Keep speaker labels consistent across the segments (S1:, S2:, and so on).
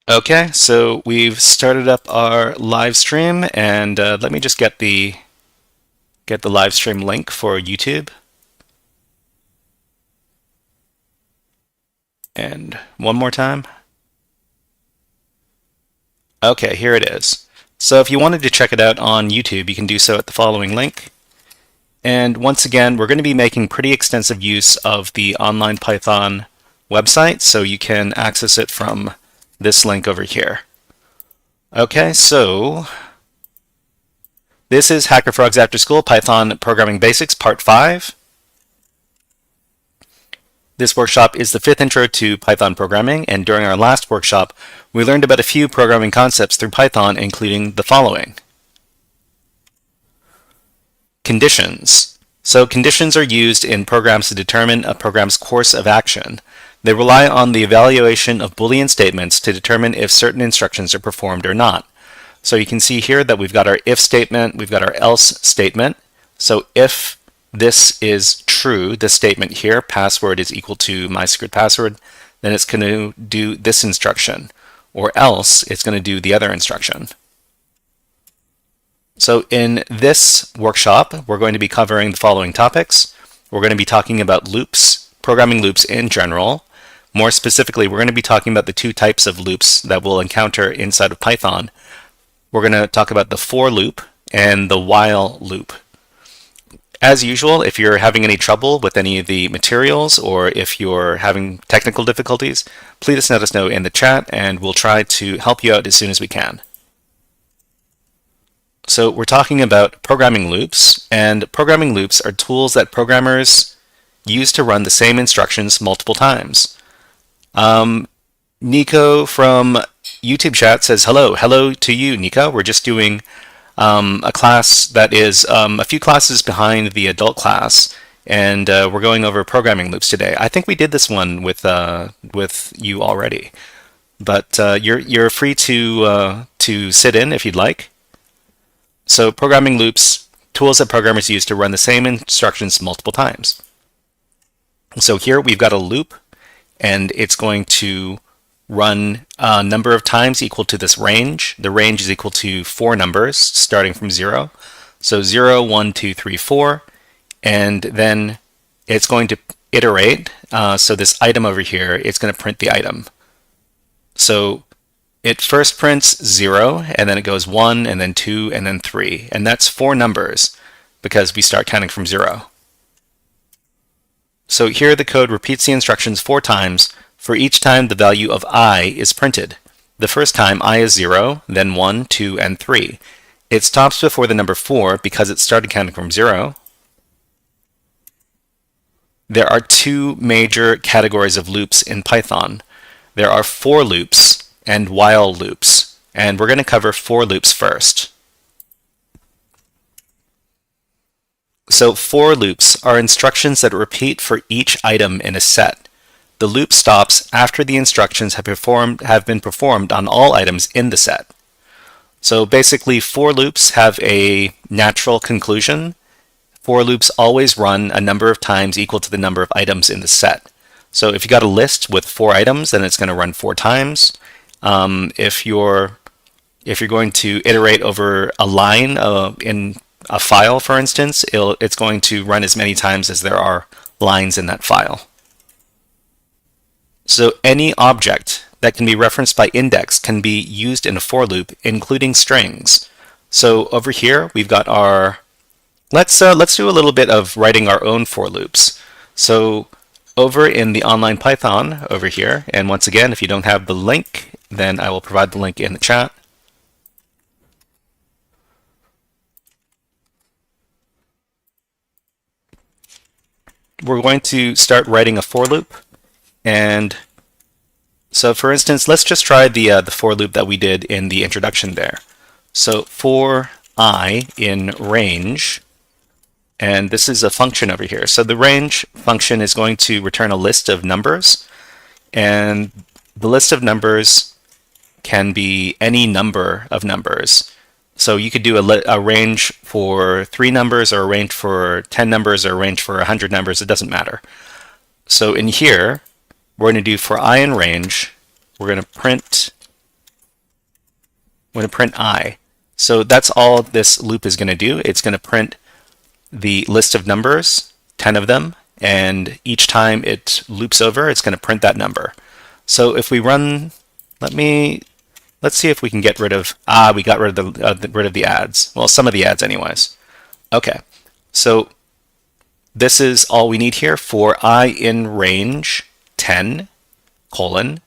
S1: Okay, so we've started up our live stream, and let me just get the live stream link for YouTube. And one more time. Okay, here it is. So if you wanted to check it out on YouTube, you can do so at the following link. And once again, we're going to be making pretty extensive use of the Online Python website, so you can access it from this link over here. Okay, so this is HackerFrogs After School Python Programming Basics Part 5. This workshop is the fifth intro to Python programming, and during our last workshop, we learned about a few programming concepts through Python, including the following. Conditions. So conditions are used in programs to determine a program's course of action. They rely on the evaluation of Boolean statements to determine if certain instructions are performed or not. So you can see here that we've got our if statement, we've got our else statement. So if this is true, this statement here, password is equal to my secret password, then it's going to do this instruction, or else it's going to do the other instruction. So in this workshop, we're going to be covering the following topics. We're going to be talking about loops, programming loops in general. More specifically, we're going to be talking about the two types of loops that we'll encounter inside of Python. We're going to talk about the for loop and the while loop. As usual, if you're having any trouble with any of the materials or if you're having technical difficulties, please let us know in the chat and we'll try to help you out as soon as we can. So we're talking about programming loops, and programming loops are tools that programmers use to run the same instructions multiple times. Nico from YouTube chat says hello. Hello to you, Nico. We're just doing a class that is a few classes behind the adult class, and we're going over programming loops today. I think we did this one with you already, but you're free to sit in if you'd like. So programming loops, tools that programmers use to run the same instructions multiple times. So here we've got a loop, and it's going to run a number of times equal to this range. The range is equal to 4 numbers starting from 0. So 0, 1, 2, 3, 4. And then it's going to iterate. So this item over here, it's going to print the item. So it first prints 0, and then it goes 1, and then 2, and then 3. And that's 4 numbers because we start counting from 0. So here the code repeats the instructions 4 times for each time the value of I is printed. The first time I is 0, then 1, 2, and 3. It stops before the number 4 because it started counting from 0. There are 2 major categories of loops in Python. There are for loops and while loops, and we're going to cover for loops first. So for loops are instructions that repeat for each item in a set. The loop stops after the instructions have been performed on all items in the set. So basically, for loops have a natural conclusion. For loops always run a number of times equal to the number of items in the set. So if you got a list with 4 items, then it's going to run 4 times. If you're going to iterate over a line in a file, for instance, it's going to run as many times as there are lines in that file. So any object that can be referenced by index can be used in a for loop, including strings. So over here we've got our, let's do a little bit of writing our own for loops. So over in the online Python over here, and once again, if you don't have the link, then I will provide the link in the chat. We're going to start writing a for loop. And so for instance, let's just try the for loop that we did in the introduction there. So for I in range, and this is a function over here. So the range function is going to return a list of numbers, and the list of numbers can be any number of numbers. So you could do a range for 3 numbers, or a range for 10 numbers, or a range for 100 numbers. It doesn't matter. So in here, we're going to do for I in range, we're going to print We're going to print I. So that's all this loop is going to do. It's going to print the list of numbers, 10 of them, and each time it loops over, it's going to print that number. So if we run, let's see if we can get rid of, we got rid of the ads. Well, some of the ads anyways. Okay, so this is all we need here for I in range 10, colon,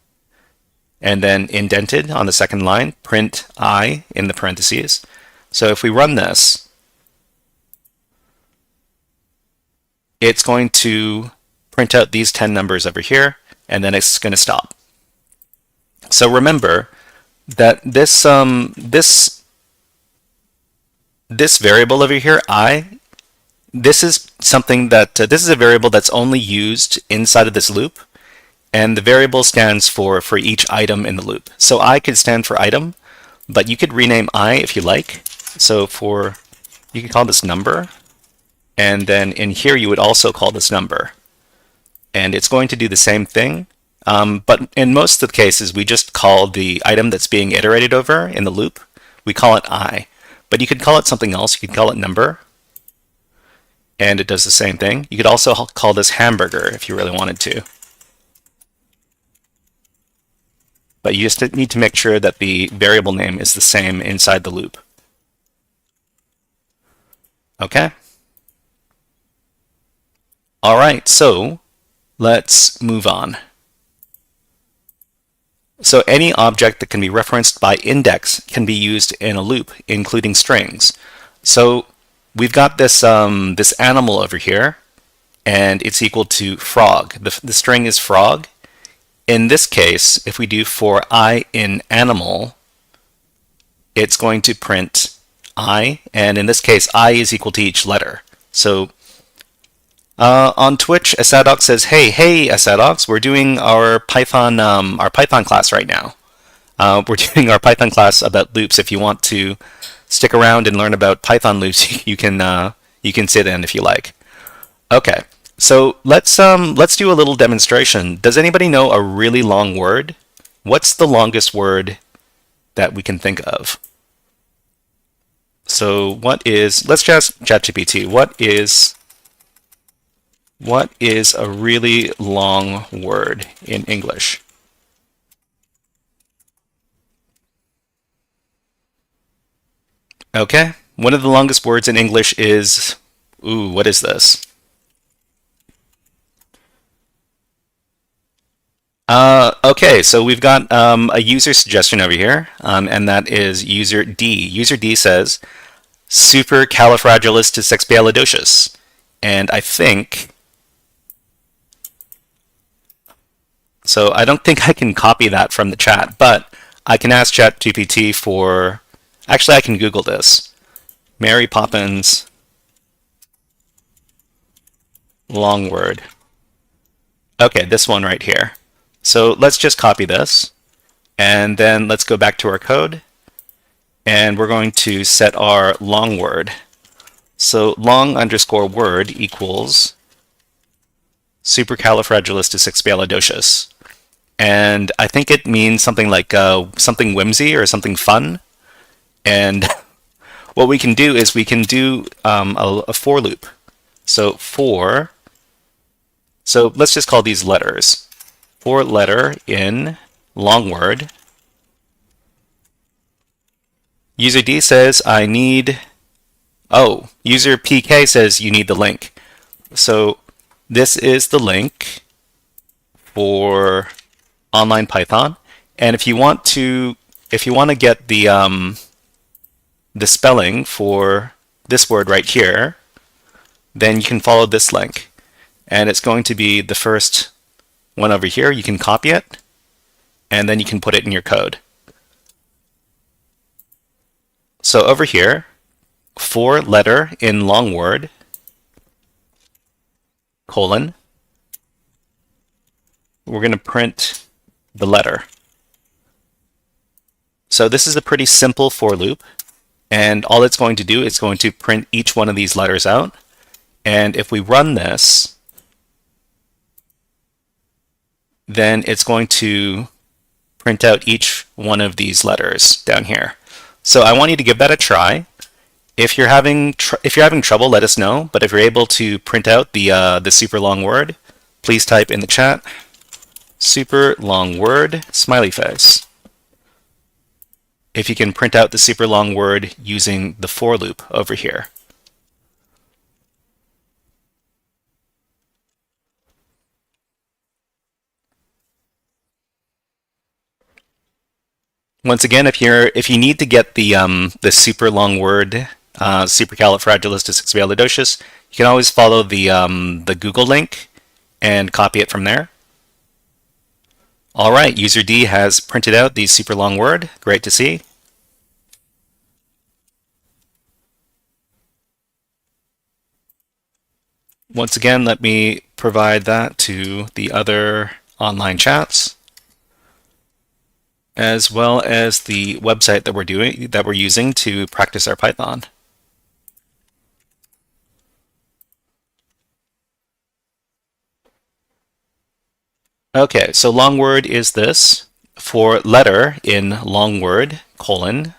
S1: and then indented on the second line, print I in the parentheses. So if we run this, it's going to print out these 10 numbers over here, and then it's going to stop. So remember that this variable over here, I, this is something that this is a variable that's only used inside of this loop, and the variable stands for each item in the loop. So I could stand for item, but you could rename I if you like. So you could call this number, and then in here you would also call this number, and it's going to do the same thing. But in most of the cases, we just call the item that's being iterated over in the loop, we call it I. But you could call it something else. You could call it number, and it does the same thing. You could also call this hamburger if you really wanted to. But you just need to make sure that the variable name is the same inside the loop. Okay? All right, so let's move on. So any object that can be referenced by index can be used in a loop, including strings. So we've got this this animal over here, and it's equal to frog. The string is frog. In this case, if we do for I in animal, it's going to print I, and in this case, I is equal to each letter. So on Twitch, Asadox says, "Hey, Asadox, we're doing our Python class right now. We're doing our Python class about loops. If you want to stick around and learn about Python loops, you can sit in if you like." Okay, so let's do a little demonstration. Does anybody know a really long word? What's the longest word that we can think of? So let's just ChatGPT. What is a really long word in English? Okay, one of the longest words in English is, what is this? Okay, so we've got a user suggestion over here, and that is user D. User D says, supercalifragilisticexpialidocious. And I think, so I don't think I can copy that from the chat, but I can ask ChatGPT for, actually I can Google this. Mary Poppins long word. Okay, this one right here. So let's just copy this, and then let's go back to our code, and we're going to set our long word. So long underscore word equals supercalifragilisticexpialidocious. And I think it means something like something whimsy or something fun. And what we can do is we can do a for loop. So let's just call these letters. For letter in long word. User D says I need, user PK says you need the link. So this is the link for online Python, and if you want to get the spelling for this word right here, then you can follow this link, and it's going to be the first one over here. You can copy it, and then you can put it in your code. So over here, for letter in long word, colon, we're going to print the letter. So this is a pretty simple for loop, and all it's going to do is going to print each one of these letters out. And if we run this, then it's going to print out each one of these letters down here. So I want you to give that a try. If you're having trouble, let us know. But if you're able to print out the super long word, please type in the chat super long word smiley face. If you can print out the super long word using the for loop over here. Once again, if you need to get the super long word supercalifragilisticexpialidocious, you can always follow the Google link and copy it from there. All right, user D has printed out the super long word. Great to see. Once again, let me provide that to the other online chats, as well as the website that we're using to practice our Python. Okay, so long word is this. For letter in long word, colon,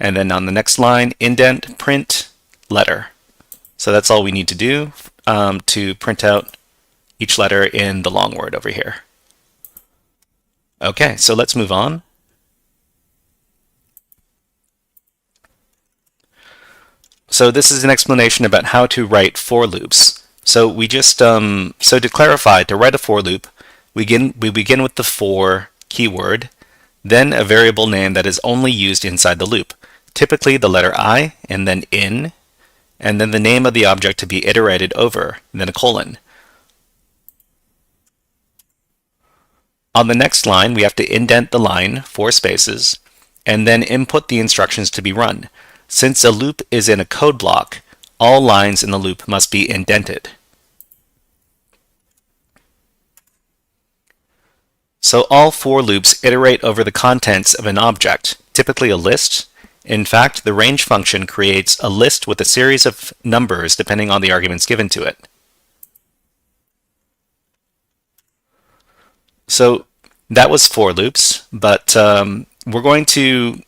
S1: and then on the next line, indent, print, letter. So that's all we need to do to print out each letter in the long word over here. Okay, so let's move on. So this is an explanation about how to write for loops. So we just so to clarify, to write a for loop, we begin with the for keyword, then a variable name that is only used inside the loop, typically the letter I, and then in, and then the name of the object to be iterated over, and then a colon. On the next line, we have to indent the line 4 spaces, and then input the instructions to be run. Since a loop is in a code block, all lines in the loop must be indented. So all for loops iterate over the contents of an object, typically a list. In fact, the range function creates a list with a series of numbers depending on the arguments given to it. So that was for loops, but we're going to,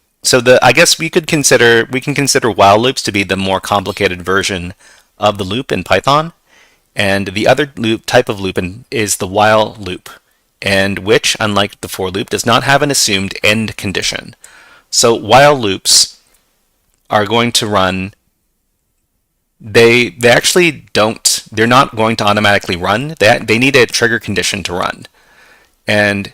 S1: I guess we can consider while loops to be the more complicated version of the loop in Python, and the other type of loop is the while loop, and which, unlike the for loop, does not have an assumed end condition. So while loops are going to run, they actually don't, they're not going to automatically run. They need a trigger condition to run. And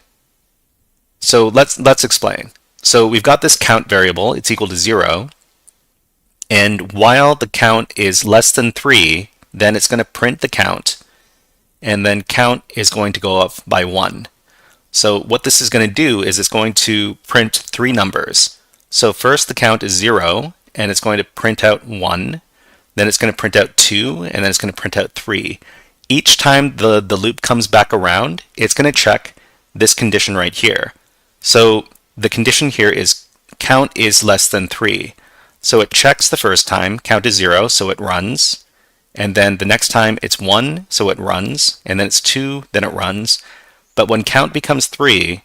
S1: so let's explain. So we've got this count variable, it's equal to 0, and while the count is less than 3, then it's going to print the count, and then count is going to go up by 1. So what this is going to do is it's going to print 3 numbers. So first the count is 0, and it's going to print out 1, then it's going to print out 2, and then it's going to print out 3. Each time the loop comes back around, it's going to check this condition right here. So the condition here is count is less than 3. So it checks the first time, count is 0, so it runs. And then the next time it's 1, so it runs. And then it's 2, then it runs. But when count becomes 3,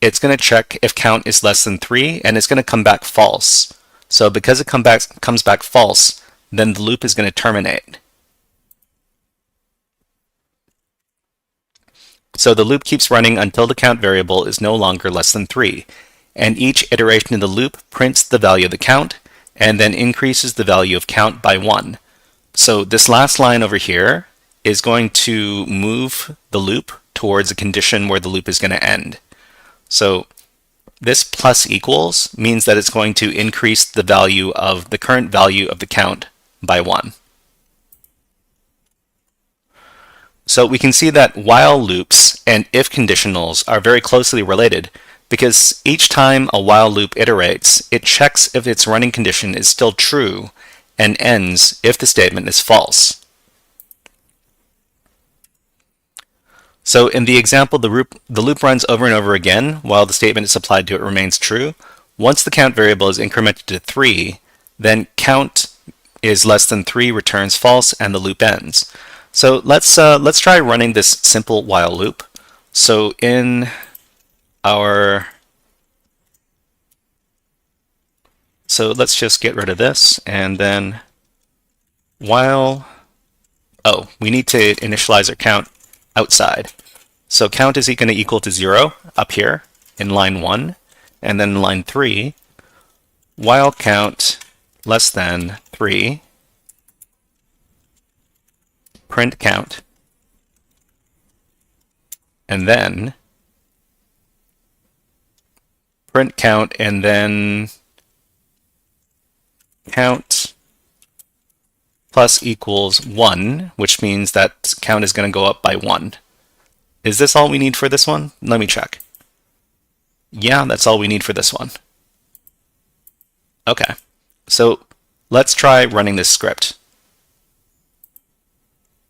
S1: it's going to check if count is less than 3, and it's going to come back false. So because it comes back false, then the loop is going to terminate. So the loop keeps running until the count variable is no longer less than 3, and each iteration of the loop prints the value of the count, and then increases the value of count by 1. So this last line over here is going to move the loop towards a condition where the loop is going to end. So this plus equals means that it's going to increase the value of the current value of the count by 1. So we can see that while loops and if conditionals are very closely related because each time a while loop iterates, it checks if its running condition is still true and ends if the statement is false. So in the example, the loop runs over and over again while the statement is applied to it remains true. Once the count variable is incremented to 3, then count is less than 3 returns false and the loop ends. So let's try running this simple while loop. So in our So let's just get rid of this, and then while, oh, we need to initialize our count outside. So count is going to equal to 0 up here in line 1, and then in line 3, while count less than 3, print count, and then print count, and then count plus equals 1, which means that count is going to go up by 1. Is this all we need for this one? Let me check. Yeah, that's all we need for this one. Okay, so let's try running this script.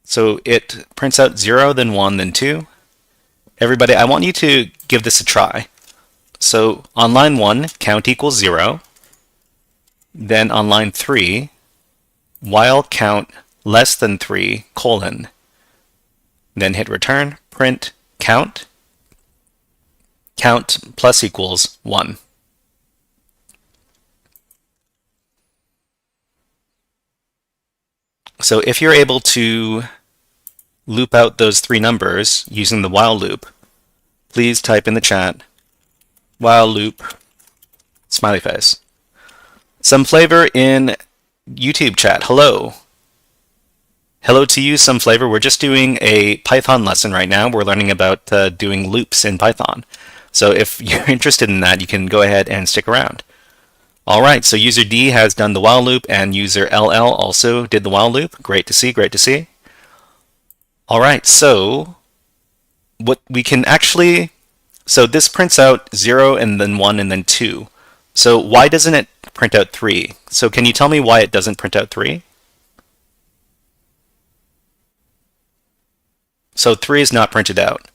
S1: So it prints out 0, then 1, then 2. Everybody, I want you to give this a try. So on line 1, count equals 0. Then on line 3, while count less than 3, colon. Then hit return, print count, count plus equals 1. So if you're able to loop out those 3 numbers using the while loop, please type in the chat, while loop, smiley face. Some flavor in YouTube chat. Hello. Hello to you, Some Flavor. We're just doing a Python lesson right now. We're learning about doing loops in Python. So if you're interested in that, you can go ahead and stick around. All right, so user D has done the while loop, and user LL also did the while loop. Great to see, great to see. All right, so what we can actually, so this prints out 0 and then 1 and then 2. So why doesn't it print out 3? So can you tell me why it doesn't print out 3? So 3 is not printed out.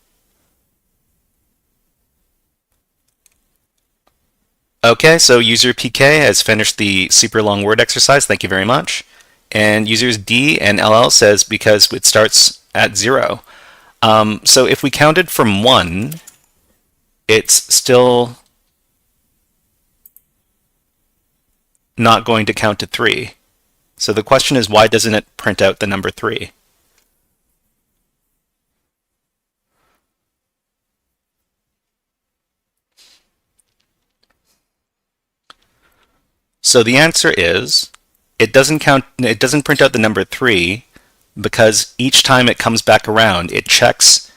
S1: Okay, so user PK has finished the super long word exercise. Thank you very much. And users D and LL says because it starts at 0. So if we counted from 1, it's still not going to count to 3. So the question is, why doesn't it print out the number 3? So the answer is it doesn't print out the number 3 because each time it comes back around, it checks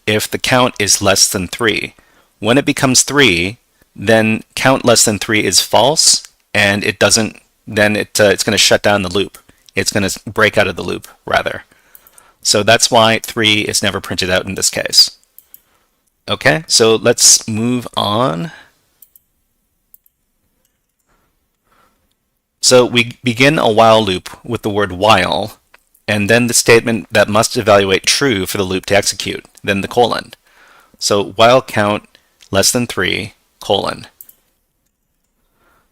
S1: if the count is less than 3. When it becomes 3, then count less than 3 is false, and it doesn't, then it's going to shut down the loop. It's going to break out of the loop, rather. So that's why 3 is never printed out in this case. Okay, so let's move on. So we begin a while loop with the word while, and then the statement that must evaluate true for the loop to execute, then the colon. So while count less than 3, colon.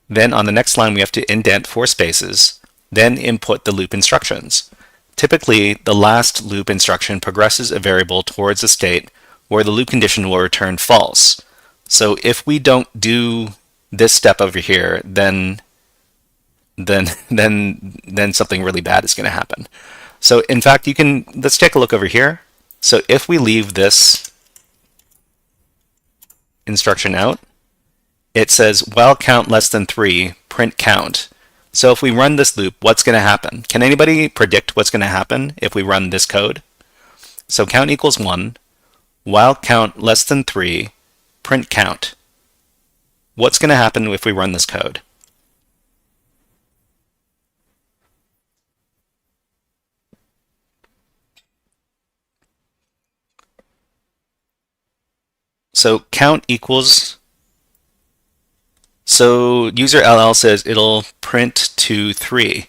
S1: Then on the next line we have to indent 4 spaces, then input the loop instructions. Typically, the last loop instruction progresses a variable towards a state where the loop condition will return false. So if we don't do this step over here, then something really bad is going to happen. So in fact, let's take a look over here. So if we leave this instruction out, it says while count less than 3, print count. So if we run this loop, what's going to happen? Can anybody predict what's going to happen if we run this code? So count equals 1, while count less than 3, print count. What's going to happen if we run this code? So count equals, so user LL says it'll print to 3.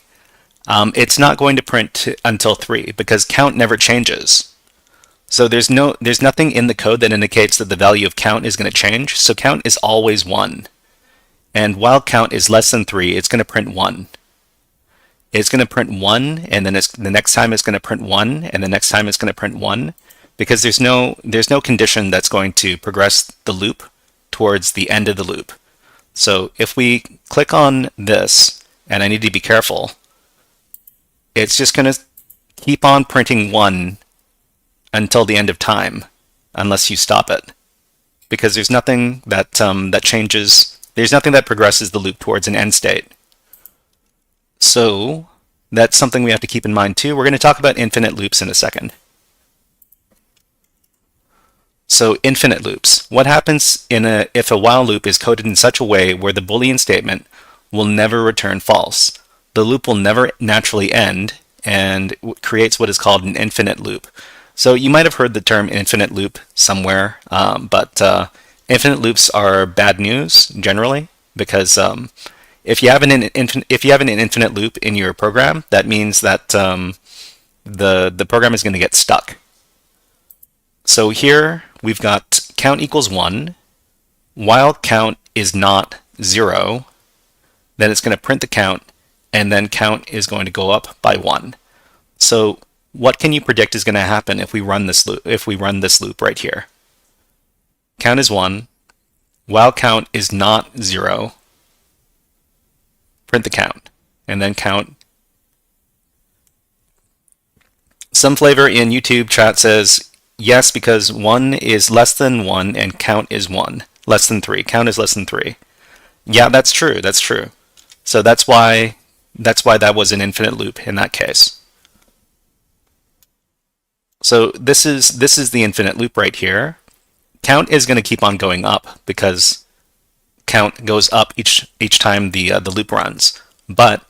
S1: It's not going to print until 3 because count never changes. So there's nothing in the code that indicates that the value of count is going to change. So count is always 1. And while count is less than 3, it's going to print 1. It's going to print 1, and then the next time it's going to print 1, and the next time it's going to print 1. Because there's no condition that's going to progress the loop towards the end of the loop. So if we click on this, and I need to be careful, it's just going to keep on printing 1 until the end of time, unless you stop it. Because there's nothing that that changes, there's nothing that progresses the loop towards an end state. So that's something we have to keep in mind too. We're going to talk about infinite loops in a second. So infinite loops. What happens if a while loop is coded in such a way where the Boolean statement will never return false? The loop will never naturally end and creates what is called an infinite loop. So you might have heard the term infinite loop somewhere, but infinite loops are bad news generally, because if you have an infinite loop in your program, that means that the program is going to get stuck. So here we've got count equals 1, while count is not 0, then it's going to print the count, and then count is going to go up by 1. So what can you predict is going to happen if we run this loop right here? Count is 1, while count is not 0, print the count, and then count. Some flavor in YouTube chat says yes, because 1 is less than 1 and count is 1. Less than 3. Count is less than 3. Yeah, that's true. That's true. So that's why that was an infinite loop in that case. So this is the infinite loop right here. Count is going to keep on going up because count goes up each time the loop runs. But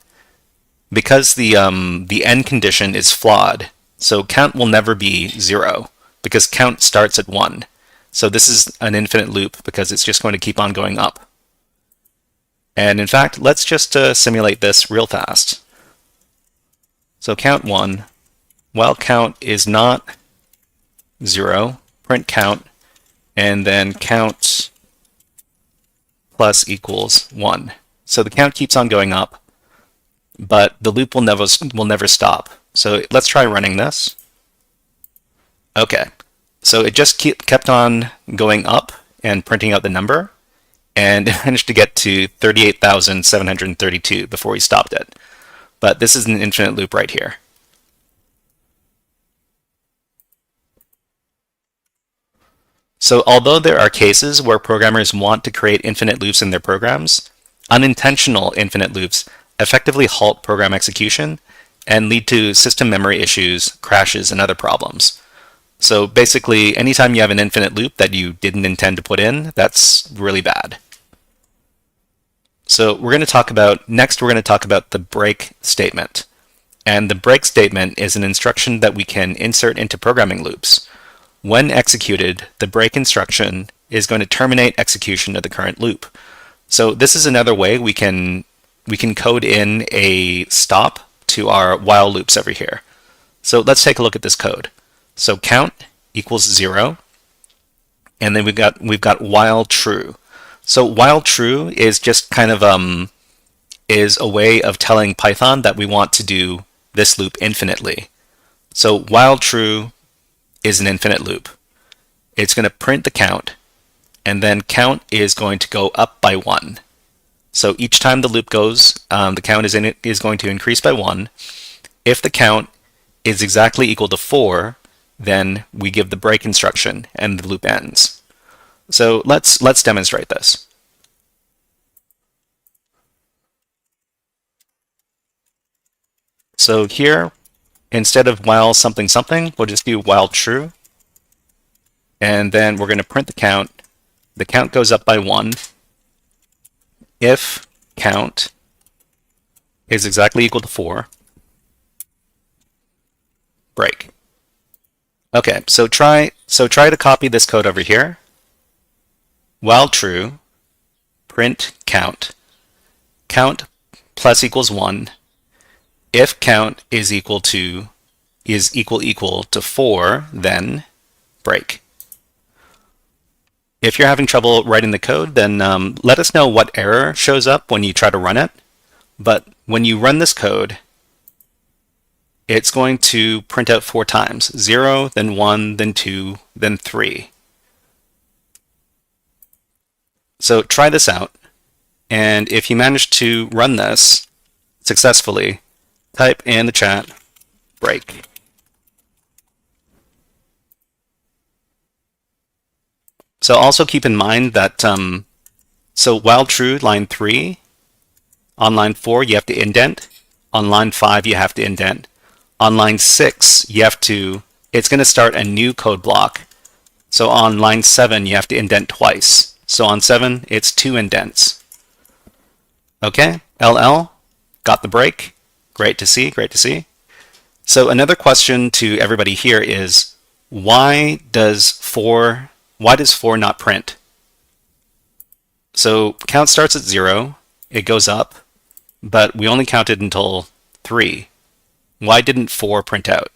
S1: because the end condition is flawed, so count will never be 0 because count starts at 1. So this is an infinite loop because it's just going to keep on going up. And in fact, let's just simulate this real fast. So count 1, while count is not 0, print count, and then count plus equals 1. So the count keeps on going up, but the loop will never stop. So let's try running this. Okay, so it just kept on going up and printing out the number, and it managed to get to 38,732 before we stopped it. But this is an infinite loop right here. So although there are cases where programmers want to create infinite loops in their programs, unintentional infinite loops effectively halt program execution and lead to system memory issues, crashes, and other problems. So basically, anytime you have an infinite loop that you didn't intend to put in, that's really bad. So we're going to talk about the break statement. And the break statement is an instruction that we can insert into programming loops. When executed, the break instruction is going to terminate execution of the current loop. So this is another way we can code in a stop to our while loops over here. So let's take a look at this code. So count equals 0, and then we've got while true. So while true is just kind of is a way of telling Python that we want to do this loop infinitely. So while true is an infinite loop. It's going to print the count, and then count is going to go up by 1. So each time the loop goes, the count is going to increase by 1. If the count is exactly equal to 4, then we give the break instruction and the loop ends. So let's demonstrate this. So here, instead of while something something, we'll just do while true. And then we're going to print the count. The count goes up by 1. If count is exactly equal to 4, break. Okay, so try to copy this code over here. While true, print count. Count plus equals 1. If count is equal to 4, then break. If you're having trouble writing the code, then let us know what error shows up when you try to run it. But when you run this code, it's going to print out 4 times. 0, then 1, then 2, then 3. So try this out. And if you manage to run this successfully, type in the chat break. So also keep in mind that, so while true, line 3, on line 4, you have to indent. On line 5, you have to indent. On line 6, you have to, it's going to start a new code block. So on line 7, you have to indent twice. So on 7, it's 2 indents. Okay, LL, got the break. Great to see, great to see. So another question to everybody here is, why does 4 not print? So count starts at 0, it goes up, but we only counted until 3. Why didn't 4 print out?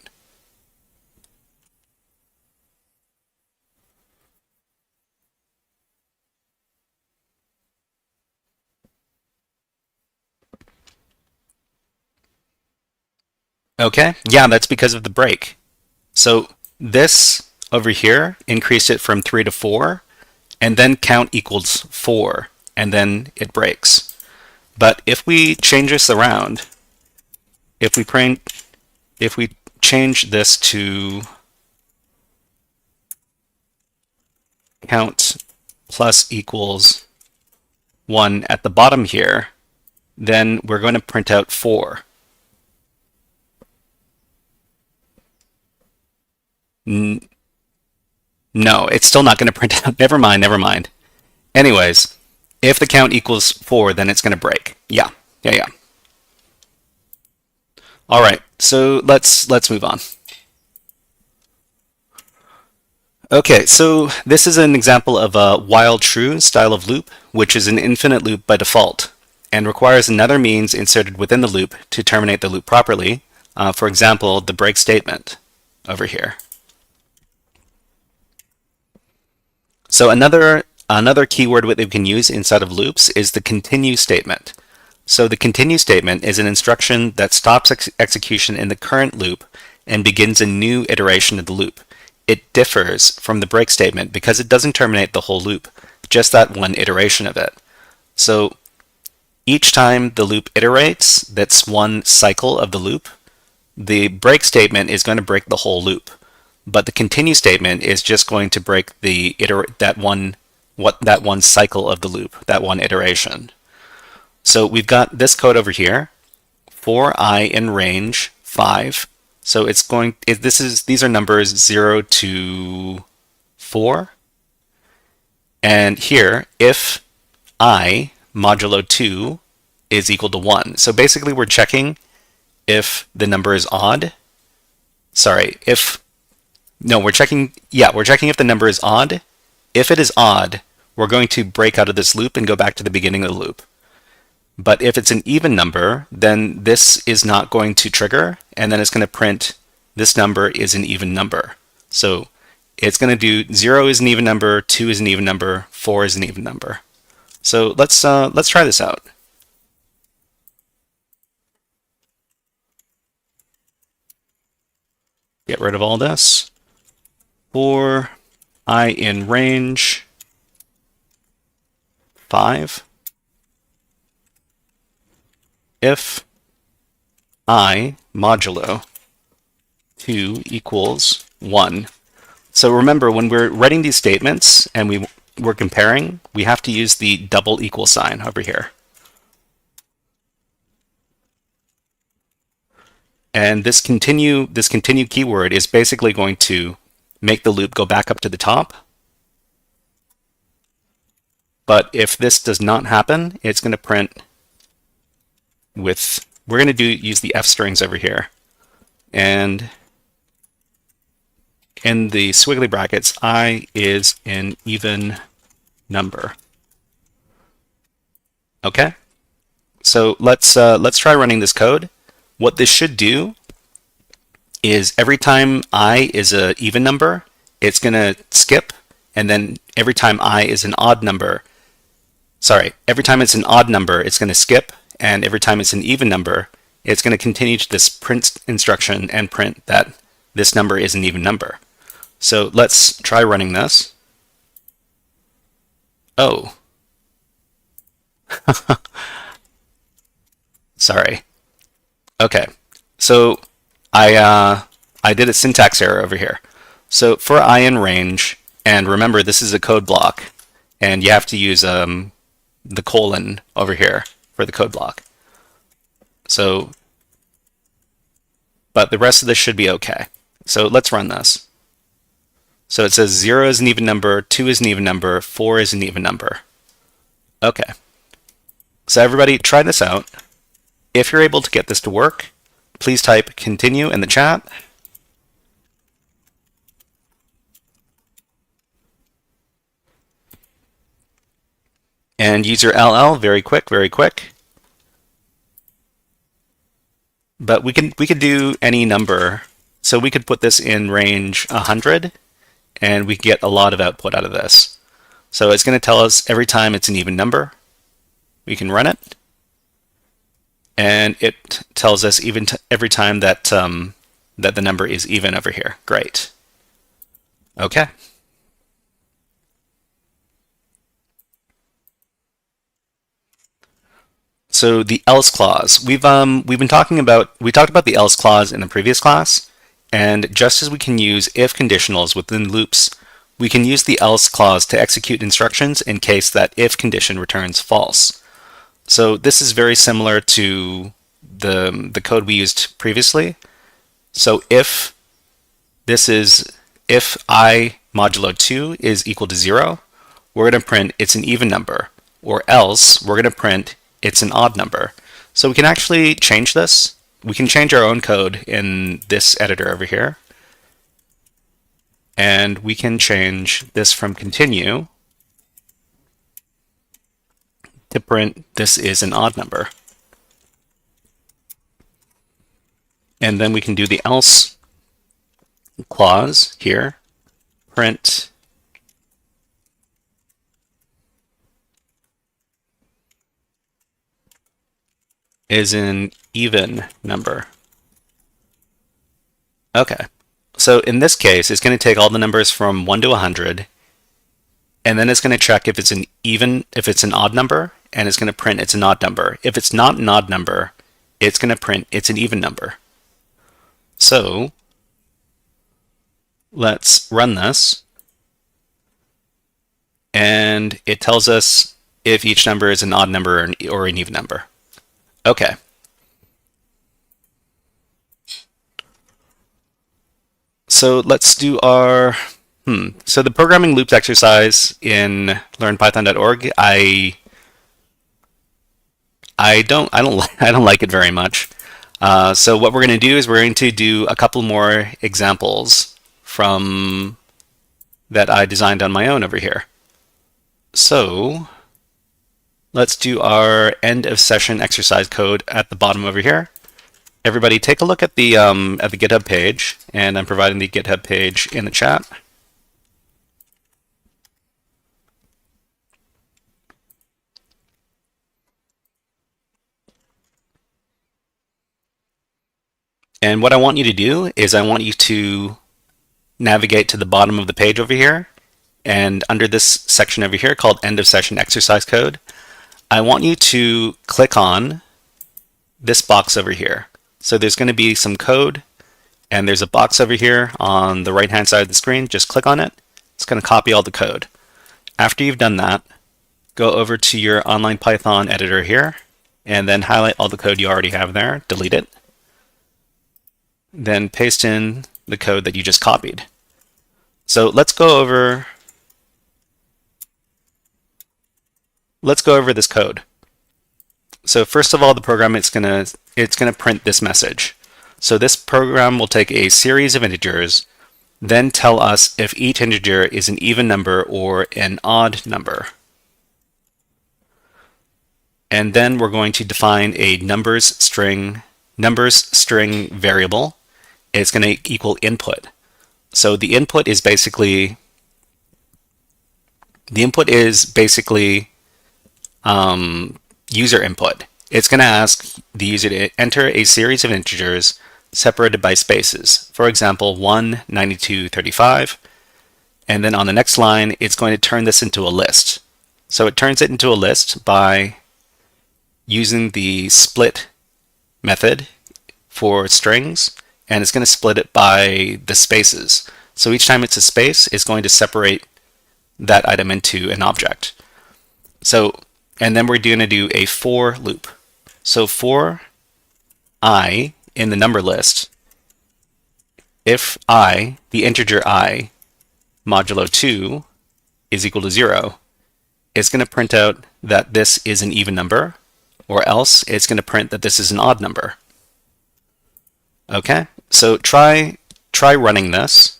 S1: Okay, yeah, that's because of the break. So this over here increased it from 3 to 4, and then count equals 4, and then it breaks. But if we change this around, if we change this to count plus equals 1 at the bottom here, then we're going to print out 4. No, it's still not going to print out. Never mind, never mind. Anyways, if the count equals 4, then it's going to break. Yeah. All right, so let's move on. Okay, so this is an example of a while true style of loop, which is an infinite loop by default, and requires another means inserted within the loop to terminate the loop properly. For example, the break statement over here. So another keyword that we can use inside of loops is the continue statement. So the continue statement is an instruction that stops execution in the current loop and begins a new iteration of the loop. It differs from the break statement because it doesn't terminate the whole loop, just that one iteration of it. So each time the loop iterates, that's one cycle of the loop. The break statement is going to break the whole loop, but the continue statement is just going to break that one cycle of the loop, that one iteration. So we've got this code over here, for I in range 5. So it's going, these are numbers 0 to 4. And here, if I modulo 2 is equal to 1. So basically we're checking if the number is odd. We're checking if the number is odd. If it is odd, we're going to break out of this loop and go back to the beginning of the loop. But if it's an even number, then this is not going to trigger, and then it's going to print this number is an even number. So it's going to do 0 is an even number, 2 is an even number, 4 is an even number. So let's try this out. Get rid of all this. For I in range 5. If I modulo 2 equals 1. So remember, when we're writing these statements and we're comparing, we have to use the double equal sign over here. And this continue keyword is basically going to make the loop go back up to the top. But if this does not happen, it's going to print with, we're going to use the F strings over here. And in the squiggly brackets, I is an even number. Okay? So let's try running this code. What this should do is every time I is an even number, it's going to skip, and then every time I is an odd number, every time it's an odd number, it's going to skip, and every time it's an even number, it's going to continue to this print instruction and print that this number is an even number. So let's try running this. Oh. Sorry. Okay. So I did a syntax error over here. So for I in range, and remember this is a code block, and you have to use the colon over here for the code block. So, but the rest of this should be okay. So let's run this. So it says 0 is an even number, 2 is an even number, 4 is an even number. Okay. So everybody try this out. If you're able to get this to work, please type continue in the chat. And use your LL, very quick, very quick. But we could do any number. So we could put this in range 100, and we get a lot of output out of this. So it's going to tell us every time it's an even number. We can run it, and it tells us even every time that that the number is even over here. Great. Okay. So the else clause. We talked about the else clause in the previous class, and just as we can use if conditionals within loops, we can use the else clause to execute instructions in case that if condition returns false. So this is very similar to the code we used previously. So if I modulo 2 is equal to 0, we're going to print it's an even number, or else we're going to print it's an odd number. So we can actually change this. We can change our own code in this editor over here. And we can change this from continue to print this is an odd number. And then we can do the else clause here, print is an even number. Okay, so in this case, it's going to take all the numbers from 1 to 100, and then it's going to check if it's an odd number, and it's going to print it's an odd number. If it's not an odd number, it's going to print it's an even number. So let's run this, and it tells us if each number is an odd number or an even number. Okay. So let's do our So the programming loops exercise in learnpython.org, I don't like it very much. So what we're going to do is we're going to do a couple more examples from that I designed on my own over here. So let's do our end of session exercise code at the bottom over here. Everybody take a look at the GitHub page, and I'm providing the GitHub page in the chat. And what I want you to do is I want you to navigate to the bottom of the page over here, and under this section over here called end of session exercise code, I want you to click on this box over here. So there's going to be some code, and there's a box over here on the right hand side of the screen. Just click on it. It's going to copy all the code. After you've done that, go over to your online Python editor here, and then highlight all the code you already have there, delete it, then paste in the code that you just copied. So let's go over this code. So first of all, the program it's gonna print this message. So this program will take a series of integers, then tell us if each integer is an even number or an odd number. And then we're going to define a numbers string variable. It's going to equal input. So the input is basically user input. It's going to ask the user to enter a series of integers separated by spaces. For example, 1, 92, 35. And then on the next line, it's going to turn this into a list. So it turns it into a list by using the split method for strings, and it's going to split it by the spaces. So each time it's a space, it's going to separate that item into an object. So, and then we're going to do a for loop. So for I in the number list, if I, the integer I, modulo 2 is equal to 0, it's going to print out that this is an even number, or else it's going to print that this is an odd number. Okay, so try running this,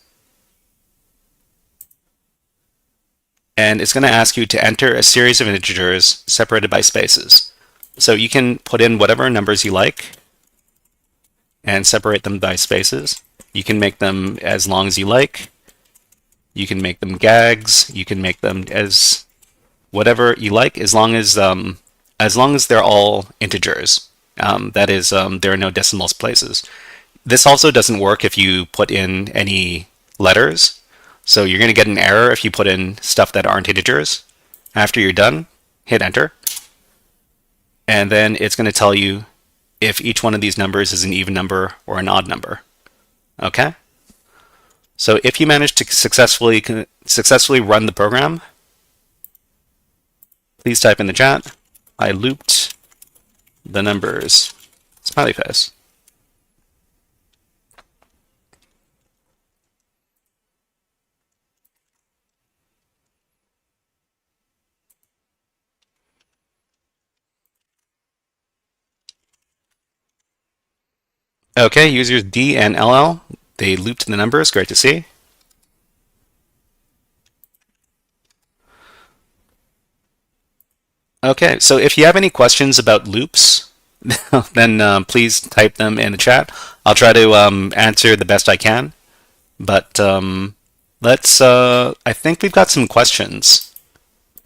S1: and it's going to ask you to enter a series of integers separated by spaces. So you can put in whatever numbers you like and separate them by spaces. You can make them as long as you like. You can make them gags. You can make them as whatever you like, as long as they're all integers. That is, there are no decimal places. This also doesn't work if you put in any letters. So you're going to get an error if you put in stuff that aren't integers. After you're done, hit enter. And then it's going to tell you if each one of these numbers is an even number or an odd number. Okay? So if you manage to successfully run the program, please type in the chat, I looped the numbers, smiley face. Okay, users D and LL, they looped the numbers, great to see. Okay, so if you have any questions about loops, then please type them in the chat. I'll try to answer the best I can. But I think we've got some questions.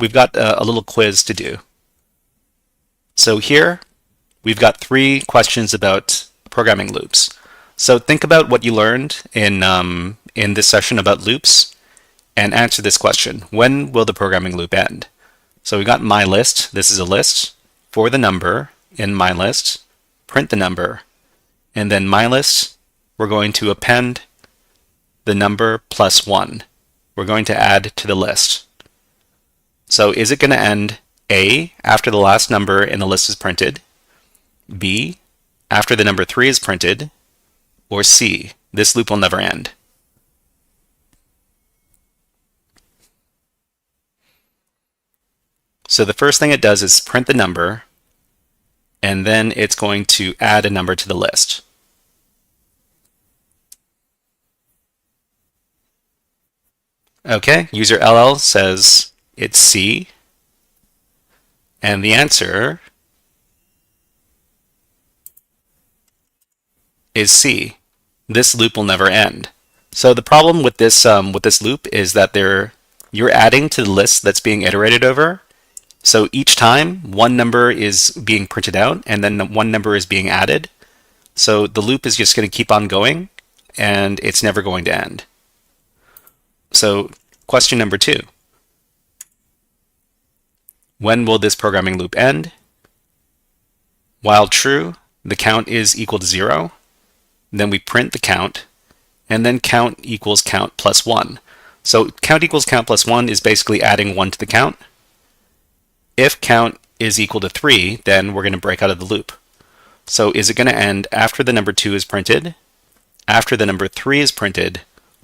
S1: We've got a little quiz to do. So here, we've got 3 questions about programming loops. So think about what you learned in this session about loops and answer this question. When will the programming loop end? So we got my list. This is a list for the number in my list. Print the number. And then my list, we're going to append the number plus 1. We're going to add to the list. So is it going to end A, after the last number in the list is printed, B, after the number 3 is printed, or C, this loop will never end? So the first thing it does is print the number, and then it's going to add a number to the list. Okay, user LL says it's C, and the answer is C. This loop will never end. So the problem with this loop is that you're adding to the list that's being iterated over. So each time one number is being printed out and then one number is being added. So the loop is just going to keep on going and it's never going to end. So question number 2. When will this programming loop end? While true, the count is equal to 0. Then we print the count, and then count equals count plus 1. So count equals count plus 1 is basically adding 1 to the count. If count is equal to 3, then we're going to break out of the loop. So is it going to end after the number 2 is printed, after the number 3 is printed,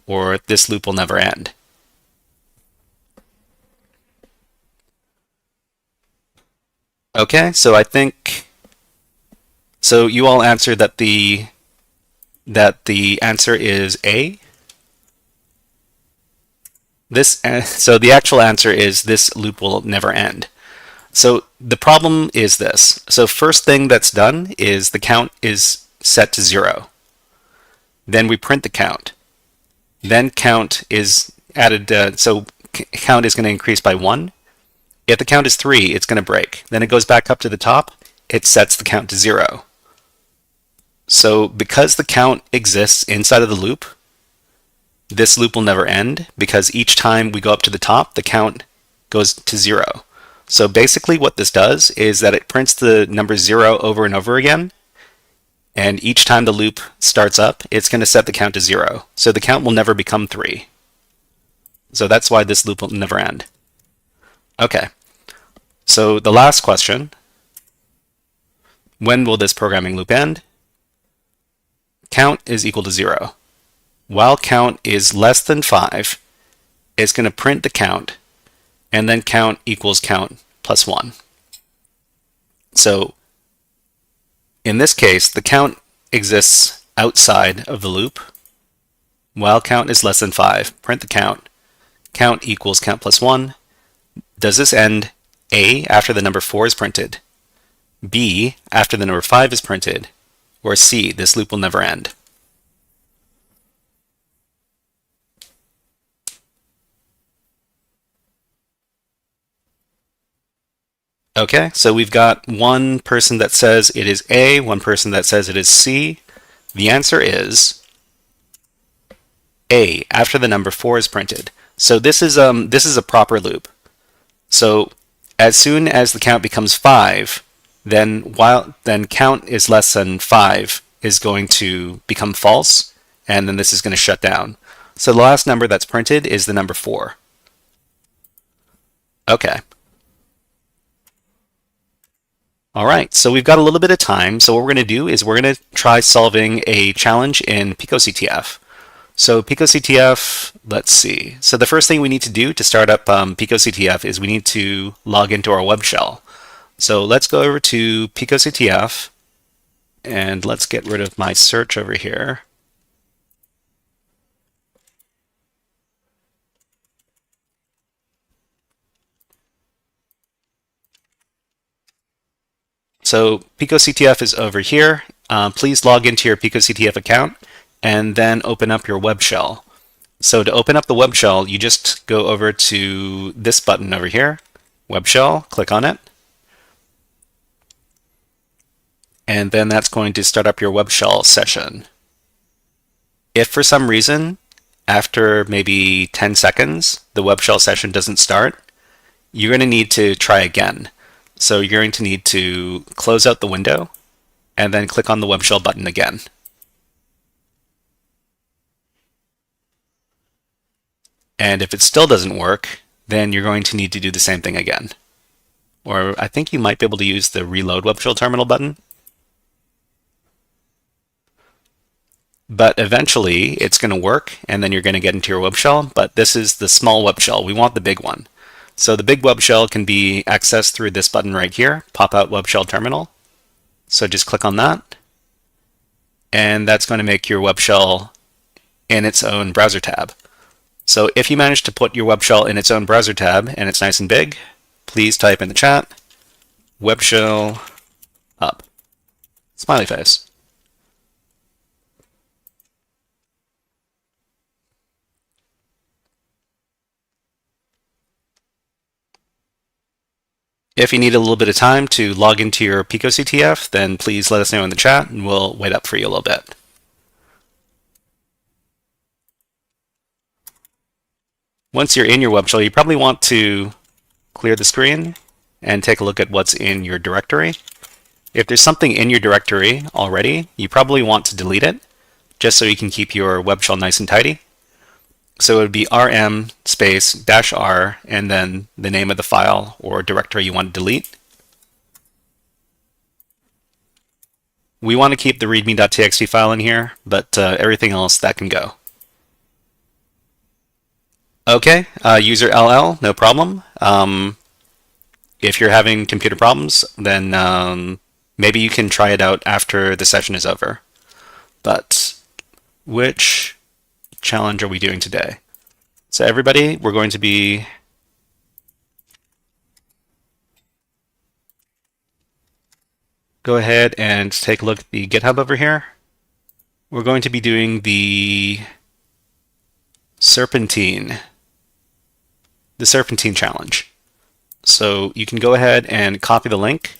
S1: or this loop will never end? Okay, so I think, so you all answered that the answer is A. So the actual answer is this loop will never end. So the problem is this. So first thing that's done is the count is set to 0. Then we print the count. Then count is added, so count is going to increase by 1. If the count is 3, it's going to break. Then it goes back up to the top. It sets the count to 0. So because the count exists inside of the loop, this loop will never end because each time we go up to the top, the count goes to 0. So basically what this does is that it prints the number 0 over and over again, and each time the loop starts up, it's going to set the count to 0. So the count will never become 3. So that's why this loop will never end. Okay, so the last question, when will this programming loop end? Count is equal to 0. While count is less than 5, it's going to print the count, and then count equals count plus 1. So in this case, the count exists outside of the loop. While count is less than 5, print the count. Count equals count plus 1. Does this end A, after the number 4 is printed, B, after the number 5 is printed, or C, this loop will never end? Okay, so we've got one person that says it is A, one person that says it is C. The answer is A, after the number 4 is printed. So this is a proper loop. So as soon as the count becomes 5, then count is less than 5 is going to become false, and then this is going to shut down. So the last number that's printed is the number 4. Okay. All right, so we've got a little bit of time. So what we're going to do is we're going to try solving a challenge in picoctf. So picoctf, let's see. So the first thing we need to do to start up picoctf is we need to log into our web shell. So let's go over to picoctf, and let's get rid of my search over here. So picoctf is over here. Please log into your picoctf account and then open up your web shell. So to open up the web shell, you just go over to this button over here, web shell, click on it. And then that's going to start up your web shell session. If for some reason, after maybe 10 seconds, the web shell session doesn't start, you're going to need to try again. So you're going to need to close out the window and then click on the web shell button again. And if it still doesn't work, then you're going to need to do the same thing again. Or I think you might be able to use the reload web shell terminal button. But eventually it's going to work, and then you're going to get into your web shell. But this is the small web shell. We want the big one. So the big web shell can be accessed through this button right here, pop out web shell terminal. So just click on that. And that's going to make your web shell in its own browser tab. So if you manage to put your web shell in its own browser tab and it's nice and big, please type in the chat, web shell up, smiley face. If you need a little bit of time to log into your picoctf, then please let us know in the chat and we'll wait up for you a little bit. Once you're in your web shell, you probably want to clear the screen and take a look at what's in your directory. If there's something in your directory already, you probably want to delete it, just so you can keep your web shell nice and tidy. So it would be rm space -r and then the name of the file or directory you want to delete. We want to keep the readme.txt file in here, but everything else, that can go. Okay, user LL, no problem. If you're having computer problems, then maybe you can try it out after the session is over. But which challenge are we doing today? So everybody, we're going to be go ahead and take a look at the GitHub over here. We're going to be doing the Serpentine challenge. So you can go ahead and copy the link.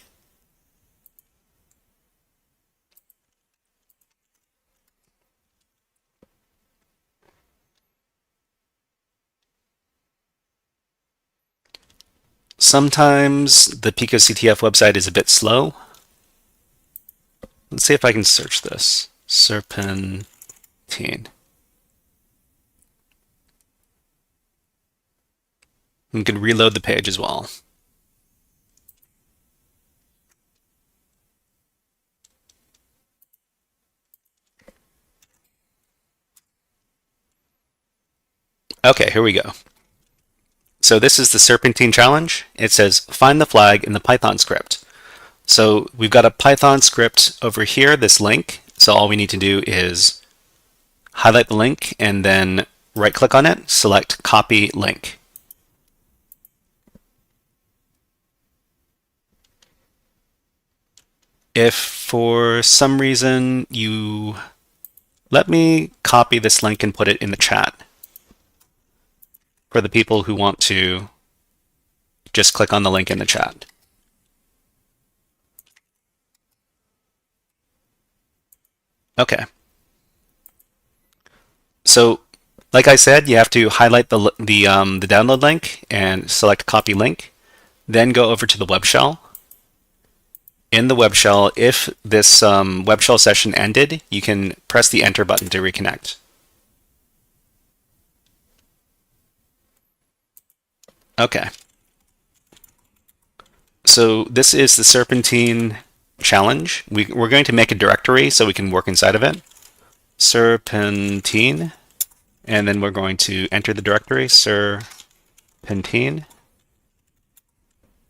S1: Sometimes the Pico CTF website is a bit slow. Let's see if I can search this. Serpentine. You can reload the page as well. Okay, here we go. So this is the Serpentine challenge. It says find the flag in the Python script. So we've got a Python script over here, this link. So all we need to do is highlight the link and then right click on it, select copy link. If for some reason let me copy this link and put it in the chat for the people who want to just click on the link in the chat. Okay. So, like I said, you have to highlight the download link and select copy link, then go over to the web shell. In the web shell, if this web shell session ended, you can press the enter button to reconnect. Okay. So this is the Serpentine challenge. We're going to make a directory so we can work inside of it. Serpentine. And then we're going to enter the directory, Serpentine.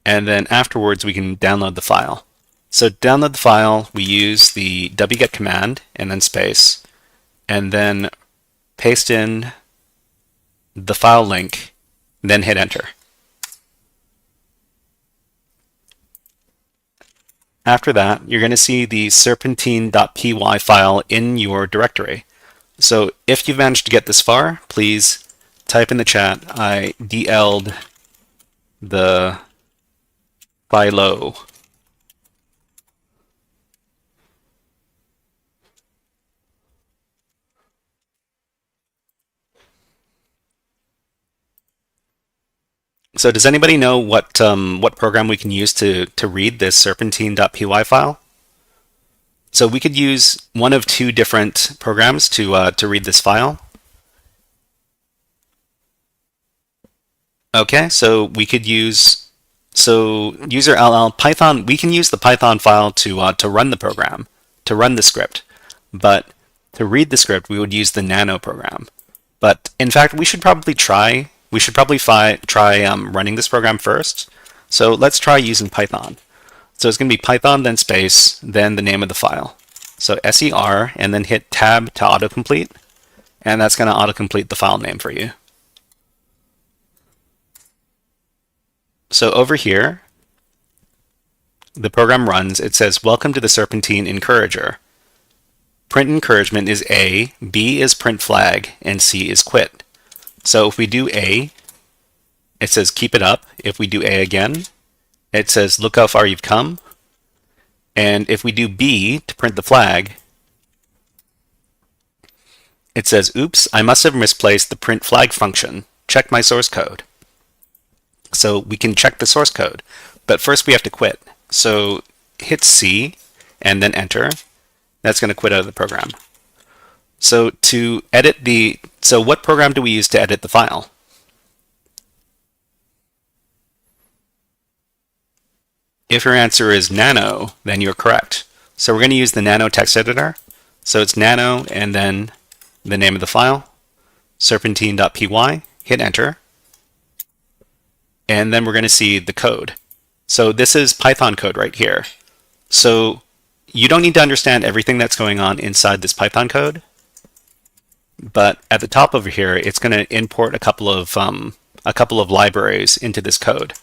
S1: And then afterwards we can download the file. So to download the file, we use the wget command and then space, and then paste in the file link, then hit enter. After that, you're going to see the serpentine.py file in your directory. So if you've managed to get this far, please type in the chat, I DL'd the file. So does anybody know what program we can use to read this serpentine.py file? So we could use one of two different programs to read this file. Okay, so we could use user LL Python. We can use the Python file to run the program, to run the script, but to read the script we would use the nano program. But in fact, we should probably try running this program first. So let's try using Python. So it's going to be Python, then space, then the name of the file. So ser, and then hit tab to autocomplete, and that's going to autocomplete the file name for you. So over here, the program runs. It says, welcome to the Serpentine Encourager. Print encouragement is A, B is print flag, and C is quit. So if we do A, it says keep it up. If we do A again, it says look how far you've come. And if we do B to print the flag, it says oops, I must have misplaced the print flag function. Check my source code. So we can check the source code, but first we have to quit. So hit C and then enter. That's going to quit out of the program. So to edit so what program do we use to edit the file? If your answer is nano, then you're correct. So we're going to use the nano text editor. So it's nano and then the name of the file, serpentine.py, hit enter. And then we're going to see the code. So this is Python code right here. So you don't need to understand everything that's going on inside this Python code. But at the top over here, it's going to import a couple of libraries into this code.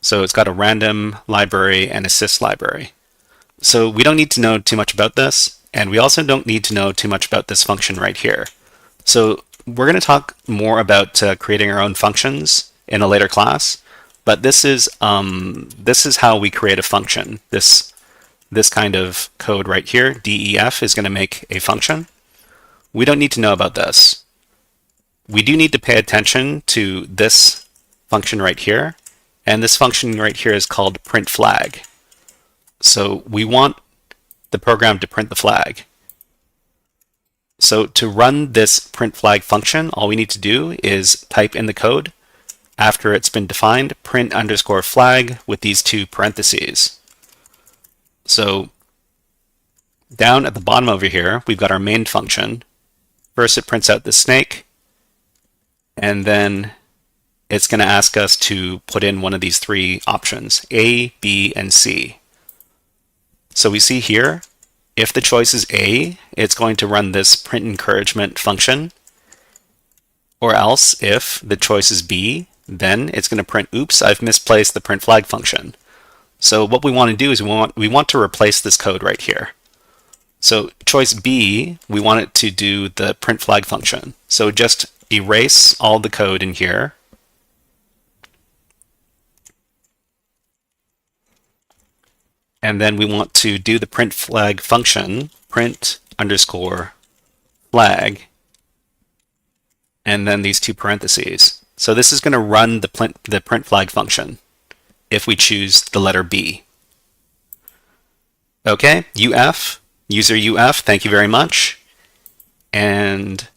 S1: So it's got a random library and a sys library. So we don't need to know too much about this, and we also don't need to know too much about this function right here. So we're going to talk more about creating our own functions in a later class, but this is how we create a function. This kind of code right here, def, is going to make a function. We don't need to know about this. We do need to pay attention to this function right here, And this function right here is called print flag. So we want the program to print the flag. So to run this print flag function, all we need to do is type in the code after it's been defined, print underscore flag with these two parentheses. So down at the bottom over here, we've got our main function. First, it prints out the snake, and then it's going to ask us to put in one of these three options, A, B, and C. So we see here, if the choice is A, it's going to run this print encouragement function, or else if the choice is B, then it's going to print, oops, I've misplaced the print flag function. So what we want to do is we want to replace this code right here. So choice B, we want it to do the print flag function. So just erase all the code in here. And then we want to do the print flag function, print underscore flag, and then these two parentheses. So this is going to run the print flag function if we choose the letter B. Okay, UF, user UF, thank you very much. And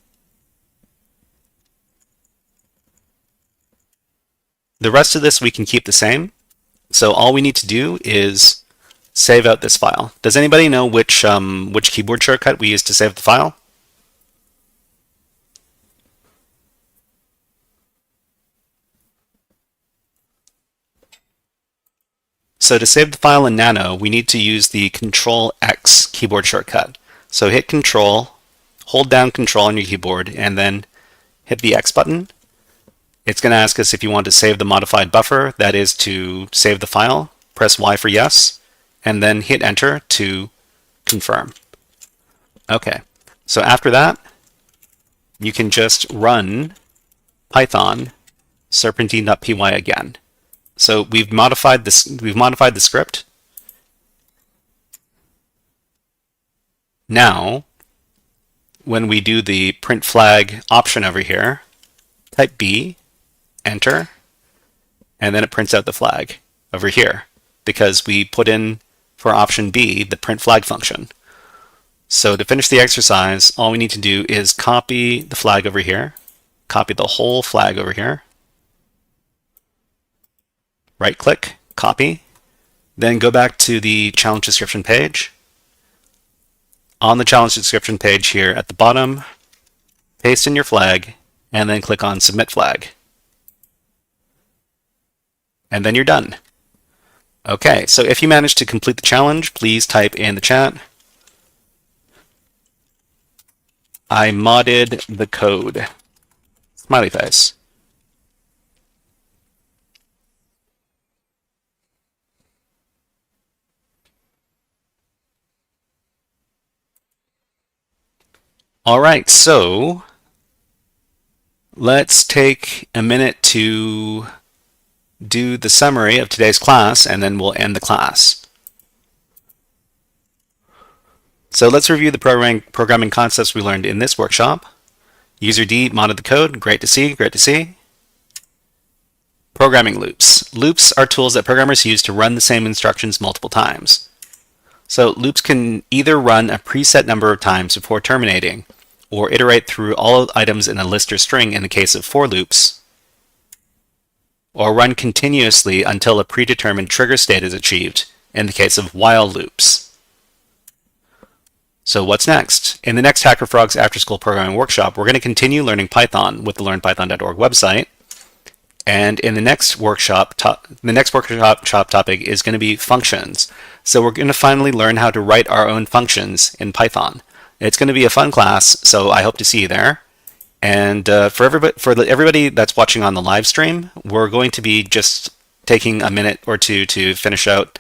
S1: the rest of this we can keep the same. So all we need to do is save out this file. Does anybody know which keyboard shortcut we use to save the file? So to save the file in Nano, we need to use the Control X keyboard shortcut. So hit Control, hold down Control on your keyboard, and then hit the X button. It's going to ask us if you want to save the modified buffer, that is to save the file. Press Y for yes, and then hit Enter to confirm. Okay, so after that, you can just run Python serpentine.py again. So we've modified this. We've modified the script. Now, when we do the print flag option over here, type B, enter, and then it prints out the flag over here because we put in for option B the print flag function. So to finish the exercise, all we need to do is copy the flag over here, copy the whole flag over here, right click, copy, then go back to the challenge description page. On the challenge description page here at the bottom, paste in your flag, and then click on Submit Flag. And then you're done. Okay, so if you managed to complete the challenge, please type in the chat, I modded the code. Smiley face. All right, so let's take a minute to do the summary of today's class, and then we'll end the class. So let's review the programming concepts we learned in this workshop. User D modded the code. Great to see, great to see. Programming loops. Loops are tools that programmers use to run the same instructions multiple times. So loops can either run a preset number of times before terminating, or iterate through all items in a list or string in the case of for loops, or run continuously until a predetermined trigger state is achieved in the case of while loops. So what's next? In the next HackerFrogs After School Programming Workshop, we're going to continue learning Python with the learnpython.org website. And in the next workshop, topic is going to be functions. So we're going to finally learn how to write our own functions in Python. It's going to be a fun class, so I hope to see you there. And for everybody that's watching on the live stream, we're going to be just taking a minute or two to finish out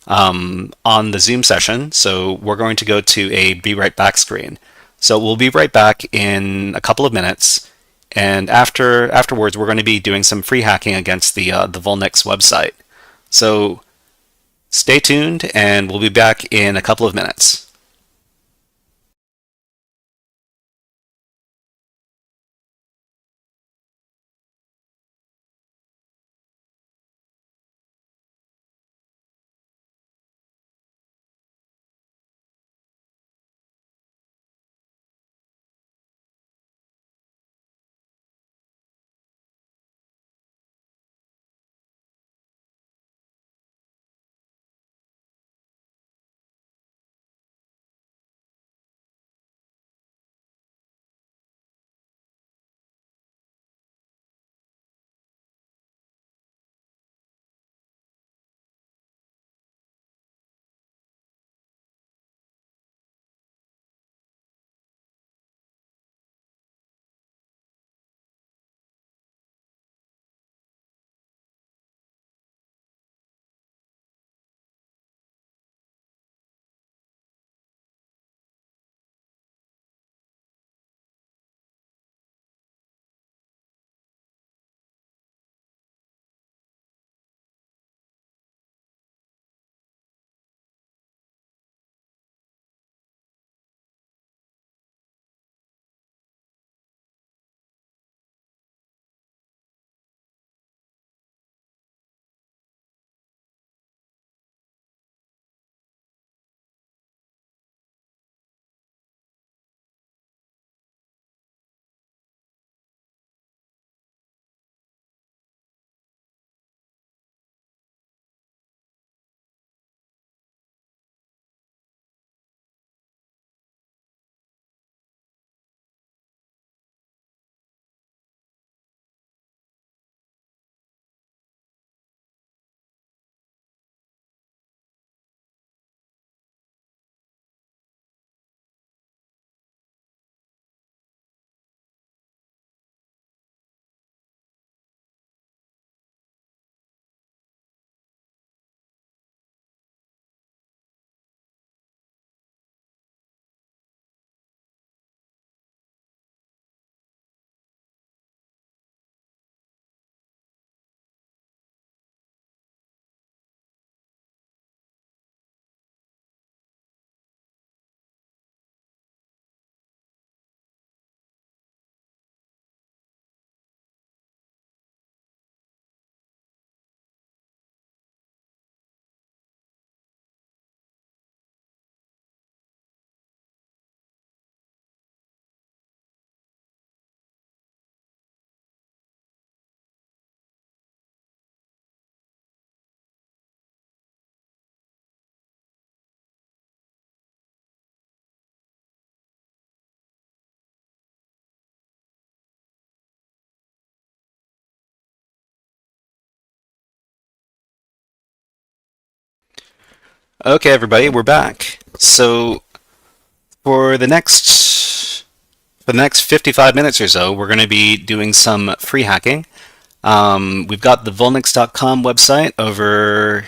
S1: on the Zoom session. So we're going to go to a be right back screen. So we'll be right back in a couple of minutes. And afterwards, we're going to be doing some free hacking against the VulNyx website. So stay tuned, and we'll be back in a couple of minutes. Okay, everybody, we're back. So for the next 55 minutes or so, we're going to be doing some free hacking. We've got the VulNyx.com website over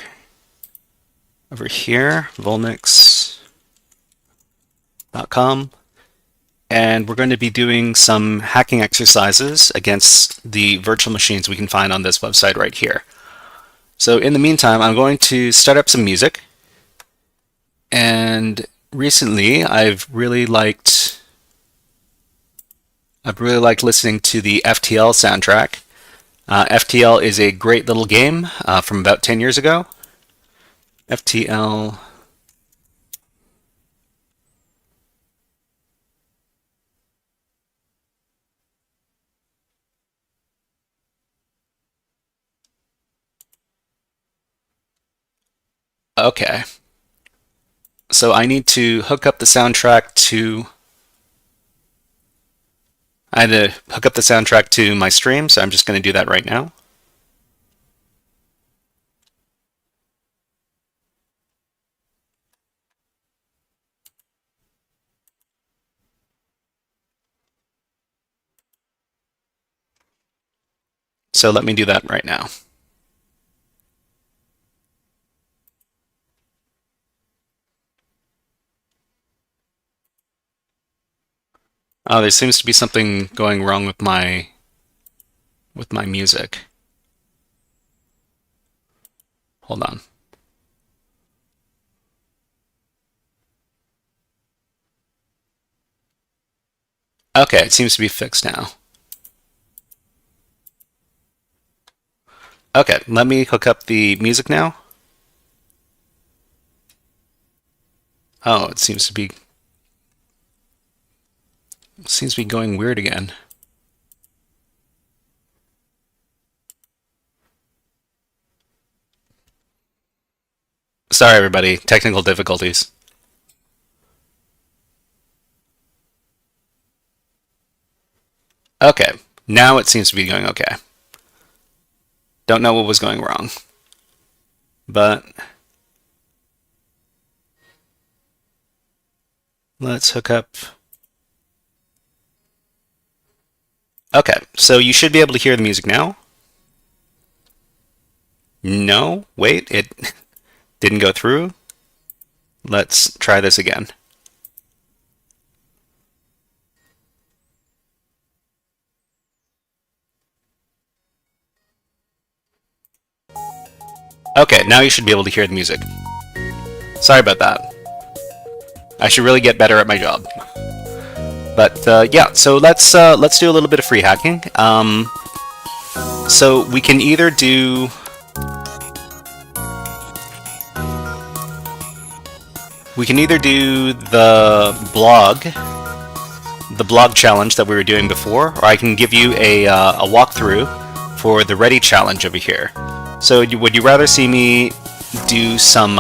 S1: here, VulNyx.com, and we're going to be doing some hacking exercises against the virtual machines we can find on this website right here. So in the meantime, I'm going to start up some music. And recently, I've really liked listening to the FTL soundtrack. FTL is a great little game from about 10 years ago. FTL. Okay. So I need to hook up the soundtrack to. I had to hook up the soundtrack to my stream, so I'm just going to do that right now. So let me do that right now. Oh, there seems to be something going wrong with my music. Hold on. Okay, it seems to be fixed now. Okay, let me hook up the music now. Oh, it seems to be going weird again. Sorry, everybody. Technical difficulties. Okay, now it seems to be going okay. Don't know what was going wrong, but let's hook up. Okay, so you should be able to hear the music now. No, wait, it didn't go through. Let's try this again. Okay, now you should be able to hear the music. Sorry about that. I should really get better at my job. But yeah, so let's do a little bit of free hacking. So we can either do the blog challenge that we were doing before, or I can give you a walkthrough for the Ready challenge over here. So would you rather see me do some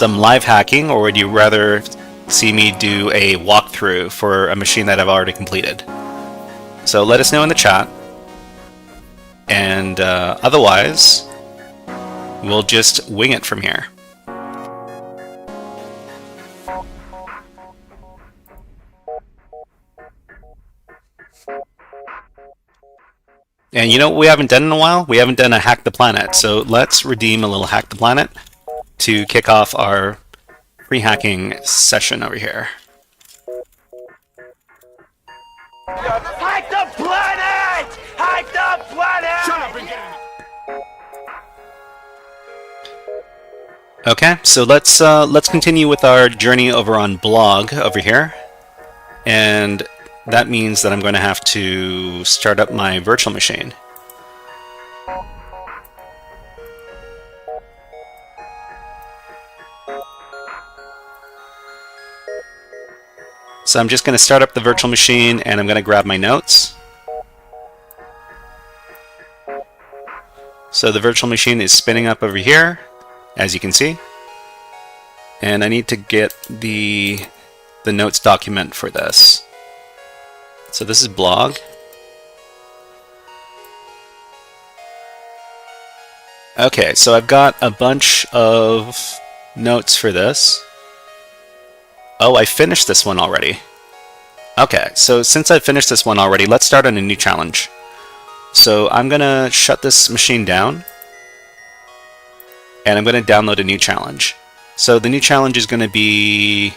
S1: live hacking, or would you rather see me do a walkthrough for a machine that I've already completed? So let us know in the chat, and otherwise we'll just wing it from here. And you know what we haven't done in a while? We haven't done a Hack the Planet, so let's redeem a little Hack the Planet to kick off our free hacking session over here.
S2: Hack the planet! Hack the planet! Shut up and get
S1: Okay, so let's continue with our journey over on blog over here, and that means that I'm going to have to start up my virtual machine. So I'm just going to start up the virtual machine, and I'm going to grab my notes. So the virtual machine is spinning up over here, as you can see. And I need to get the notes document for this. So this is blog. Okay, so I've got a bunch of notes for this. Oh, I finished this one already. Okay, so since I finished this one already, let's start on a new challenge. So I'm gonna shut this machine down, and I'm gonna download a new challenge. So the new challenge is gonna be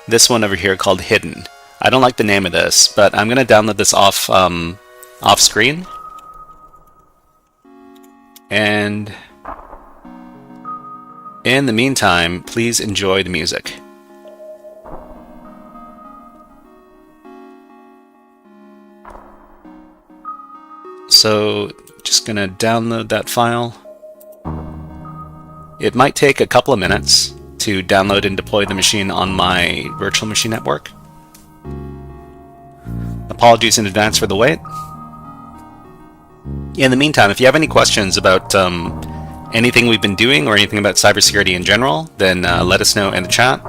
S1: this one over here called Hidden. I don't like the name of this, but I'm gonna download this off screen. And in the meantime, please enjoy the music. So just gonna download that file. It might take a couple of minutes to download and deploy the machine on my virtual machine network. Apologies in advance for the wait. In the meantime, if you have any questions about anything we've been doing or anything about cybersecurity in general, then let us know in the chat.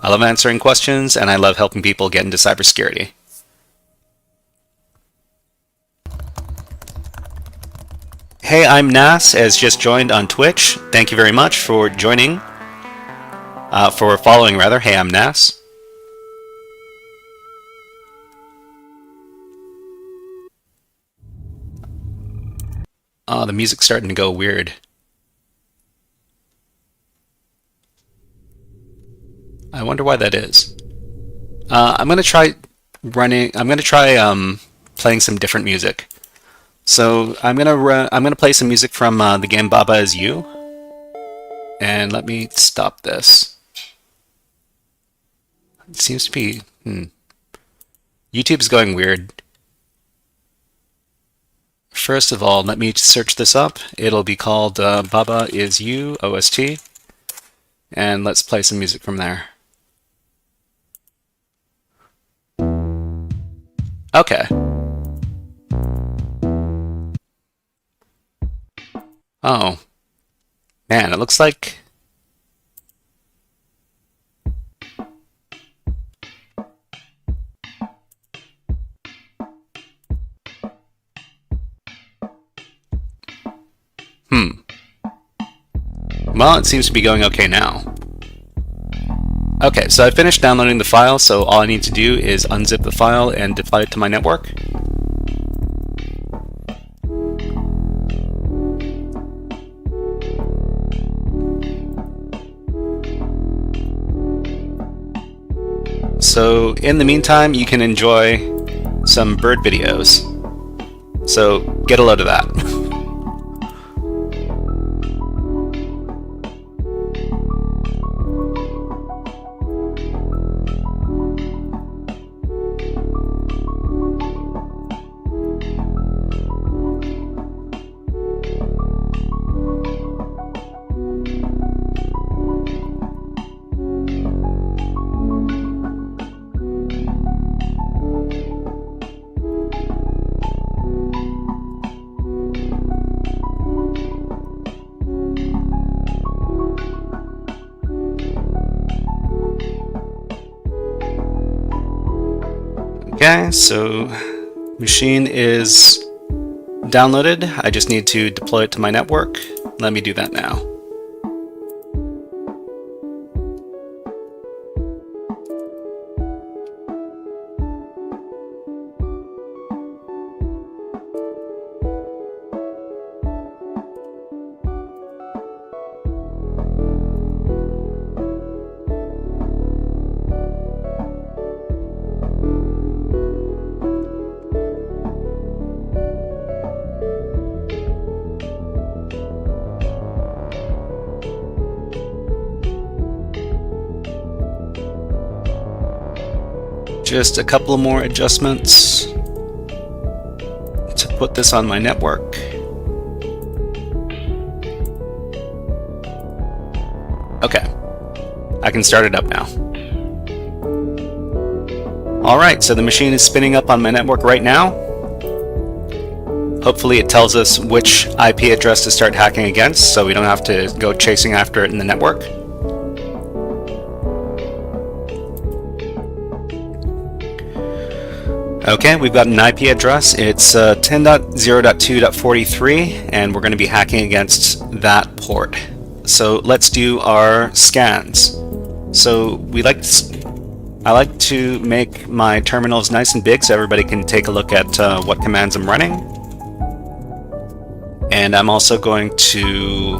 S1: I love answering questions, and I love helping people get into cybersecurity. Hey, I'm Nas, has just joined on Twitch. Thank you very much for joining, for following rather. Hey, I'm Nas. Oh, the music's starting to go weird. I wonder why that is. I'm gonna try playing some different music. So I'm gonna play some music from the game Baba Is You, and let me stop this. It seems to be YouTube's going weird. First of all, let me search this up. It'll be called Baba Is You OST, and let's play some music from there. Okay. Oh, man, it looks like... Well, it seems to be going okay now. Okay, so I finished downloading the file, so all I need to do is unzip the file and deploy it to my network. So in the meantime, you can enjoy some bird videos. So get a load of that. Okay, so machine is downloaded. I just need to deploy it to my network. Let me do that now. Just a couple more adjustments to put this on my network. Okay, I can start it up now. Alright, so the machine is spinning up on my network right now. Hopefully it tells us which IP address to start hacking against, so we don't have to go chasing after it in the network. Okay, we've got an IP address. It's 10.0.2.43, and we're going to be hacking against that port. So let's do our scans. So I like to make my terminals nice and big so everybody can take a look at what commands I'm running. And I'm also going to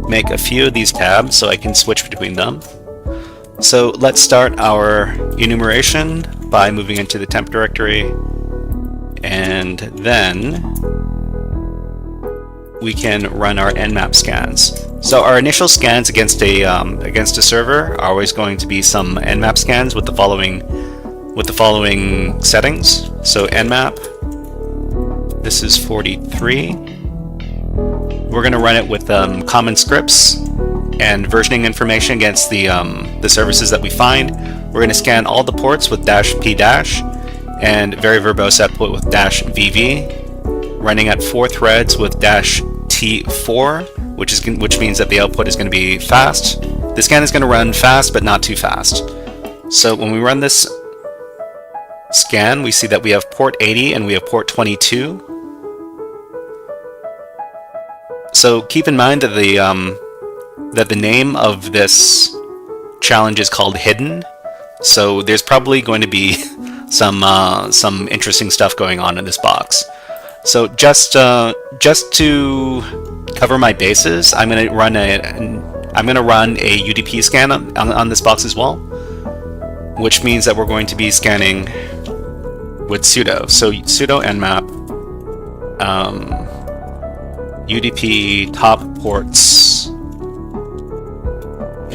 S1: make a few of these tabs so I can switch between them. So let's start our enumeration by moving into the temp directory, and then we can run our nmap scans. So our initial scans against a server are always going to be some nmap scans with the following settings. So nmap, this is 43. We're going to run it with common scripts and versioning information against the services that we find. We're going to scan all the ports with -p- and very verbose output with -vv, running at 4 threads with -t4, which means that the output is going to be fast. The scan is going to run fast, but not too fast. So when we run this scan, we see that we have port 80 and we have port 22. So keep in mind that the name of this challenge is called Hidden, so there's probably going to be some interesting stuff going on in this box. So just to cover my bases, I'm going to run a UDP scan on this box as well, which means that we're going to be scanning with sudo. So sudo nmap UDP top ports,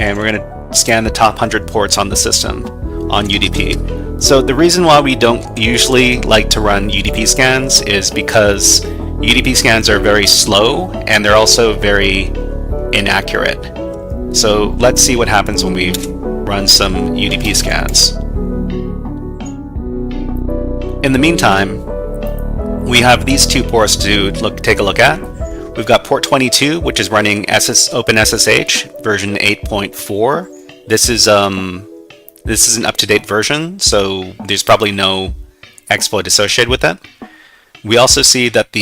S1: and we're going to scan the top 100 ports on the system on UDP. So the reason why we don't usually like to run UDP scans is because UDP scans are very slow and they're also very inaccurate. So let's see what happens when we run some UDP scans. In the meantime, we have these two ports to take a look at. We've got port 22, which is running OpenSSH version 8.4. This is an up-to-date version, so there's probably no exploit associated with it. We also see that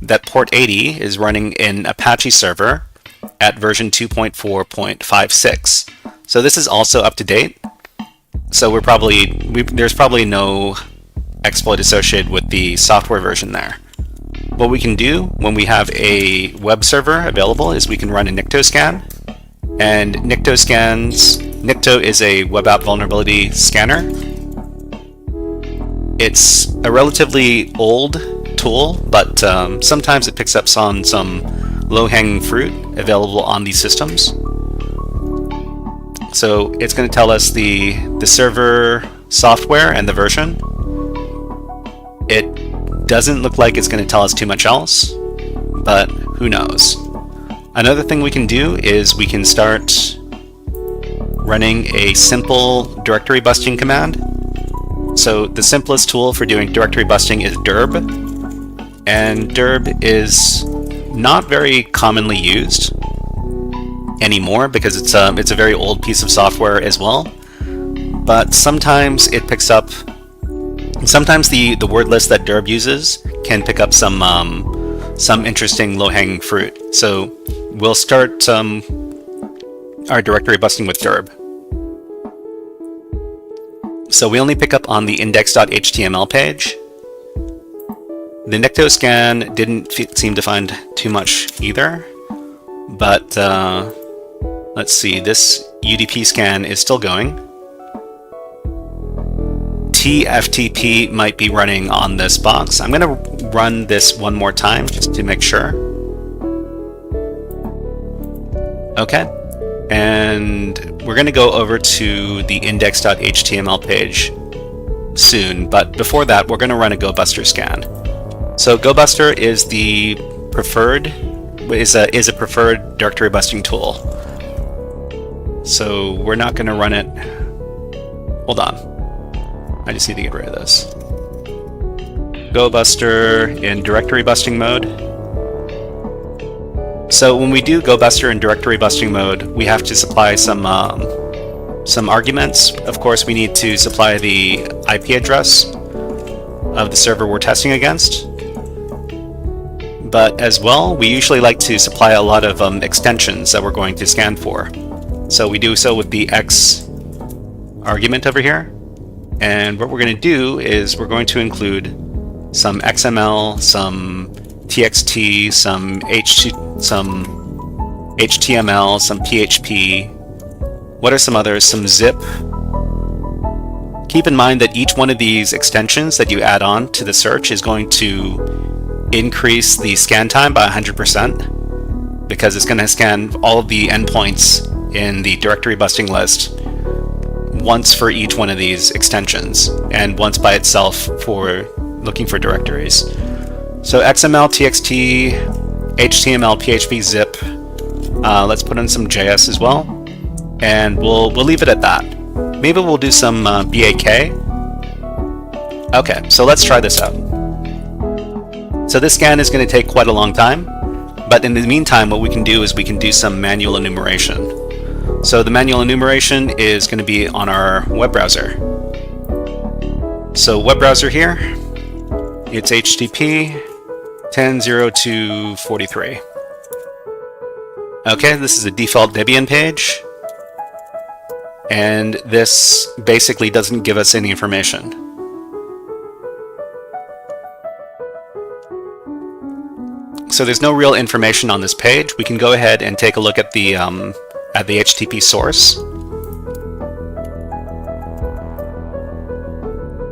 S1: that port 80 is running in Apache server at version 2.4.56. So this is also up to date. So there's probably no exploit associated with the software version there. What we can do when we have a web server available is we can run a Nikto scan. And Nikto is a web app vulnerability scanner. It's a relatively old tool, but sometimes it picks up on some low-hanging fruit available on these systems. So it's going to tell us the server software and the version. It doesn't look like it's going to tell us too much else, but who knows. Another thing we can do is we can start running a simple directory busting command. So the simplest tool for doing directory busting is dirb, and dirb is not very commonly used anymore because it's a very old piece of software as well. But sometimes it picks up. Sometimes the word list that dirb uses can pick up some interesting low-hanging fruit. So we'll start our directory busting with dirb. So we only pick up on the index.html page. The Nikto scan didn't seem to find too much either, but let's see, this UDP scan is still going. TFTP might be running on this box. I'm going to run this one more time just to make sure. Okay, and we're going to go over to the index.html page soon, but before that we're going to run a GoBuster scan. So GoBuster is a preferred directory busting tool. So we're not going to run it. Hold on. I just need to get rid of this. GoBuster in directory busting mode. So when we do GoBuster in directory busting mode, we have to supply some arguments. Of course, we need to supply the IP address of the server we're testing against. But as well, we usually like to supply a lot of extensions that we're going to scan for. So we do so with the X argument over here. And what we're going to do is we're going to include some XML, some TXT, some HTML, some PHP. What are some others? Some zip. Keep in mind that each one of these extensions that you add on to the search is going to increase the scan time by 100%, because it's going to scan all of the endpoints in the directory busting list once for each one of these extensions, and once by itself for looking for directories. So XML, TXT, HTML, PHP, zip. Let's put in some JS as well, and we'll leave it at that. Maybe we'll do some BAK. Okay, so let's try this out. So this scan is going to take quite a long time, but in the meantime, what we can do is we can do some manual enumeration. So the manual enumeration is going to be on our web browser. So web browser here, it's HTTP 10.02.43. Okay, this is a default Debian page, and this basically doesn't give us any information. So there's no real information on this page. We can go ahead and take a look at the HTTP source.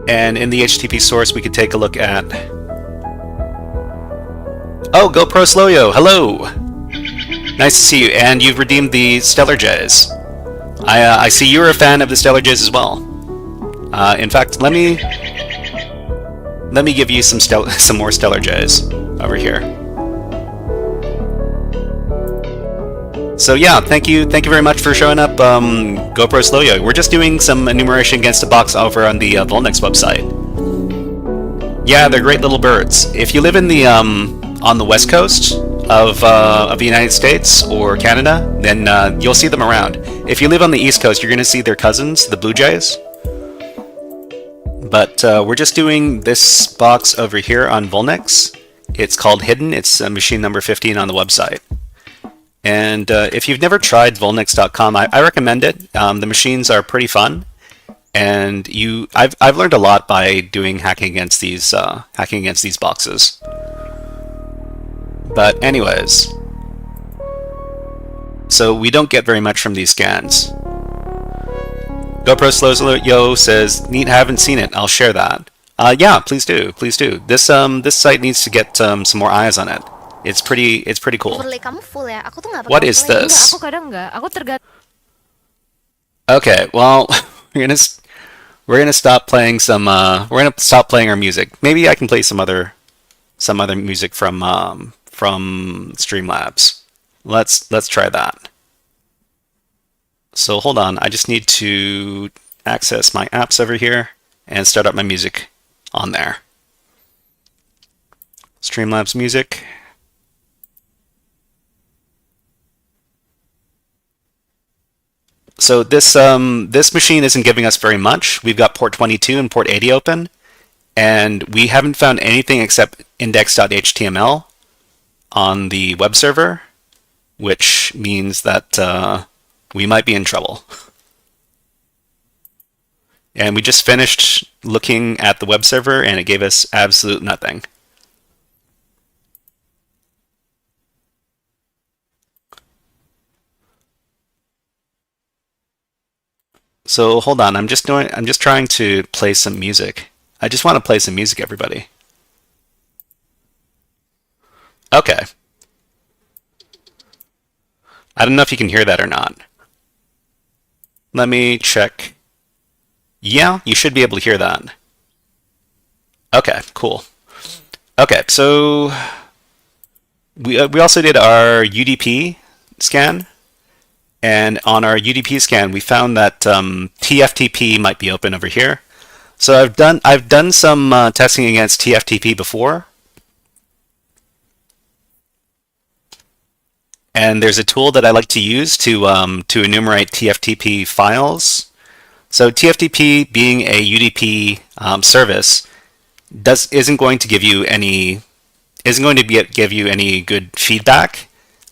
S1: And in the HTTP source, we could take a look at... Oh, GoPro Slowyo, hello! Nice to see you, and you've redeemed the Stellar Jays. I see you're a fan of the Stellar Jays as well. In fact, let me give you some more Stellar Jays over here. So yeah, thank you very much for showing up, GoPro Slowyo. We're just doing some enumeration against a box over on the VulNyx website. Yeah, they're great little birds. If you live in the on the west coast of the United States or Canada, then you'll see them around. If you live on the east coast, you're going to see their cousins, the blue jays. But we're just doing this box over here on VulNyx. It's called Hidden. It's machine number 15 on the website. And if you've never tried VulNyx.com, I recommend it. The machines are pretty fun, and I've learned a lot by doing hacking against these boxes. But anyways, so we don't get very much from these scans. GoPro Slowyo says, "Neat, haven't seen it. I'll share that." Yeah, please do, please do. This site needs to get some more eyes on it. It's pretty cool. What is this? Okay, well, we're gonna stop playing some. We're gonna stop playing our music. Maybe I can play some other music from Streamlabs. Let's try that. So hold on, I just need to access my apps over here and start up my music on there. Streamlabs music. So this machine isn't giving us very much. We've got port 22 and port 80 open, and we haven't found anything except index.html on the web server, which means that we might be in trouble. And we just finished looking at the web server, and it gave us absolute nothing. So hold on, I'm just trying to play some music. I just want to play some music, everybody. Okay. I don't know if you can hear that or not. Let me check. Yeah, you should be able to hear that. Okay, cool. Okay, so we also did our UDP scan. And on our UDP scan, we found that TFTP might be open over here. So I've done some testing against TFTP before, and there's a tool that I like to use to enumerate TFTP files. So TFTP, being a UDP service, isn't going to give you any good feedback.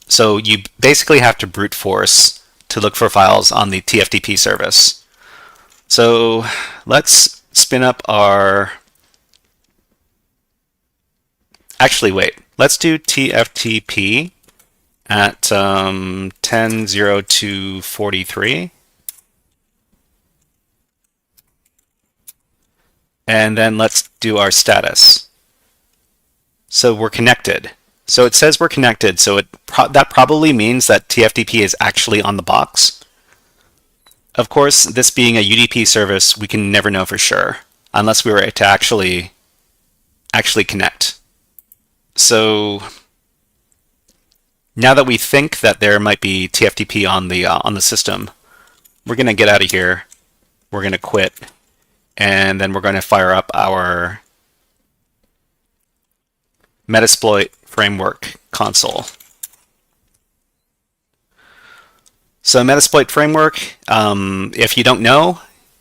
S1: So you basically have to brute force to look for files on the TFTP service. So let's spin up our. Actually, wait. Let's do TFTP at 10.02.43. And then let's do our status. So we're connected. So it says we're connected, so that probably means that TFTP is actually on the box. Of course, this being a UDP service, we can never know for sure, unless we were to actually connect. So now that we think that there might be TFTP on the system, we're going to get out of here. We're going to quit, and then we're going to fire up our Metasploit framework console. So Metasploit framework, if you don't know,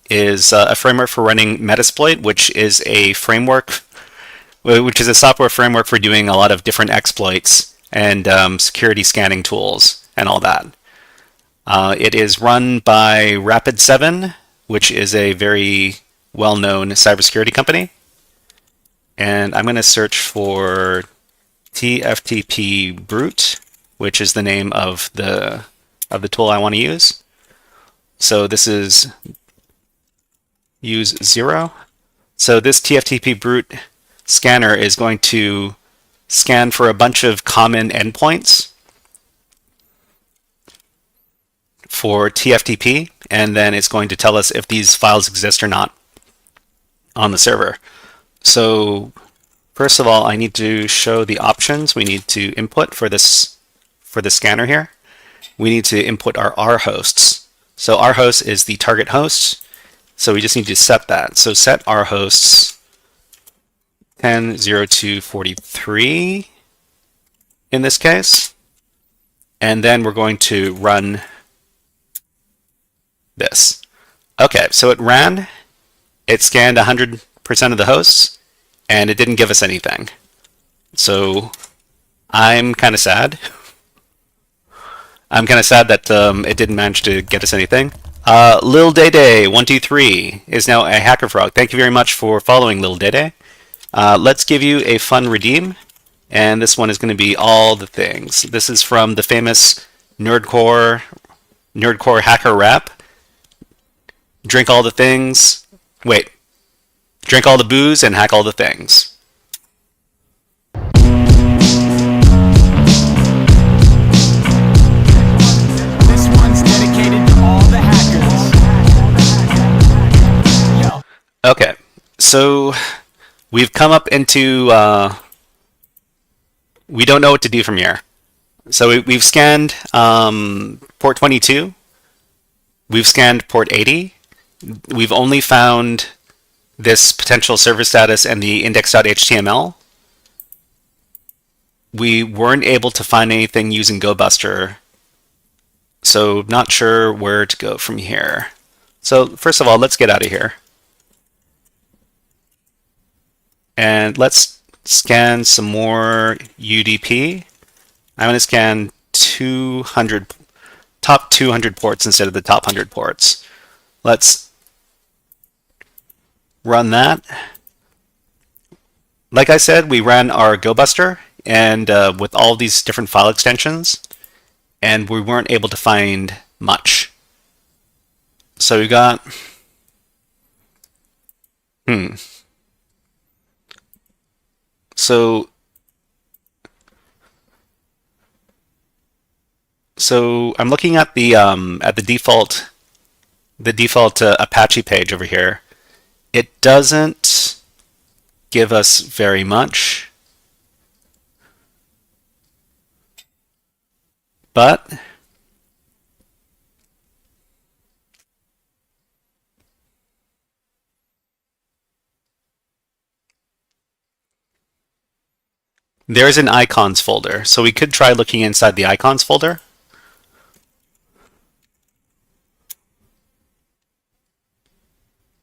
S1: is a framework for running Metasploit, which is a software framework for doing a lot of different exploits and security scanning tools and all that. It is run by Rapid7, which is a very well-known cybersecurity company. And I'm going to search for TFTP brute, which is the name of the tool I want to use. So this is use 0. So this TFTP brute scanner is going to scan for a bunch of common endpoints for TFTP, and then it's going to tell us if these files exist or not on the server. So first of all, I need to show the options we need to input for the scanner here. We need to input our rhosts. So rhost is the target host. So we just need to set that. So set rhosts 10.02.43 in this case. And then we're going to run this. Okay, so it ran. It scanned 100% of the hosts, and it didn't give us anything. So I'm kind of sad. I'm kind of sad that it didn't manage to get us anything. Lil Dede123 is now a HackerFrog. Thank you very much for following, Lil Dede. Let's give you a fun redeem, and this one is going to be all the things. This is from the famous Nerdcore hacker rap. Drink all the things. Wait. Drink all the booze and hack all the things.
S2: This one's dedicated to all the hackers. Yo.
S1: Okay, so we've come up into we don't know what to do from here. So we've scanned port 22. We've scanned port 80. We've only found this potential server status and the index.html. We weren't able to find anything using GoBuster, so not sure where to go from here. So first of all, let's get out of here. And let's scan some more UDP. I'm going to scan top 200 ports instead of the top 100 ports. Let's run that. Like I said, we ran our GoBuster and with all these different file extensions, and we weren't able to find much. So we got So I'm looking at the default Apache page over here. It doesn't give us very much, but there's an icons folder, so we could try looking inside the icons folder.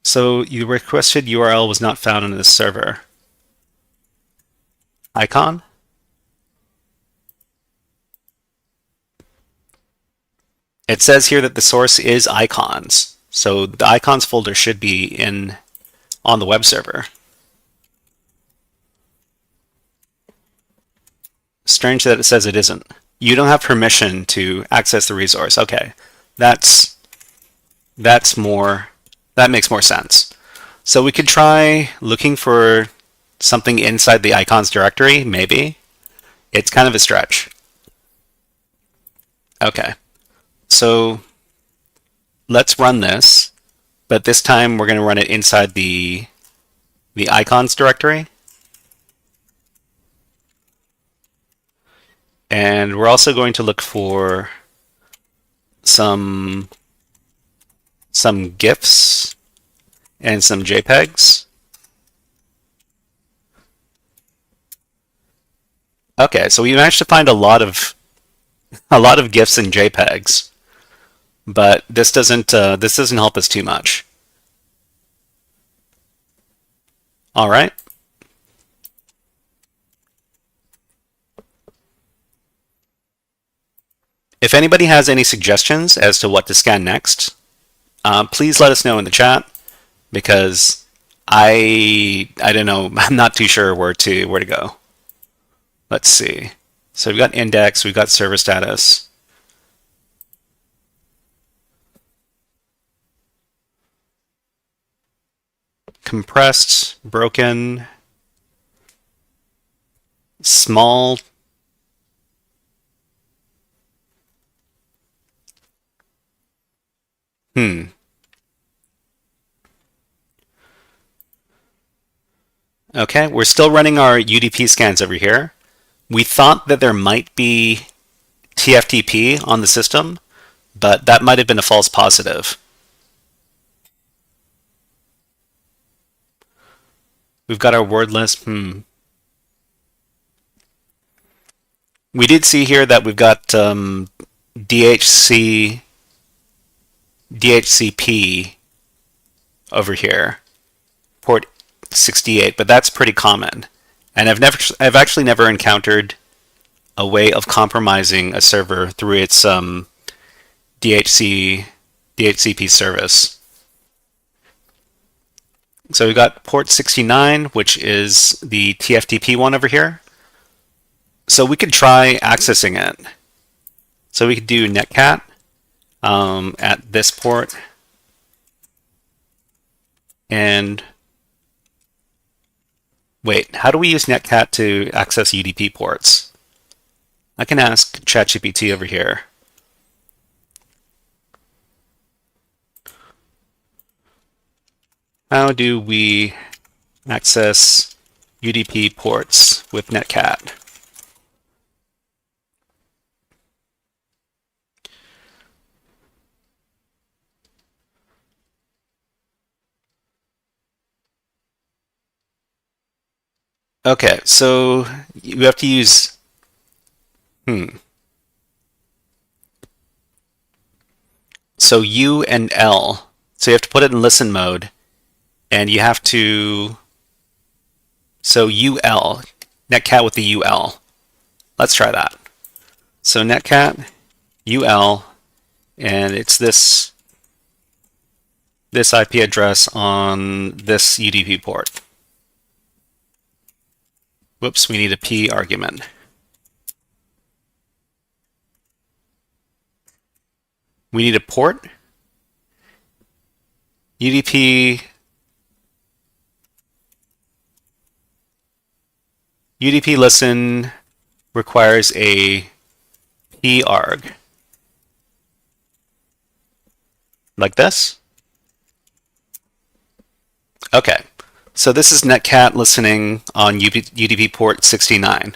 S1: So the requested URL was not found on this server. icon. It says here that the source is icons. So the icons folder should be on the web server. Strange that it says it isn't. You don't have permission to access the resource. Okay, that makes more sense. So we could try looking for something inside the icons directory, maybe. It's kind of a stretch. Okay, so let's run this, but this time we're going to run it inside the icons directory. And we're also going to look for some GIFs and some JPEGs. Okay, so we managed to find a lot of GIFs and JPEGs, but this doesn't help us too much. All right. If anybody has any suggestions as to what to scan next, please let us know in the chat, because I don't know, I'm not too sure where to go. Let's see. So we've got index, we've got server status. Compressed, broken, small. Okay, we're still running our UDP scans over here. We thought that there might be TFTP on the system, but that might have been a false positive. We've got our word list. We did see here that we've got DHCP over here, port 68, but that's pretty common. And I've actually never encountered a way of compromising a server through its DHCP service. So we've got port 69, which is the TFTP one over here. So we could try accessing it. So we could do netcat at this port, and wait, how do we use netcat to access UDP ports? I can ask ChatGPT over here. How do we access UDP ports with netcat? Okay, so you have to use So U and L. So you have to put it in listen mode, and you have to. So UL, netcat with the UL. Let's try that. So netcat UL, and it's this IP address on this UDP port. Whoops, we need a P argument. We need a port. UDP listen requires a P arg. Like this? Okay. So this is netcat listening on UDP port 69.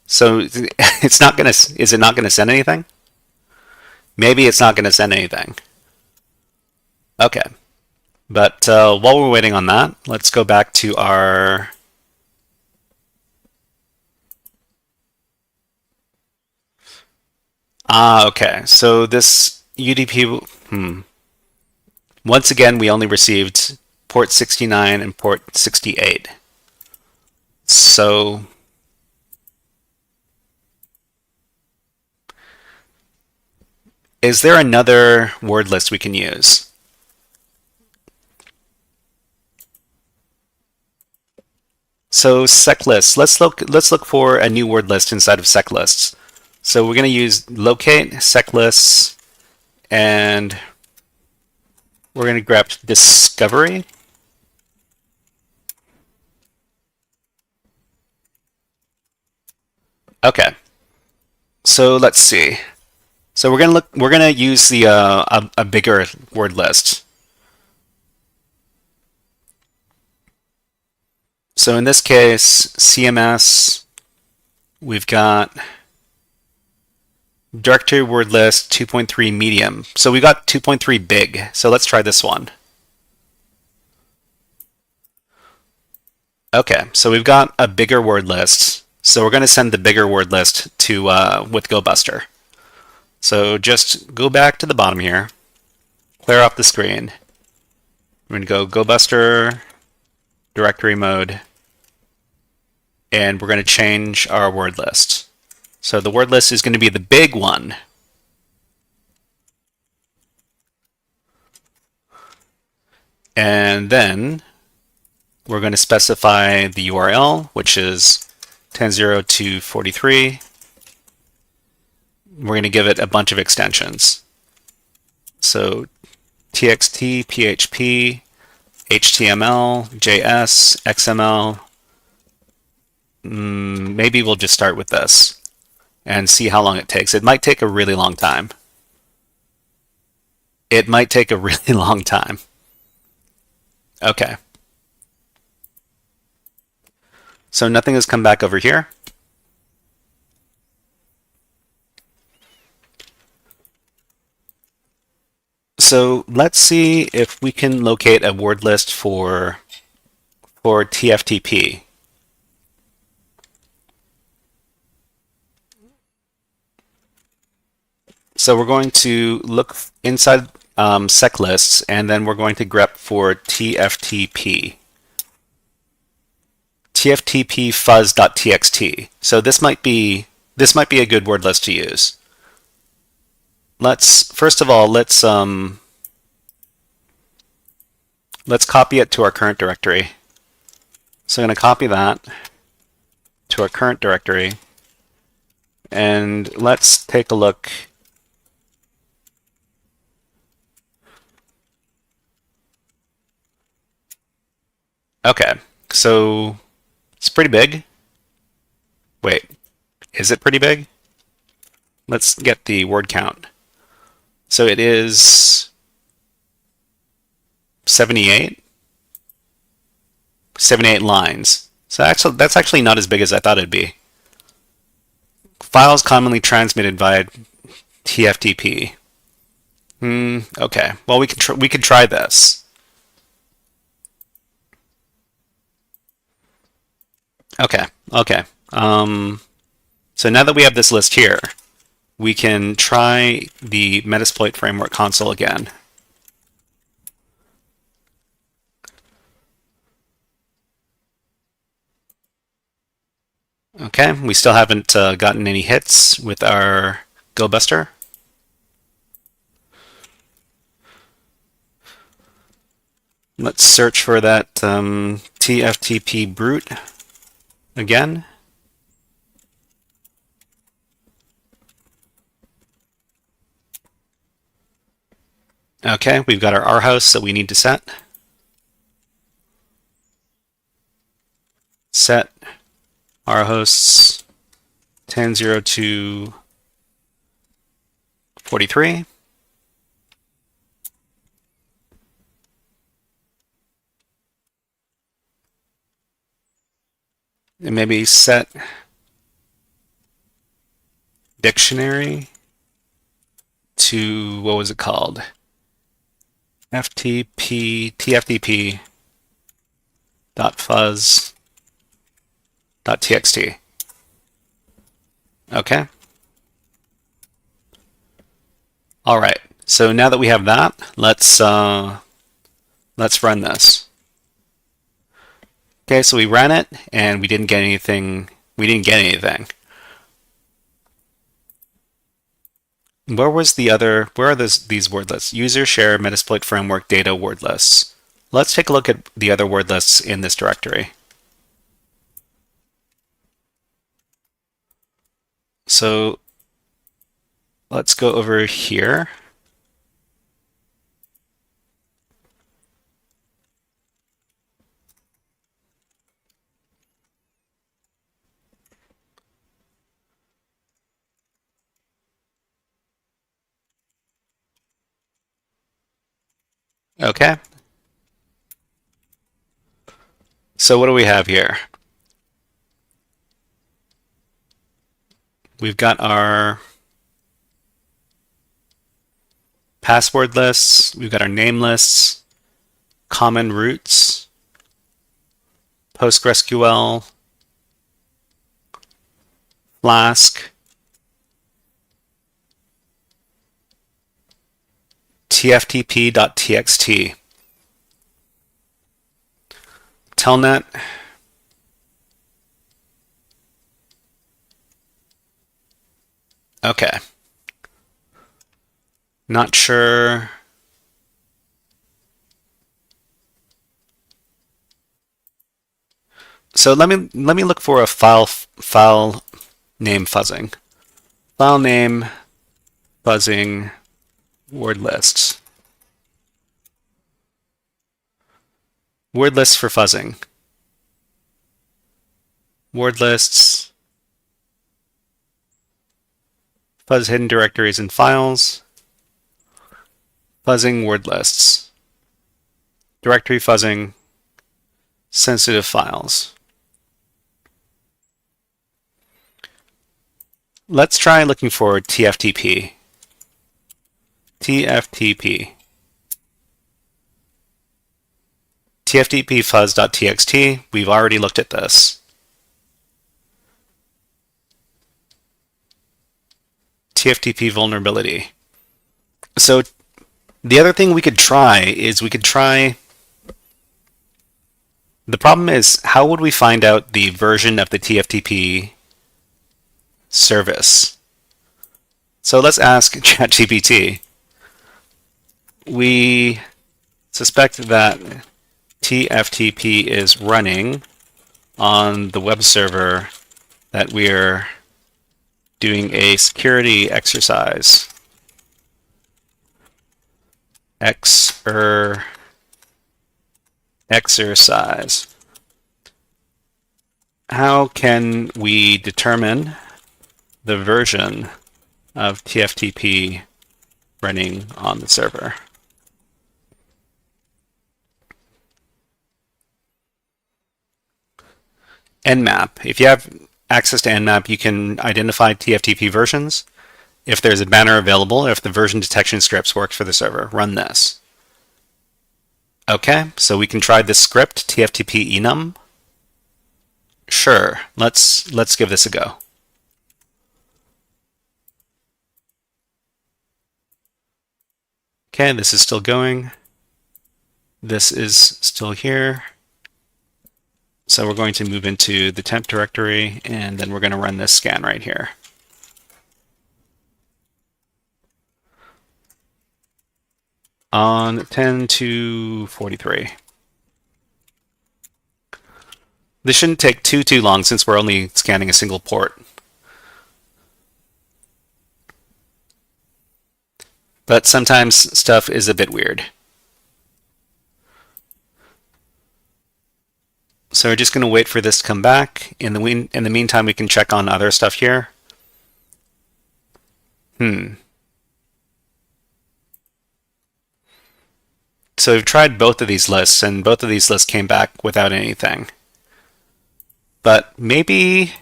S1: So it's not gonna. Is it not gonna send anything? Maybe it's not gonna send anything. Okay. But while we're waiting on that, let's go back to our. Okay. So this UDP. Once again, we only received port 69 and port 68. So Is there another word list we can use? So sec lists. Let's look for a new word list inside of sec lists. So we're going to use locate sec lists, and we're going to grep discovery. Okay. So let's see. So we're gonna use the a bigger word list. So in this case, CMS, we've got directory word list 2.3 medium. So we got 2.3 big. So let's try this one. Okay, so we've got a bigger word list. So we're going to send the bigger word list to with GoBuster. So just go back to the bottom here, clear off the screen. We're going to go GoBuster, directory mode, and we're going to change our word list. So the word list is going to be the big one. And then we're going to specify the URL, which is 10.0.2.43. We're going to give it a bunch of extensions. So txt, php, HTML, JS, XML. Maybe we'll just start with this and see how long it takes. It might take a really long time. It might take a really long time. Okay. So nothing has come back over here. So let's see if we can locate a word list for TFTP. So we're going to look inside sec lists, and then we're going to grep for TFTP. TFTP fuzz.txt. So this might be a good word list to use. First of all, let's copy it to our current directory. So I'm going to copy that to our current directory, and let's take a look. Okay, so it's pretty big. Wait, is it pretty big? Let's get the word count. So it is 78 lines. So that's actually not as big as I thought it'd be. Files commonly transmitted via TFTP. Okay. Well, we could try this. Okay. Okay. So now that we have this list here, we can try the Metasploit Framework console again. Okay, we still haven't gotten any hits with our GoBuster. Let's search for that TFTP brute again. Okay, we've got our R-host that we need to set. Set R-hosts 10.0.2.43. And maybe set dictionary to, what was it called? TFTP .fuzz.txt. Okay. All right. So now that we have that, let's run this. Okay, so we ran it and we didn't get anything. Where was the other? Where are these word lists? User share Metasploit framework data word lists. Let's take a look at the other word lists in this directory. So let's go over here. Okay. So what do we have here? We've got our password lists, we've got our name lists, common roots, PostgreSQL, Flask, tftp.txt, telnet, okay. Not sure. So let me look for a file name fuzzing. File name fuzzing word lists. Word lists for fuzzing. Word lists. Fuzz hidden directories and files. Fuzzing word lists. Directory fuzzing. Sensitive files. Let's try looking for TFTP. TFTP. TFTP fuzz.txt. We've already looked at this. TFTP vulnerability. So the other thing we could try is the problem is, how would we find out the version of the TFTP service? So let's ask ChatGPT. We suspect that TFTP is running on the web server that we're doing a security exercise. Exercise. How can we determine the version of TFTP running on the server? Nmap. If you have access to Nmap, you can identify TFTP versions. If there's a banner available, if the version detection scripts work for the server, run this. Okay, so we can try this script, TFTP enum. Sure, let's give this a go. Okay, this is still going. This is still here. So we're going to move into the temp directory, and then we're going to run this scan right here. On 10/2/43. This shouldn't take too long since we're only scanning a single port. But sometimes stuff is a bit weird. So we're just going to wait for this to come back. In the meantime, we can check on other stuff here. So we've tried both of these lists, and both of these lists came back without anything. But maybe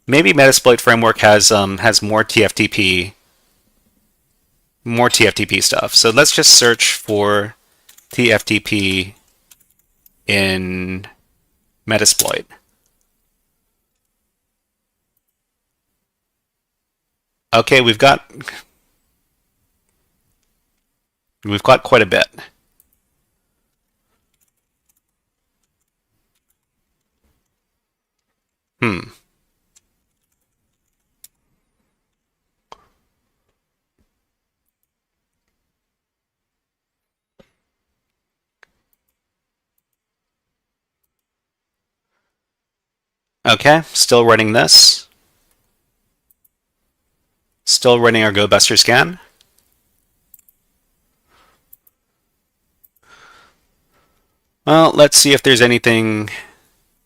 S1: Metasploit framework has more TFTP stuff. So let's just search for TFTP in Metasploit. Okay, we've got quite a bit. Okay, still running this. Still running our GoBuster scan. Well, let's see if there's anything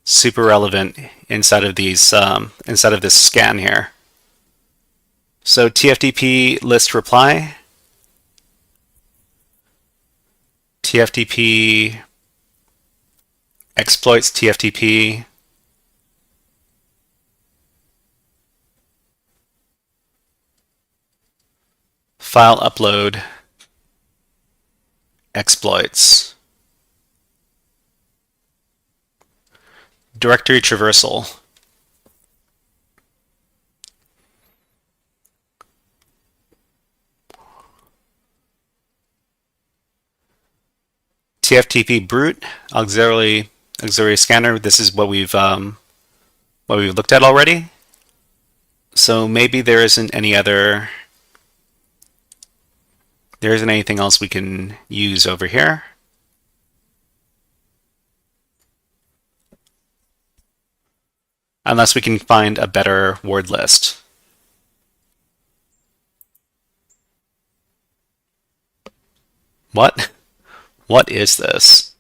S1: super relevant inside of these inside of this scan here. So TFTP list reply, TFTP exploits TFTP, file upload, exploits, directory traversal. TFTP brute, auxiliary scanner. This is what we've looked at already. So maybe there isn't anything else we can use over here. Unless we can find a better word list. What? What is this?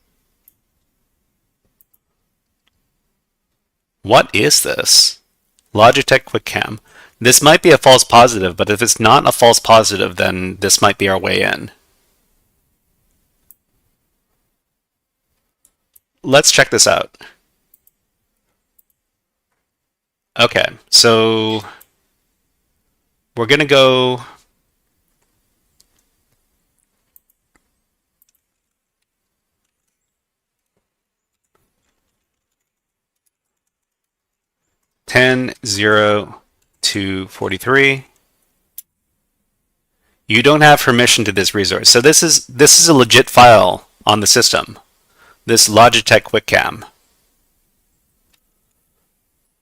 S1: What is this? Logitech QuickCam. This might be a false positive, but if it's not a false positive, then this might be our way in. Let's check this out. Okay, so we're going to go ten 0 to 43. You don't have permission to this resource. So this is a legit file on the system. This Logitech QuickCam.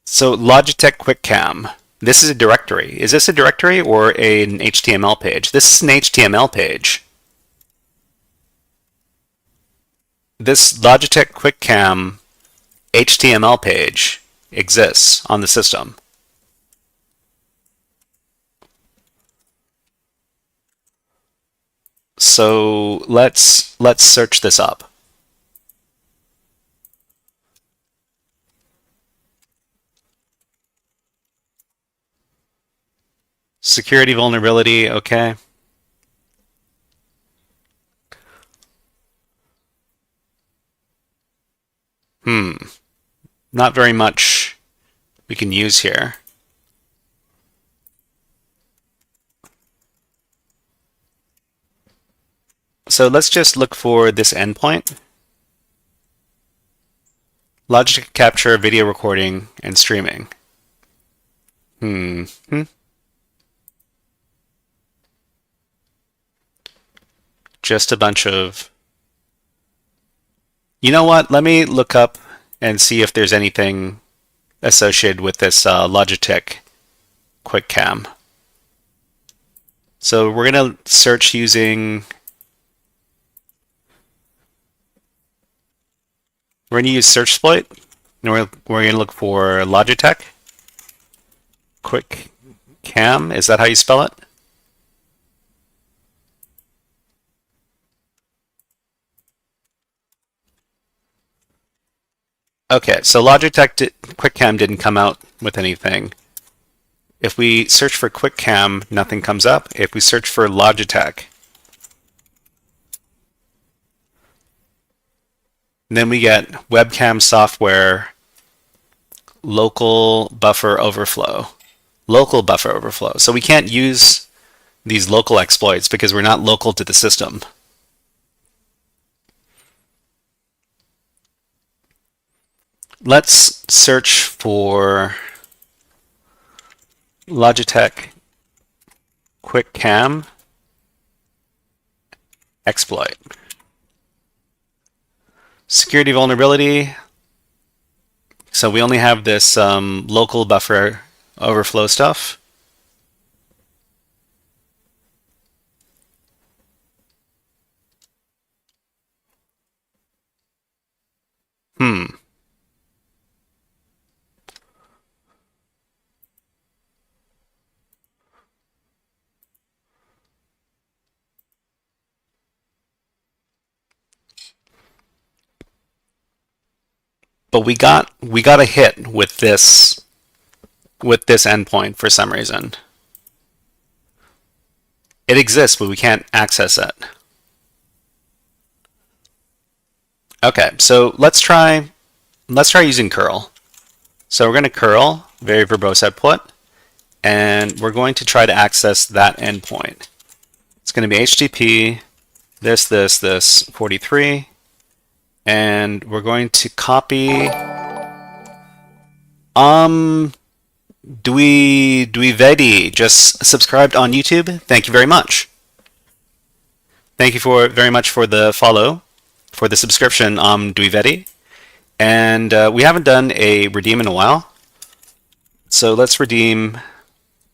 S1: So Logitech QuickCam. This is a directory. Is this a directory or an HTML page? This is an HTML page. This Logitech QuickCam HTML page exists on the system. So let's search this up. Security vulnerability, okay. Not very much we can use here. So let's just look for this endpoint. Logitech capture, video recording, and streaming. Just a bunch of... You know what? Let me look up and see if there's anything associated with this Logitech QuickCam. So we're going to search using... We're going to use search exploit, and we're going to look for Logitech QuickCam. Is that how you spell it? Okay, so Logitech QuickCam didn't come out with anything. If we search for QuickCam, nothing comes up. If we search for Logitech, then we get webcam software, local buffer overflow. Local buffer overflow. So we can't use these local exploits because we're not local to the system. Let's search for Logitech QuickCam exploit. Security vulnerability. So we only have this local buffer overflow stuff. but we got a hit with this endpoint for some reason. It exists, but we can't access it. Okay, so let's try using curl. So we're going to curl very verbose output, and we're going to try to access that endpoint. It's going to be HTTP this 43, and we're going to copy Dwivedi just subscribed on YouTube. Thank you very much. Thank you very much for the follow, for the subscription, Dwivedi. And we haven't done a redeem in a while, so let's redeem.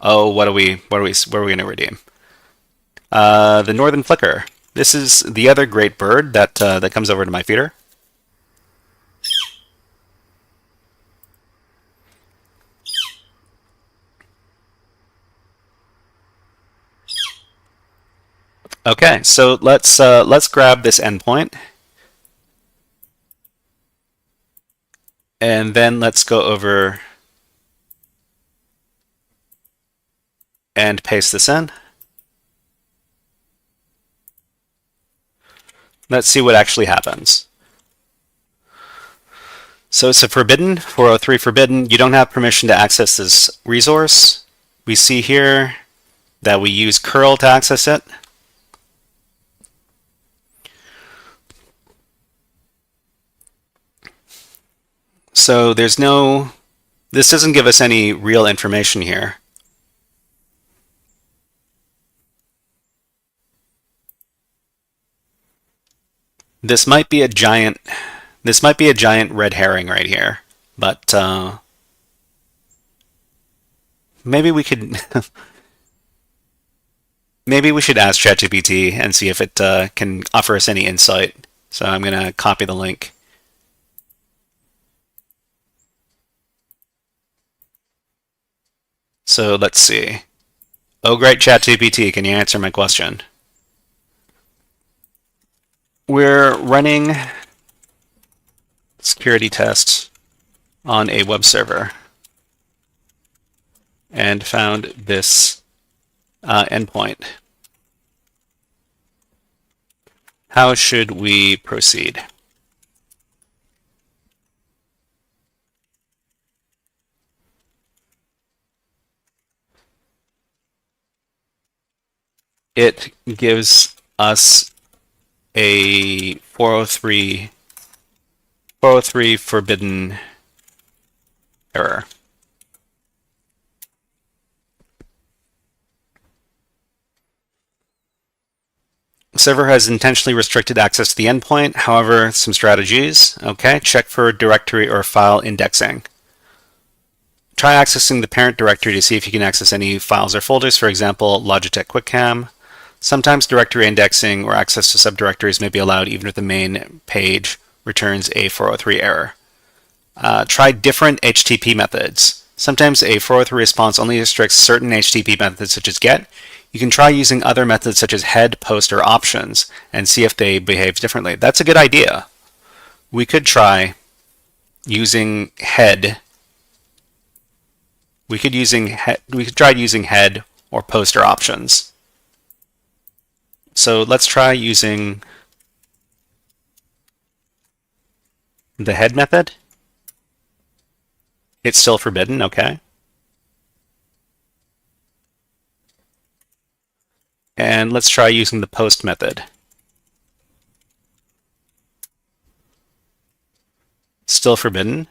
S1: Oh, what are we going to redeem? The Northern Flicker. This is the other great bird that that comes over to my feeder. Okay, so let's grab this endpoint, and then let's go over and paste this in. Let's see what actually happens. So it's a forbidden, 403 forbidden. You don't have permission to access this resource. We see here that we use curl to access it. So this doesn't give us any real information here. This might be a giant red herring right here, but maybe we could maybe we should ask ChatGPT and see if it can offer us any insight. So I'm going to copy the link. So let's see. Oh, great, ChatGPT, can you answer my question? We're running security tests on a web server and found this endpoint. How should we proceed? It gives us a 403 forbidden error. The server has intentionally restricted access to the endpoint. However, some strategies. Okay, check for directory or file indexing. Try accessing the parent directory to see if you can access any files or folders, for example, Logitech QuickCam. Sometimes directory indexing or access to subdirectories may be allowed even if the main page returns a 403 error. Try different HTTP methods. Sometimes a 403 response only restricts certain HTTP methods such as GET. You can try using other methods such as head, post, or options and see if they behave differently. That's a good idea. We could try using head. We could try using head or post or options. So let's try using the head method. It's still forbidden, okay. And let's try using the post method. Still forbidden.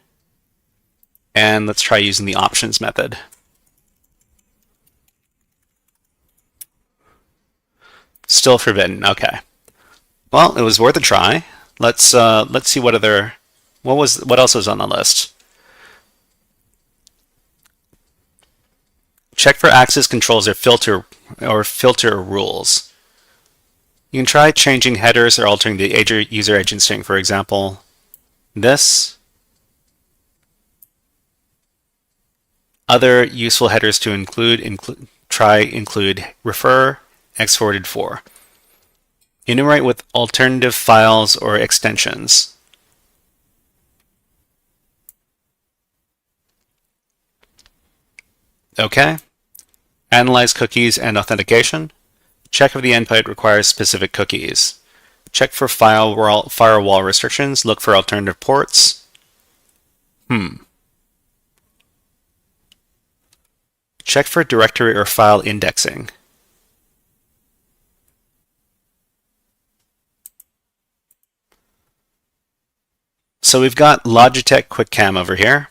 S1: And let's try using the options method. Still forbidden. Okay. Well, it was worth a try. Let's see what else was on the list. Check for access controls or filter rules. You can try changing headers or altering the user agent string. For example, this. Other useful headers to include refer exported for. Enumerate with alternative files or extensions. Okay. Analyze cookies and authentication. Check if the endpoint requires specific cookies. Check for firewall restrictions. Look for alternative ports. Check for directory or file indexing. So we've got Logitech QuickCam over here.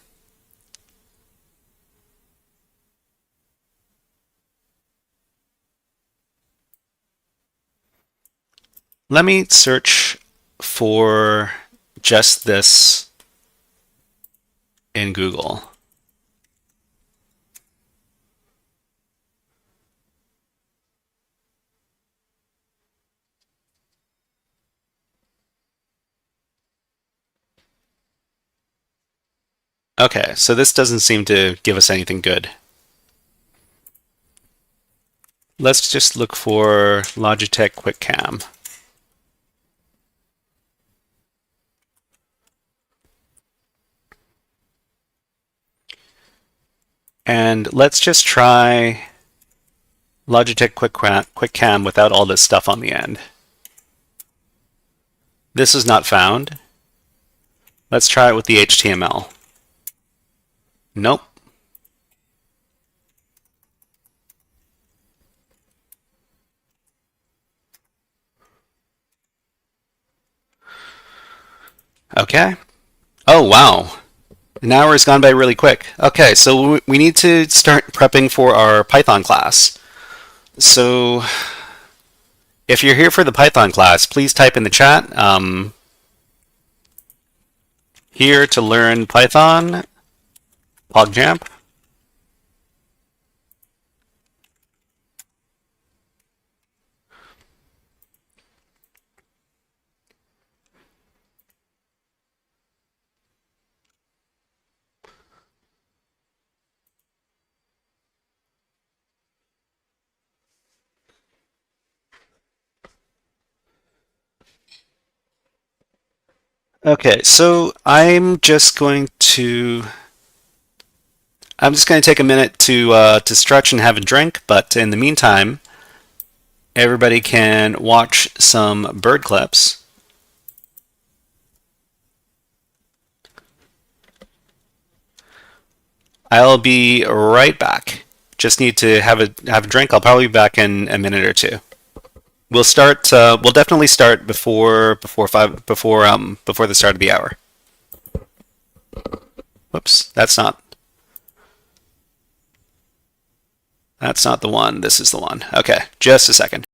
S1: Let me search for just this in Google. Okay, so this doesn't seem to give us anything good. Let's just look for Logitech QuickCam. And let's just try Logitech QuickCam without all this stuff on the end. This is not found. Let's try it with the HTML. Nope. Okay. Oh, wow. An hour has gone by really quick. Okay, so we need to start prepping for our Python class. So if you're here for the Python class, please type in the chat, here to learn Python, PogJamp. Okay, so I'm just going to take a minute to stretch and have a drink, but in the meantime, everybody can watch some bird clips. I'll be right back. Just need to have a drink. I'll probably be back in a minute or two. We'll start. We'll definitely start before the start of the hour. Whoops, that's not the one. This is the one. Okay, just a second.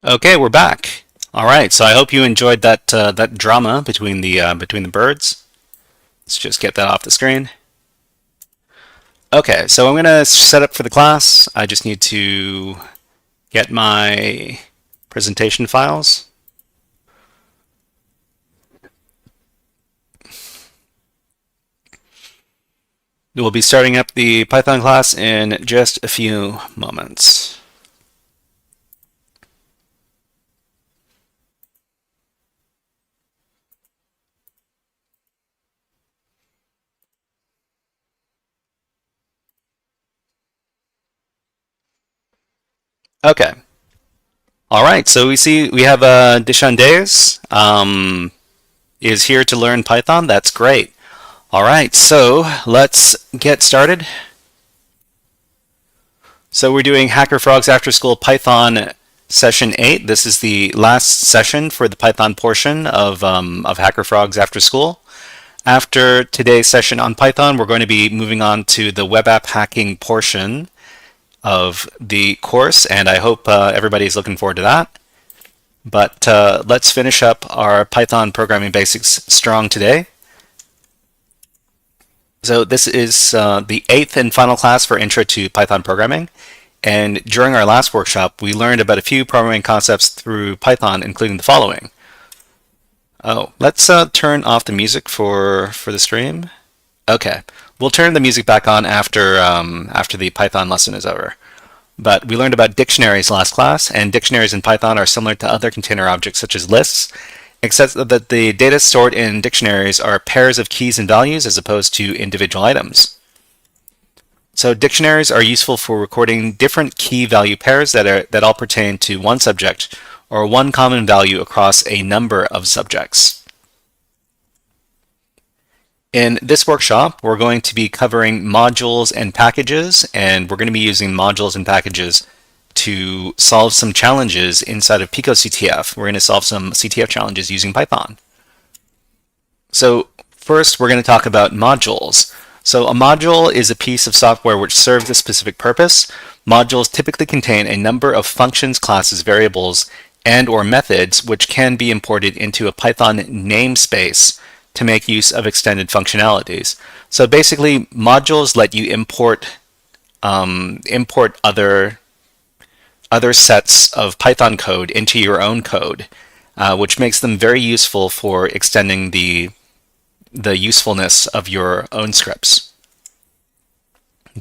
S1: Okay, we're back. All right, so I hope you enjoyed that drama between the birds. Let's just get that off the screen. Okay, so I'm going to set up for the class. I just need to get my presentation files. We'll be starting up the Python class in just a few moments. Okay. All right, so we have Dishan Days is here to learn Python. That's great. All right, so let's get started. So we're doing HackerFrogs After School Python Session 8. This is the last session for the Python portion of HackerFrogs After School. After today's session on Python, we're going to be moving on to the web app hacking portion of the course, and I hope everybody's looking forward to that. But let's finish up our Python programming basics strong today. So this is the 8th and final class for Intro to Python Programming. And during our last workshop, we learned about a few programming concepts through Python, including the following. Oh, let's turn off the music for the stream. Okay, we'll turn the music back on after the Python lesson is over. But we learned about dictionaries last class, and dictionaries in Python are similar to other container objects such as lists, except that the data stored in dictionaries are pairs of keys and values as opposed to individual items. So dictionaries are useful for recording different key value pairs that all pertain to one subject or one common value across a number of subjects. In this workshop, we're going to be covering modules and packages, and we're going to be using modules and packages to solve some challenges inside of Pico CTF. We're going to solve some CTF challenges using Python. So first, we're going to talk about modules. So a module is a piece of software which serves a specific purpose. Modules typically contain a number of functions, classes, variables, and/or methods which can be imported into a Python namespace to make use of extended functionalities. So basically, modules let you import other sets of Python code into your own code, which makes them very useful for extending the usefulness of your own scripts.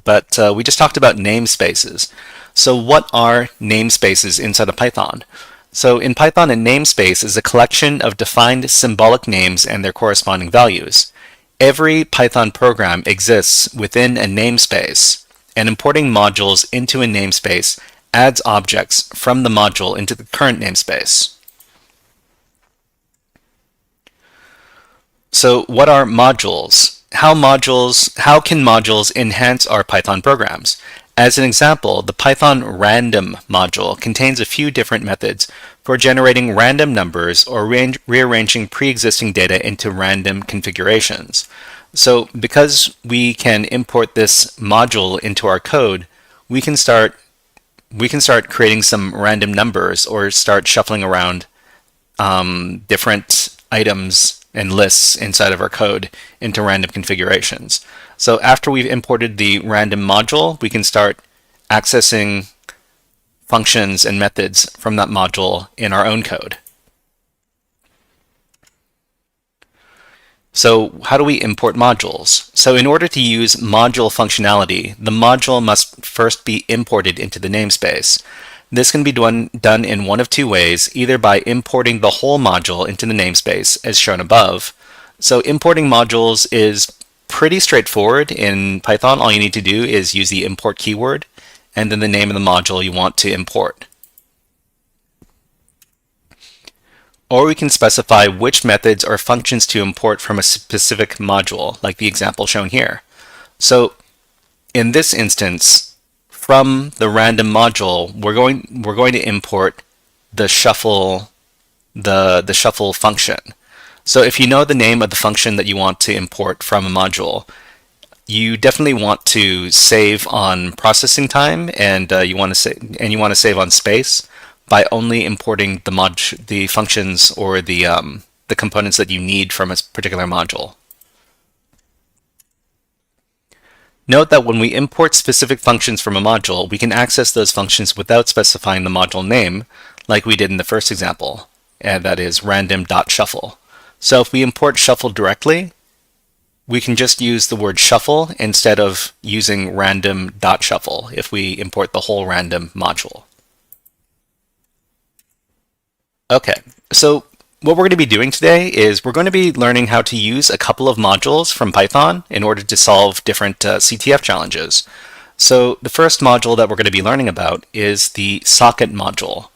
S1: But we just talked about namespaces. So what are namespaces inside of Python? So in Python, a namespace is a collection of defined symbolic names and their corresponding values. Every Python program exists within a namespace, and importing modules into a namespace adds objects from the module into the current namespace. So what are modules? How can modules enhance our Python programs? As an example, the Python random module contains a few different methods for generating random numbers or rearranging pre-existing data into random configurations. So because we can import this module into our code, we can start creating some random numbers or start shuffling around different items and lists inside of our code into random configurations. So after we've imported the random module, we can start accessing functions and methods from that module in our own code. So how do we import modules? So in order to use module functionality, the module must first be imported into the namespace. This can be done in one of two ways, either by importing the whole module into the namespace, as shown above. So importing modules is pretty straightforward in Python. All you need to do is use the import keyword and then the name of the module you want to import. Or we can specify which methods or functions to import from a specific module, like the example shown here. So in this instance, from the random module, we're going to import the shuffle function. So if you know the name of the function that you want to import from a module, you definitely want to save on processing time, and you want to save on space. by only importing the functions or the components that you need from a particular module. Note that when we import specific functions from a module, we can access those functions without specifying the module name, like we did in the first example, and that is random.shuffle. So if we import shuffle directly, we can just use the word shuffle instead of using random.shuffle if we import the whole random module. Okay, so what we're going to be doing today is we're going to be learning how to use a couple of modules from Python in order to solve different CTF challenges. So the first module that we're going to be learning about is the socket module.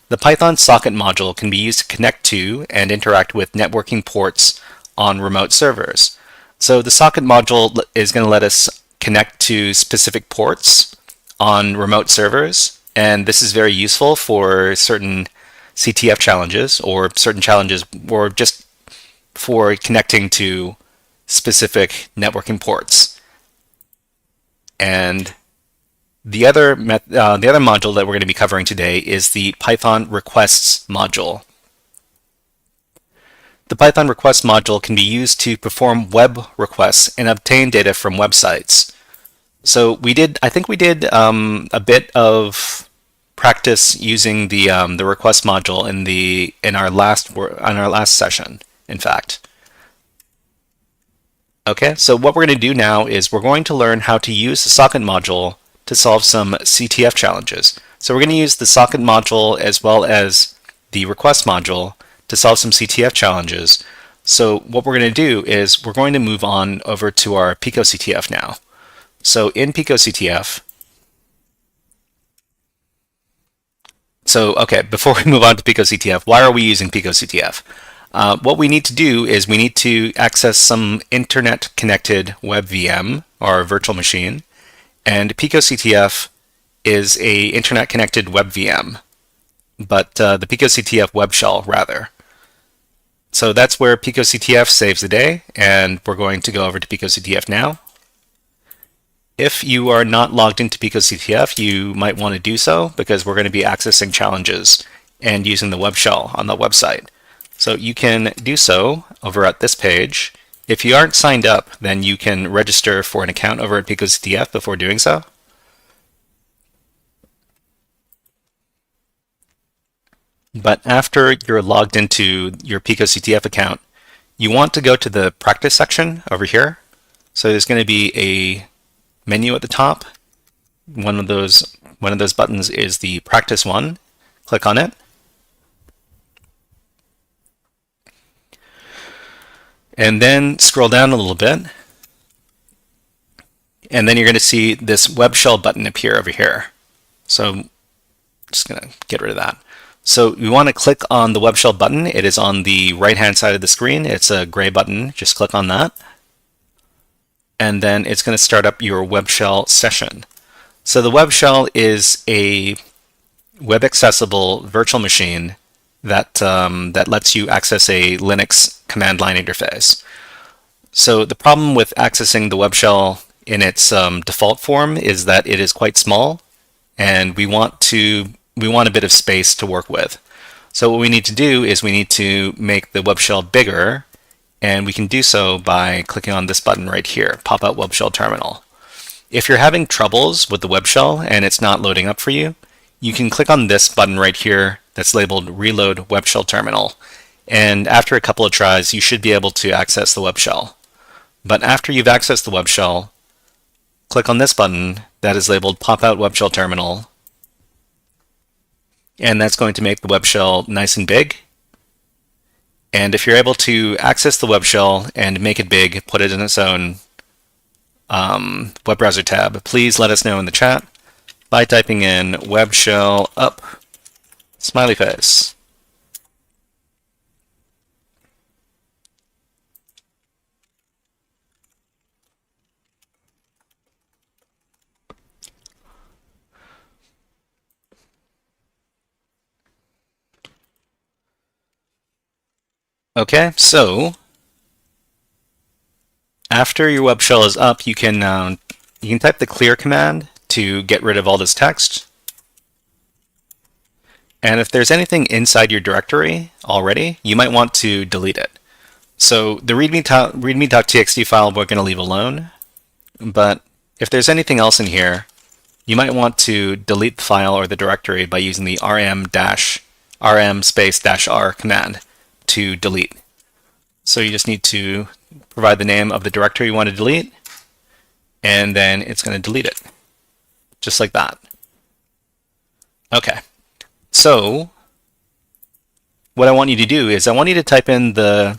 S1: The Python socket module can be used to connect to and interact with networking ports on remote servers. So the socket module is going to let us connect to specific ports on remote servers, and this is very useful for certain CTF challenges or certain challenges or just for connecting to specific networking ports. And the other module that we're going to be covering today is the Python requests module. The Python requests module can be used to perform web requests and obtain data from websites. So I think we did a bit of practice using the request module in our last session, in fact. Okay, so what we're going to do now is we're going to learn how to use the socket module to solve some CTF challenges. So we're going to use the socket module as well as the request module to solve some CTF challenges. So what we're going to do is we're going to move on over to our PicoCTF now. So in PicoCTF, before we move on to PicoCTF, why are we using PicoCTF? What we need to do is we need to access some internet-connected web VM, or virtual machine, and PicoCTF is a internet-connected web VM, but the PicoCTF web shell, rather. So that's where PicoCTF saves the day, and we're going to go over to PicoCTF now. If you are not logged into PicoCTF, you might want to do so because we're going to be accessing challenges and using the web shell on the website. So you can do so over at this page. If you aren't signed up, then you can register for an account over at PicoCTF before doing so. But after you're logged into your PicoCTF account, you want to go to the practice section over here. So there's going to be a menu at the top. One of those buttons is the practice one. Click on it. And then scroll down a little bit. And then you're going to see this web shell button appear over here. So I'm just going to get rid of that. So you want to click on the web shell button. It is on the right-hand side of the screen. It's a gray button. Just click on that. And then it's going to start up your web shell session. So the web shell is a web-accessible virtual machine that lets you access a Linux command line interface. So the problem with accessing the web shell in its default form is that it is quite small, and we want a bit of space to work with. So what we need to do is we need to make the web shell bigger, and we can do so by clicking on this button right here, Pop Out Web Shell Terminal. If you're having troubles with the web shell and it's not loading up for you, you can click on this button right here that's labeled Reload Web Shell Terminal, and after a couple of tries you should be able to access the web shell. But after you've accessed the web shell, click on this button that is labeled Pop Out Web Shell Terminal, and that's going to make the web shell nice and big. And if you're able to access the web shell and make it big, put it in its own web browser tab, please let us know in the chat by typing in web shell up smiley face. Okay, so after your web shell is up, you can type the clear command to get rid of all this text. And if there's anything inside your directory already, you might want to delete it. So the readme.txt file we're going to leave alone, but if there's anything else in here, you might want to delete the file or the directory by using the rm space -r command to delete. So you just need to provide the name of the directory you want to delete, and then it's going to delete it, just like that. Okay, so what I want you to do is I want you to type in the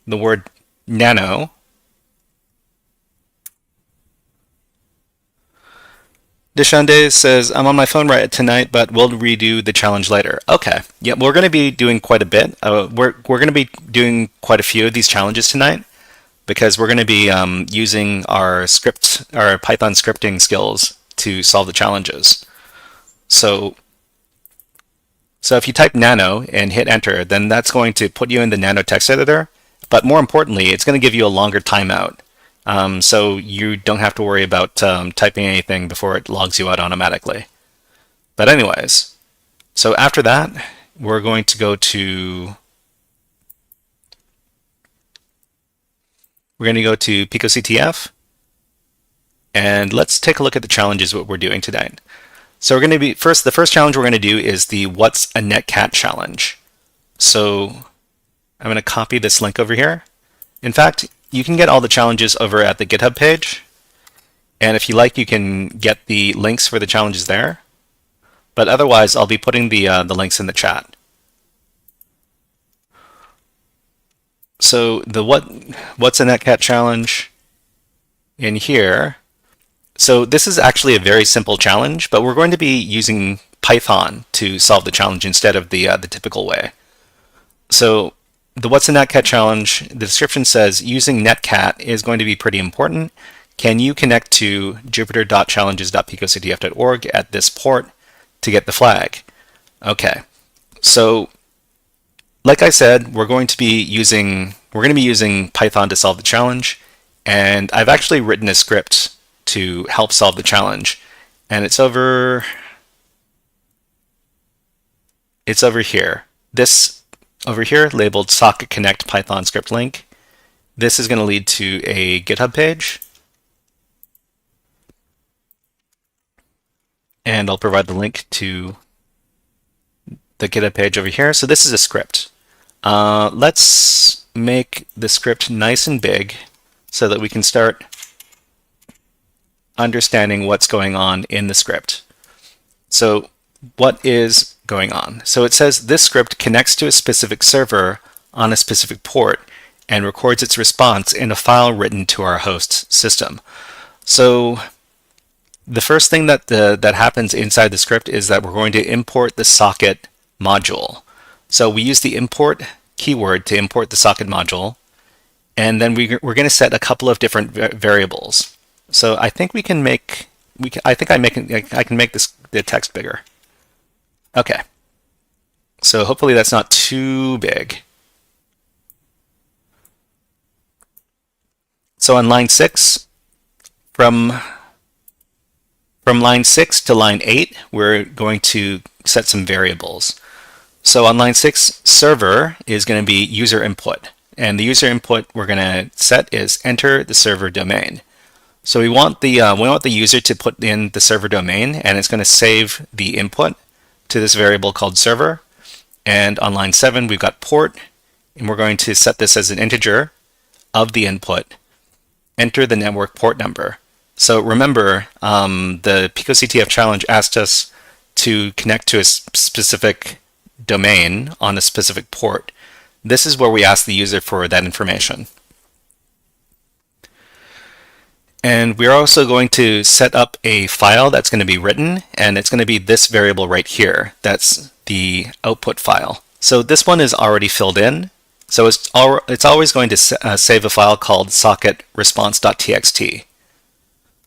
S1: word nano. Deshande says, I'm on my phone right tonight, but we'll redo the challenge later. Okay. Yeah, we're going to be doing quite a bit. We're going to be doing quite a few of these challenges tonight because we're going to be using our Python scripting skills to solve the challenges. So if you type nano and hit enter, then that's going to put you in the nano text editor. But more importantly, it's going to give you a longer timeout. So you don't have to worry about typing anything before it logs you out automatically. But anyways, so after that, we're going to go to Pico CTF, and let's take a look at the challenges what we're doing today. So we're going to be the first challenge we're going to do is the What's a Netcat challenge. So I'm going to copy this link over here. In fact, you can get all the challenges over at the GitHub page, and if you like, you can get the links for the challenges there. But otherwise, I'll be putting the links in the chat. So the What's a Netcat challenge in here. So this is actually a very simple challenge, but we're going to be using Python to solve the challenge instead of the typical way. So the What's a Netcat challenge, the description says using netcat is going to be pretty important. Can you connect to jupyter.challenges.picoctf.org at this port to get the flag? Okay, so like I said, we're going to be using Python to solve the challenge, and I've actually written a script to help solve the challenge, and it's over here. This over here labeled socket connect Python script link. This is going to lead to a GitHub page, and I'll provide the link to the GitHub page over here. So this is a script. Let's make the script nice and big so that we can start understanding what's going on in the script. So what is going on? So it says this script connects to a specific server on a specific port and records its response in a file written to our host system. So the first thing that happens inside the script is that we're going to import the socket module. So we use the import keyword to import the socket module, and then we're going to set a couple of different variables. So I think I can make the text bigger. Okay. So hopefully that's not too big. So on line 6, from line 6 to line 8, we're going to set some variables. So on line 6, server is going to be user input. And the user input we're going to set is enter the server domain. So we want the user to put in the server domain, and it's going to save the input to this variable called server. And on line 7, we've got port, and we're going to set this as an integer of the input. Enter the network port number. So remember, the Pico CTF challenge asked us to connect to a specific domain on a specific port. This is where we ask the user for that information. And we're also going to set up a file that's going to be written, and it's going to be this variable right here. That's the output file. So this one is already filled in. So it's always going to save a file called socket response.txt.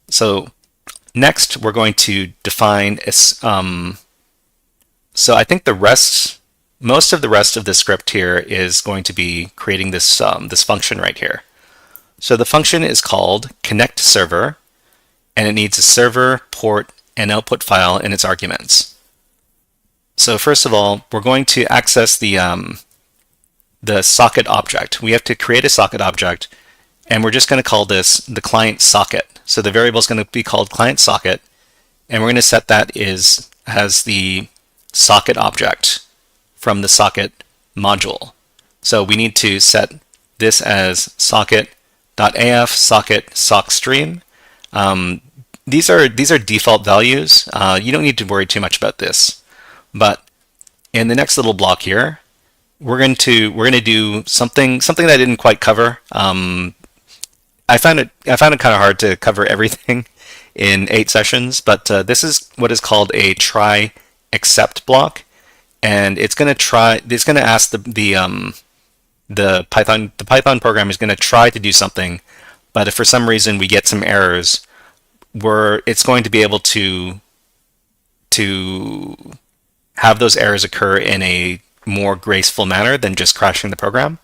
S1: So next we're going to define so I think most of the rest of the script here is going to be creating this this function right here. So the function is called connect server, and it needs a server, port, and output file in its arguments. So first of all, we're going to access the socket object. We have to create a socket object, and we're just going to call this the client socket. So the variable is going to be called client socket, and we're going to set that as the socket object from the socket module. So we need to set this as socket.af socket sockstream. These are default values. You don't need to worry too much about this. But in the next little block here, we're going to do something that I didn't quite cover. I found it kind of hard to cover everything in 8 sessions, but this is what is called a try except block, and it's going to ask the Python program is going to try to do something, but if for some reason we get some errors, it's going to be able to have those errors occur in a more graceful manner than just crashing the program.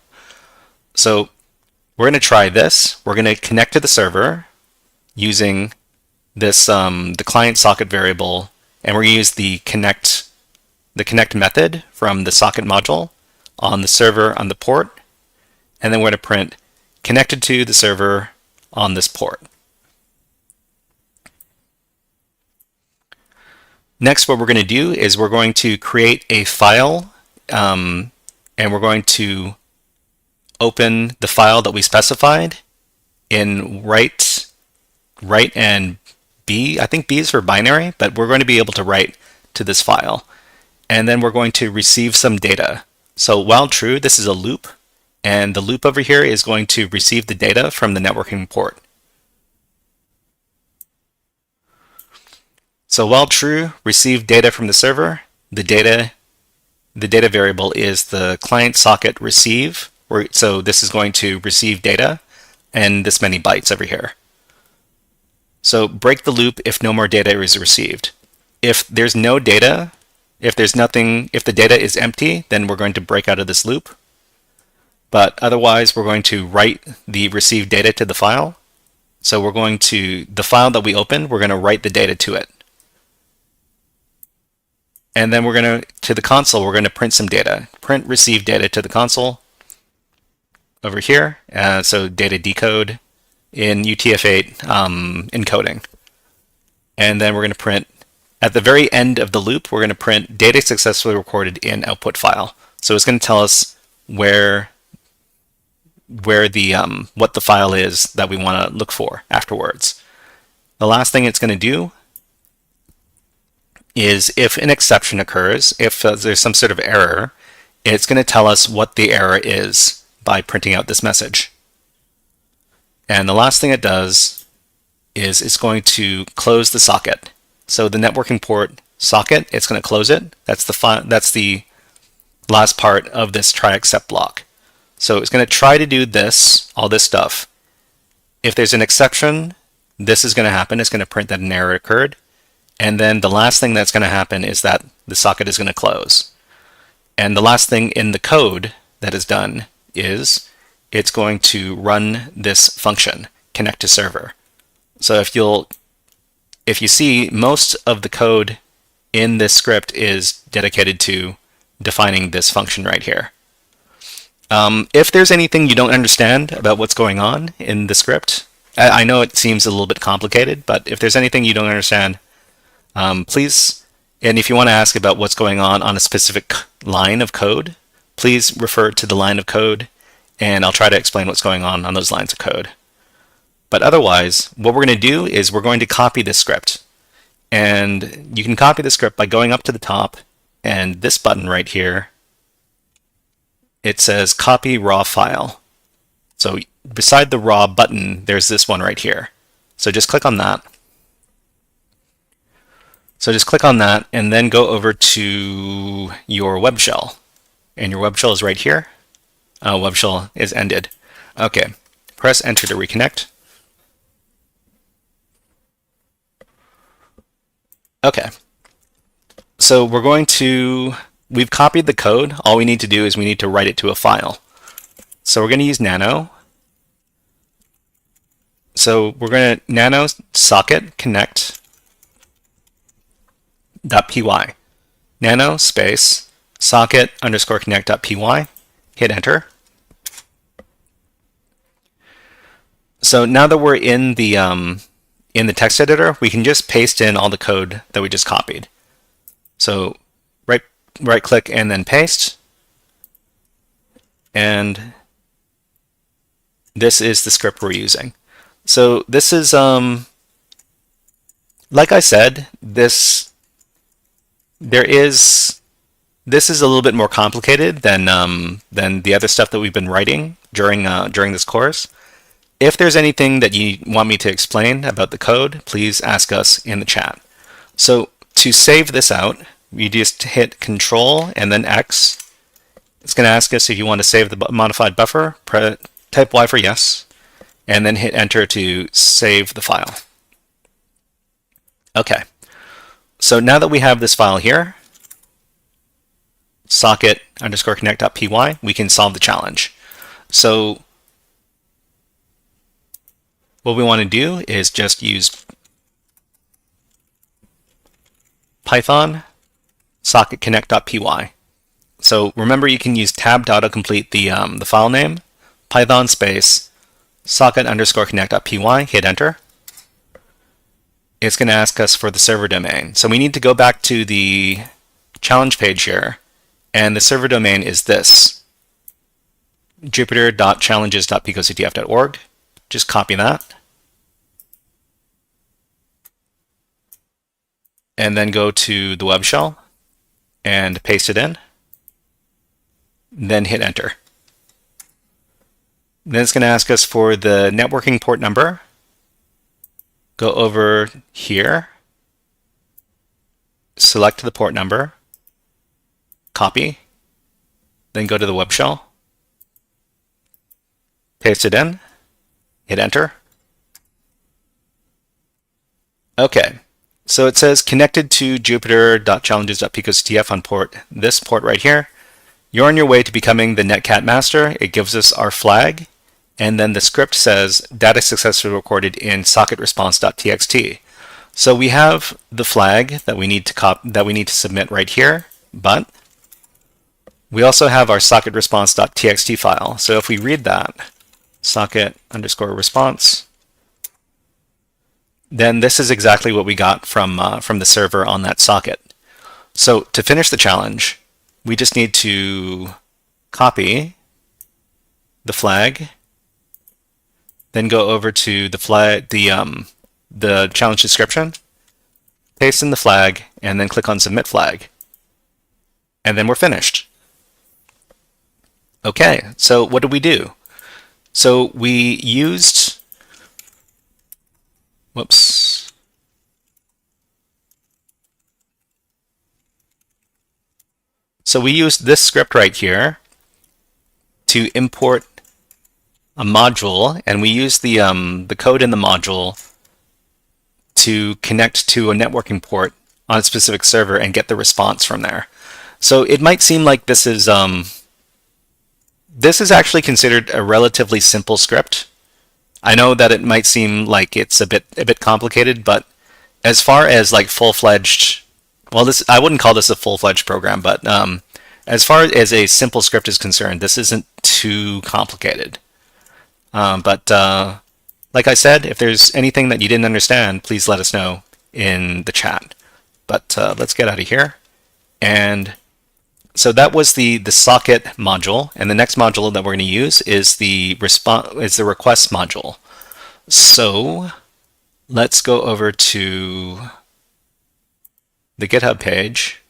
S1: So we're going to try this. We're going to connect to the server using this the client socket variable, and we're going to use the connect method from the socket module on the server on the port, and then we're going to print connected to the server on this port. Next, what we're going to do is we're going to create a file, and we're going to open the file that we specified in write and B. I think B is for binary, but we're going to be able to write to this file. And then we're going to receive some data. So while true, this is a loop, and the loop over here is going to receive the data from the networking port. So while true, receive data from the server. The data variable is the client socket receive. So this is going to receive data and this many bytes over here. So break the loop if no more data is received. If there's no data, if the data is empty, then we're going to break out of this loop. But otherwise, we're going to write the received data to the file. So we're going to, the file that we opened, we're going to write the data to it. And then we're going to the console, we're going to print some data. Print receive data to the console over here. So data decode in UTF-8 encoding. And then we're going to print, at the very end of the loop, we're going to print data successfully recorded in output file. So it's going to tell us where the what the file is that we want to look for afterwards. The last thing it's going to do is, if an exception occurs, if there's some sort of error, it's going to tell us what the error is by printing out this message. And the last thing it does is it's going to close the socket. So the networking port socket, it's going to close it. That's the last part of this try except block. So it's going to try to do this, all this stuff. If there's an exception, this is going to happen. It's going to print that an error occurred. And then the last thing that's going to happen is that the socket is going to close. And the last thing in the code that is done is it's going to run this function, connect to server. So if you see, most of the code in this script is dedicated to defining this function right here. If there's anything you don't understand about what's going on in the script, I know it seems a little bit complicated, but if there's anything you don't understand, please, and if you want to ask about what's going on a specific line of code, please refer to the line of code, and I'll try to explain what's going on those lines of code. But otherwise, what we're going to do is we're going to copy this script. And you can copy the script by going up to the top, and this button right here, it says copy raw file. So beside the raw button, there's this one right here. So just click on that. So just click on that and then go over to your web shell. And your web shell is right here. Web shell is ended. Okay, press enter to reconnect. Okay, so we've copied the code. All we need to do is we need to write it to a file. So we're going to use nano. So we're going to nano socket connect.py. nano space socket underscore connect.py, hit enter. So now that we're in the text editor, we can just paste in all the code that we just copied. So right click and then paste. And this is the script we're using. So this is, like I said, this is a little bit more complicated than the other stuff that we've been writing during this course. If there's anything that you want me to explain about the code, please ask us in the chat. So to save this out, we just hit Control and then X. It's going to ask us if you want to save the modified buffer. Type Y for yes, and then hit Enter to save the file. Okay, so now that we have this file here, socket underscore connect.py, we can solve the challenge. So what we want to do is just use Python socket connect.py. So remember, you can use tab to autocomplete the file name, Python space socket underscore connect.py, hit enter. It's going to ask us for the server domain. So we need to go back to the challenge page here, and the server domain is this, jupyter.challenges.picoctf.org. Just copy that. And then go to the web shell and paste it in. Then hit enter. Then it's going to ask us for the networking port number. Go over here, select the port number, copy, then go to the web shell, paste it in, hit enter. Okay, so it says connected to jupyter.challenges.picoctf on this port right here. You're on your way to becoming the Netcat master. It gives us our flag, and then the script says data successfully recorded in socketresponse.txt. So we have the flag that we need to submit right here, but we also have our socketresponse.txt file. So if we read that, socket underscore response, then this is exactly what we got from the server on that socket. So to finish the challenge, we just need to copy the flag, then go over to the challenge description, paste in the flag, and then click on Submit Flag. And then we're finished. Okay, so what did we do? So we used, whoops. So we used this script right here to import a module, and we used the code in the module to connect to a networking port on a specific server and get the response from there. So it might seem like this is actually considered a relatively simple script. I know that it might seem like it's a bit complicated, but as far as like full-fledged, well, I wouldn't call this a full-fledged program, but as far as a simple script is concerned, this isn't too complicated. But like I said, if there's anything that you didn't understand, please let us know in the chat. But let's get out of here. And so that was the socket module, and the next module that we're going to use is the request module. So let's go over to the GitHub page.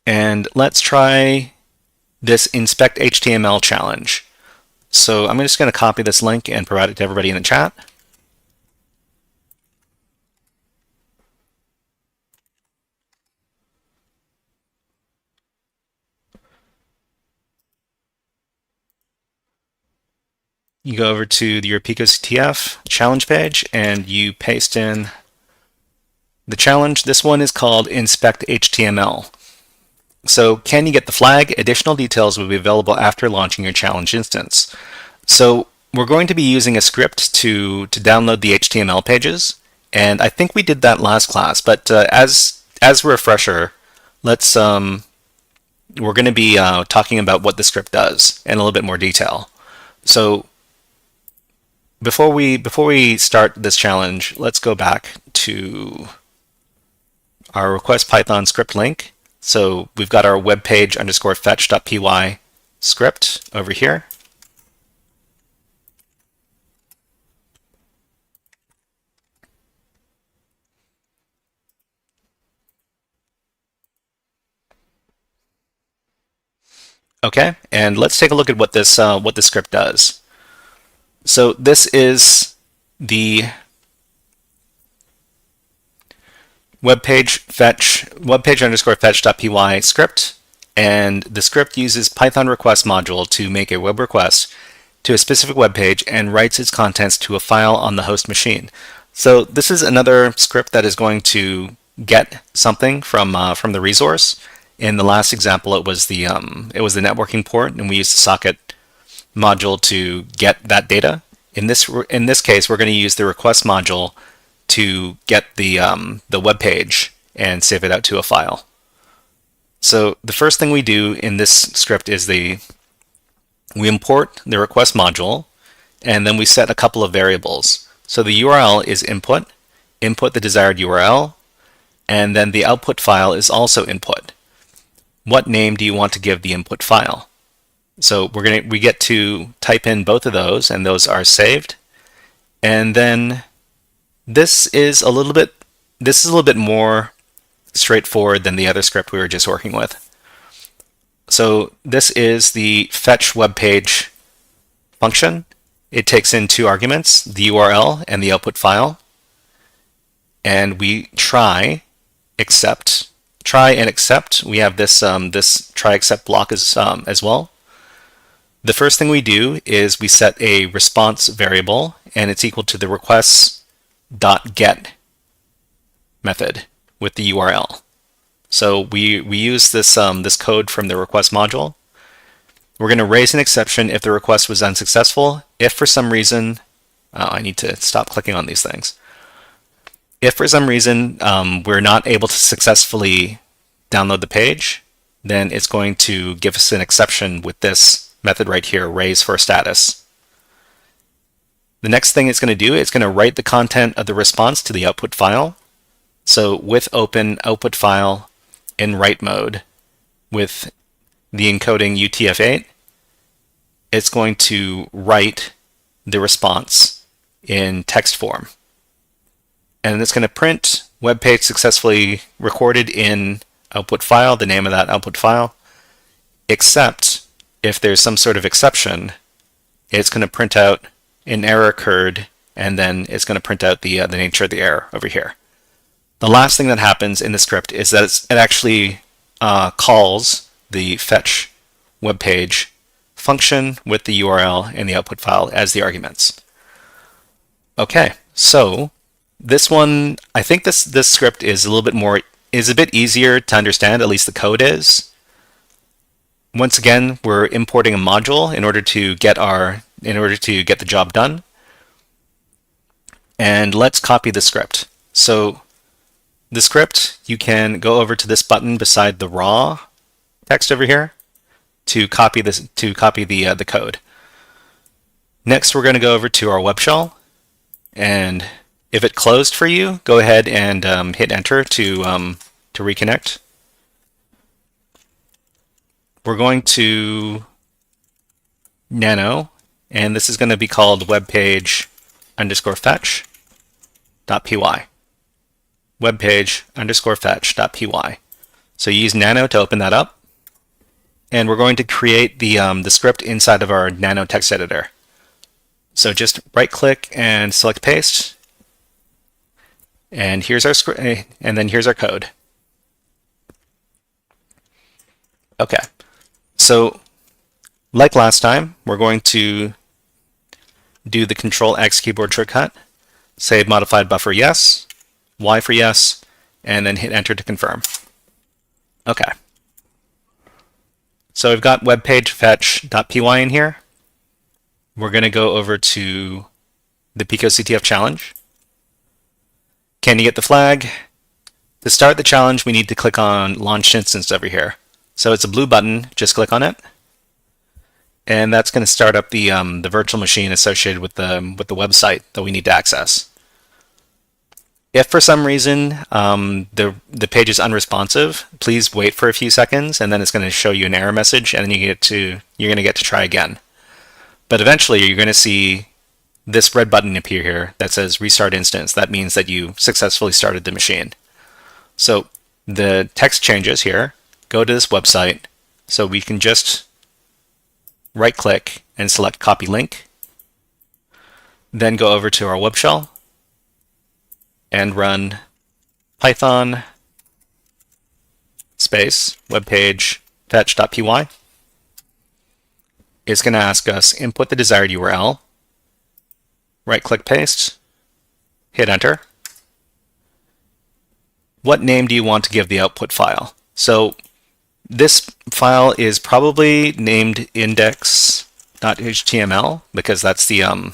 S1: And let's try this inspect HTML challenge. So I'm just going to copy this link and provide it to everybody in the chat. You go over to your PicoCTF challenge page and you paste in the challenge. This one is called Inspect HTML. So can you get the flag? Additional details will be available after launching your challenge instance. So we're going to be using a script to download the HTML pages, and I think we did that last class. But as a refresher, let's we're going to be talking about what the script does in a little bit more detail. So before we start this challenge, let's go back to our request Python script link. So we've got our webpage underscore fetch.py script over here. Okay, and let's take a look at what this script does. So this is the webpage underscore fetch.py script, and the script uses Python request module to make a web request to a specific web page and writes its contents to a file on the host machine. So this is another script that is going to get something from the resource. In the last example, it was the networking port, and we used the socket module to get that data. In this case, we're going to use the request module to get the web page and save it out to a file. So the first thing we do in this script is we import the request module, and then we set a couple of variables. So the URL is input the desired URL, and then the output file is also input. What name do you want to give the input file? So we get to type in both of those, and those are saved. And then this is a little bit more straightforward than the other script we were just working with. So this is the fetch web page function. It takes in two arguments, the URL and the output file. And we try and accept. We have this this try except block as well. The first thing we do is we set a response variable, and it's equal to the requests.get method with the URL. So we use this code from the request module. We're going to raise an exception if the request was unsuccessful. If for some reason, I need to stop clicking on these things. If for some reason we're not able to successfully download the page, then it's going to give us an exception with this method right here, raise for status. The next thing it's going to do is going to write the content of the response to the output file. So with open output file in write mode with the encoding UTF-8, it's going to write the response in text form. And it's going to print web page successfully recorded in output file, the name of that output file, except if there's some sort of exception, it's going to print out an error occurred, and then it's going to print out the nature of the error over here. The last thing that happens in the script is that it actually calls the fetch web page function with the URL and the output file as the arguments. Okay, so this one, I think this script is a bit easier to understand, at least the code is. Once again, we're importing a module in order to get the job done. And let's copy the script. So the script, you can go over to this button beside the raw text over here to copy the code. Next, we're going to go over to our web shell, and if it closed for you, go ahead and hit enter to reconnect. We're going to nano, and this is going to be called webpage underscore fetch.py. Webpage underscore fetch.py. So you use nano to open that up, and we're going to create the script inside of our nano text editor. So just right click and select paste, and here's our script, and then here's our code. Okay, so like last time, we're going to do the Control X keyboard shortcut, say modified buffer yes, Y for yes, and then hit enter to confirm. Okay. So we've got webpage fetch.py in here. we're going to go over to the Pico CTF challenge. Can you get the flag? To start the challenge, we need to click on Launched Instance over here. So it's a blue button, just click on it. And that's going to start up the virtual machine associated with the website that we need to access. If for some reason the page is unresponsive, please wait for a few seconds, and then it's going to show you an error message, and then you're going to get to try again. But eventually, you're going to see this red button appear here that says Restart Instance. That means that you successfully started the machine. So the text changes here. Go to this website. So we can just right-click and select Copy Link. Then go over to our web shell and run Python space webpage fetch.py. It's going to ask us input the desired URL. Right-click paste. Hit enter. What name do you want to give the output file? So this file is probably named index.html because that's the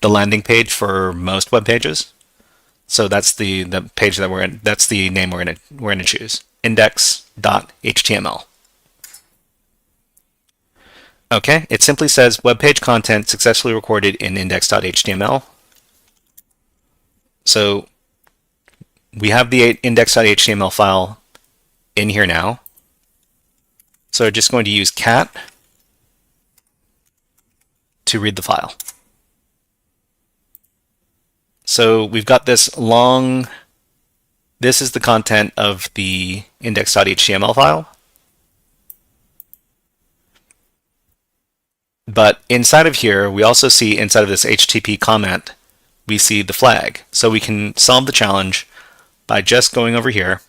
S1: landing page for most web pages. So that's the page that we're in. That's the name we're going to choose. Index.html. Okay, it simply says web page content successfully recorded in index.html. So we have the index.html file in here now. So we're just going to use cat to read the file. So we've got this long, this is the content of the index.html file. But inside of here, we also see inside of this HTTP comment, we see the flag. So we can solve the challenge by just going over here,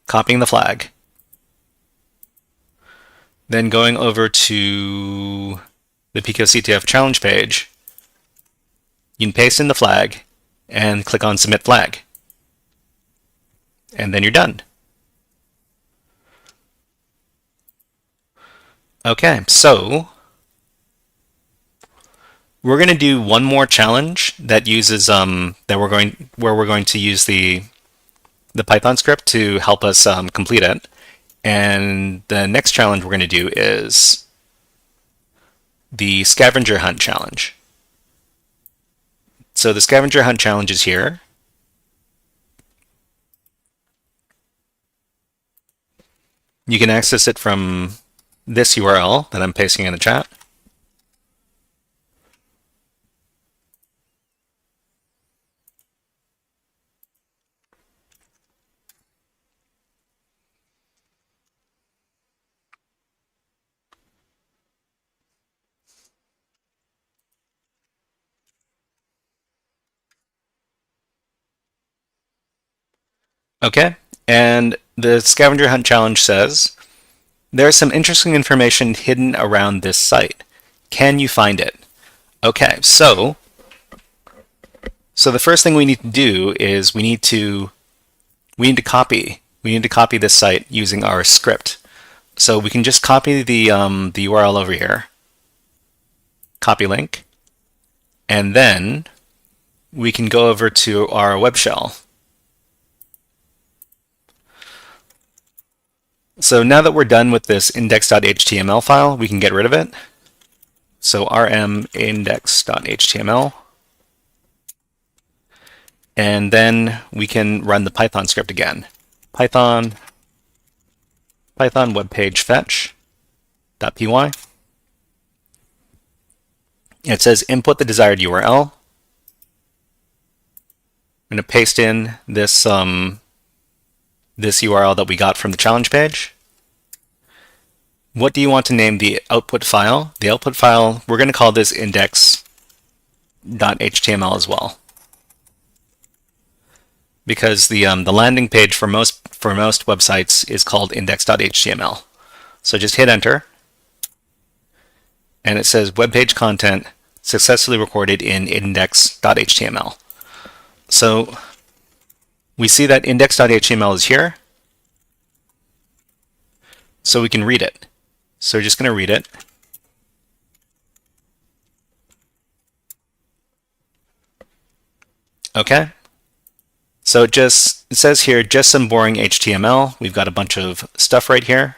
S1: copying the flag, then going over to the Pico CTF challenge page. You can paste in the flag and click on Submit Flag. And then you're done. Okay, so we're going to do one more challenge that uses where we're going to use the Python script to help us complete it. And the next challenge we're going to do is the scavenger hunt challenge. So the scavenger hunt challenge is here. You can access it from this URL that I'm pasting in the chat. Okay, and the scavenger hunt challenge says, there's some interesting information hidden around this site. Can you find it? Okay, so the first thing we need to do is we need to copy this site using our script. So we can just copy the URL over here, copy link, and then we can go over to our web shell. So now that we're done with this index.html file, we can get rid of it. So rm index.html. And then we can run the Python script again. Python web page fetch.py. It says input the desired URL. I'm going to paste in this this URL that we got from the challenge page. What do you want to name the output file? The output file, we're going to call this index.html as well, because the landing page for most websites is called index.html. So just hit enter, and it says web page content successfully recorded in index.html. So we see that index.html is here, so we can read it. So we're just going to read it. Okay. So it says here, just some boring HTML. We've got a bunch of stuff right here.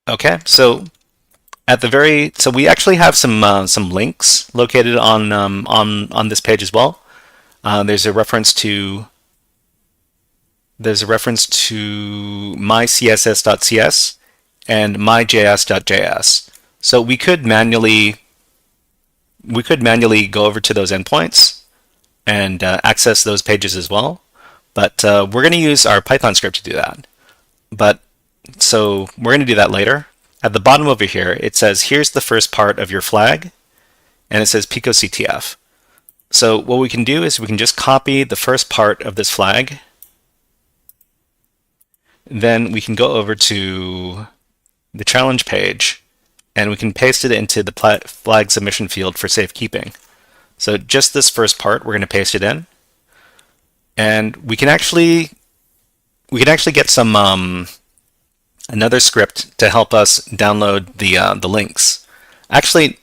S1: Okay, so we actually have some links located on this page as well. There's a reference to mycss.cs and myjs.js. So we could manually go over to those endpoints and access those pages as well. But we're going to use our Python script to do that. So we're going to do that later. At the bottom over here, it says, here's the first part of your flag, and it says Pico CTF. So what we can do is we can just copy the first part of this flag. Then we can go over to the challenge page, and we can paste it into the flag submission field for safekeeping. So just this first part, we're going to paste it in. And we can actually get some another script to help us download the links. Actually,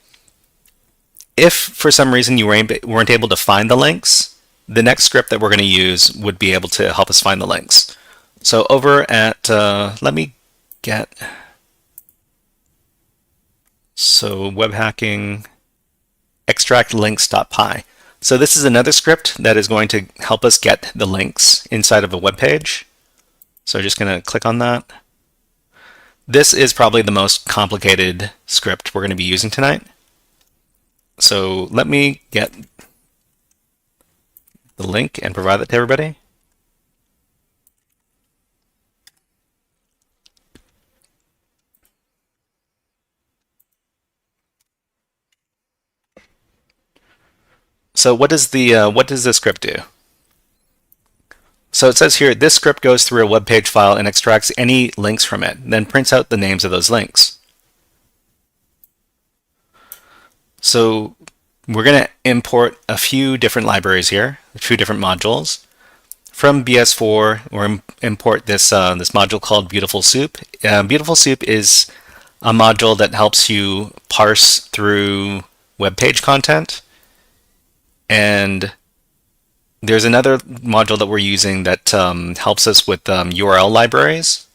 S1: if for some reason you weren't able to find the links, the next script that we're going to use would be able to help us find the links. So over at let me get web hacking extract links.py. So this is another script that is going to help us get the links inside of a web page. So I'm just going to click on that. This is probably the most complicated script we're going to be using tonight. So let me get the link and provide it to everybody. So what does the script do? So it says here, this script goes through a web page file and extracts any links from it, then prints out the names of those links. So we're going to import a few different libraries here, a few different modules. From BS4, we'll import this module called Beautiful Soup. Beautiful Soup is a module that helps you parse through web page content. And there's another module that we're using that helps us with URL libraries,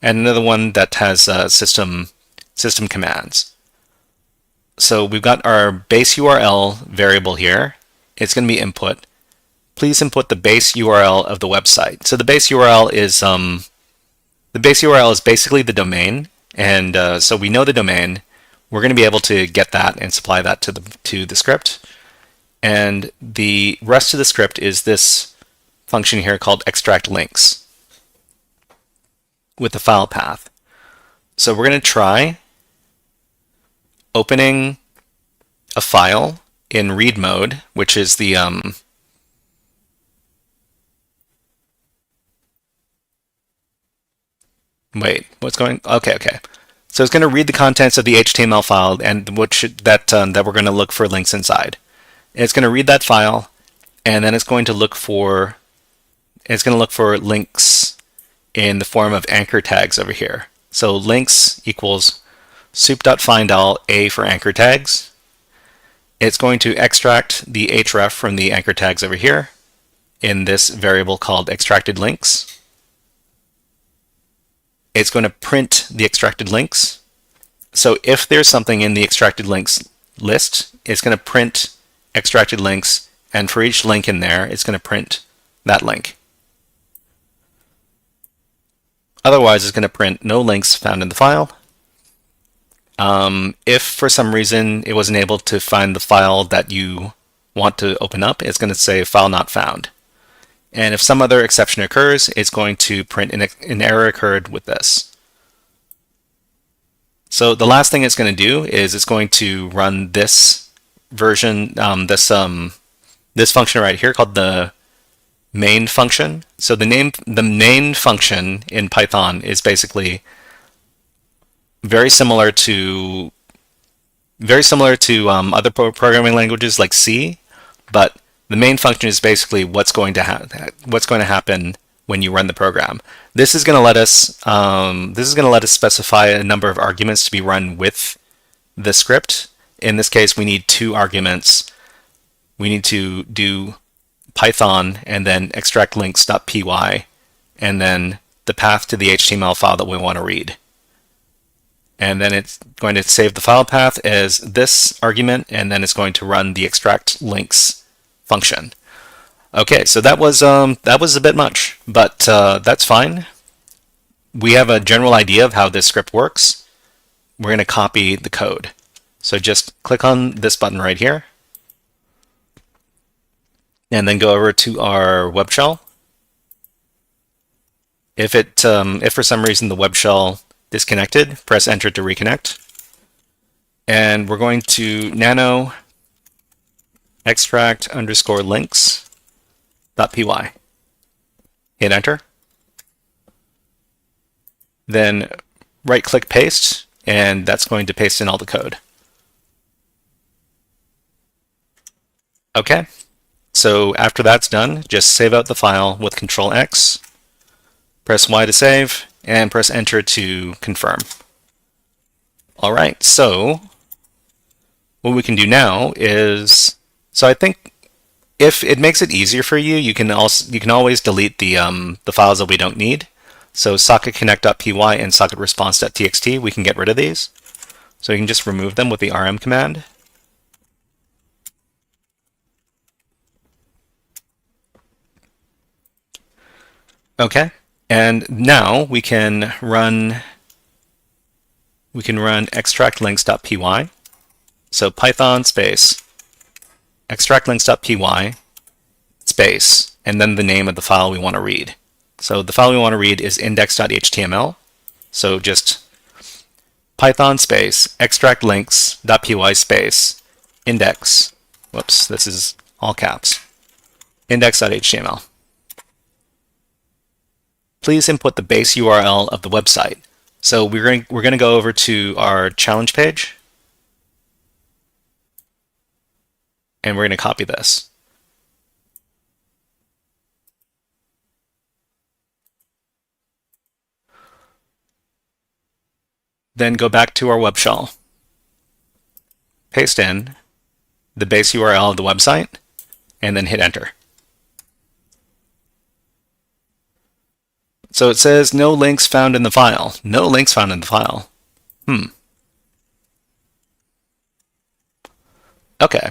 S1: and another one that has system commands. So we've got our base URL variable here. It's going to be input. Please input the base URL of the website. So the base URL is basically the domain, and so we know the domain. We're going to be able to get that and supply that to the script. And the rest of the script is this function here called extract links with the file path. So we're going to try opening a file in read mode, which is the wait, what's going? Okay. So it's going to read the contents of the HTML file, and that we're going to look for links inside. It's going to read that file, and then it's going to look for links in the form of anchor tags over here. So links equals soup.findAll A for anchor tags. It's going to extract the href from the anchor tags over here in this variable called extracted links. It's going to print the extracted links. So if there's something in the extracted links list, it's going to print extracted links, and for each link in there, it's going to print that link. Otherwise, it's going to print no links found in the file. If for some reason it wasn't able to find the file that you want to open up, it's going to say file not found. And if some other exception occurs, it's going to print an error occurred with this. So the last thing it's going to do is it's going to run this version, this function right here called the main function. So the main function in Python is basically very similar to Very similar to other programming languages like C, but the main function is basically what's going to happen when you run the program. This is going to let us specify a number of arguments to be run with the script. In this case, we need 2 arguments. We need to do Python and then extract links.py and then the path to the HTML file that we want to read. And then it's going to save the file path as this argument, and then it's going to run the extract links function. Okay, so that was a bit much, but that's fine. We have a general idea of how this script works. We're going to copy the code. So just click on this button right here, and then go over to our web shell. If for some reason the web shell disconnected, press enter to reconnect. And we're going to nano extract underscore links.py. Hit enter. Then right click paste, and that's going to paste in all the code. Okay, so after that's done, just save out the file with Control X, press Y to save, and press enter to confirm. All right, so what we can do now is, so I think if it makes it easier for you, you can always delete the files that we don't need. So socketconnect.py and socketresponse.txt, we can get rid of these. So you can just remove them with the rm command. Okay, and now we can run extract links.py. So Python space extract links.py space, and then the name of the file we want to read. So the file we want to read is index.html. So just Python space extract links.py space index. Whoops, this is all caps. Index.html. Please input the base URL of the website. So we're going to go over to our challenge page, and we're going to copy this. Then go back to our web shell, paste in the base URL of the website, and then hit enter. So it says no links found in the file. No links found in the file. Okay.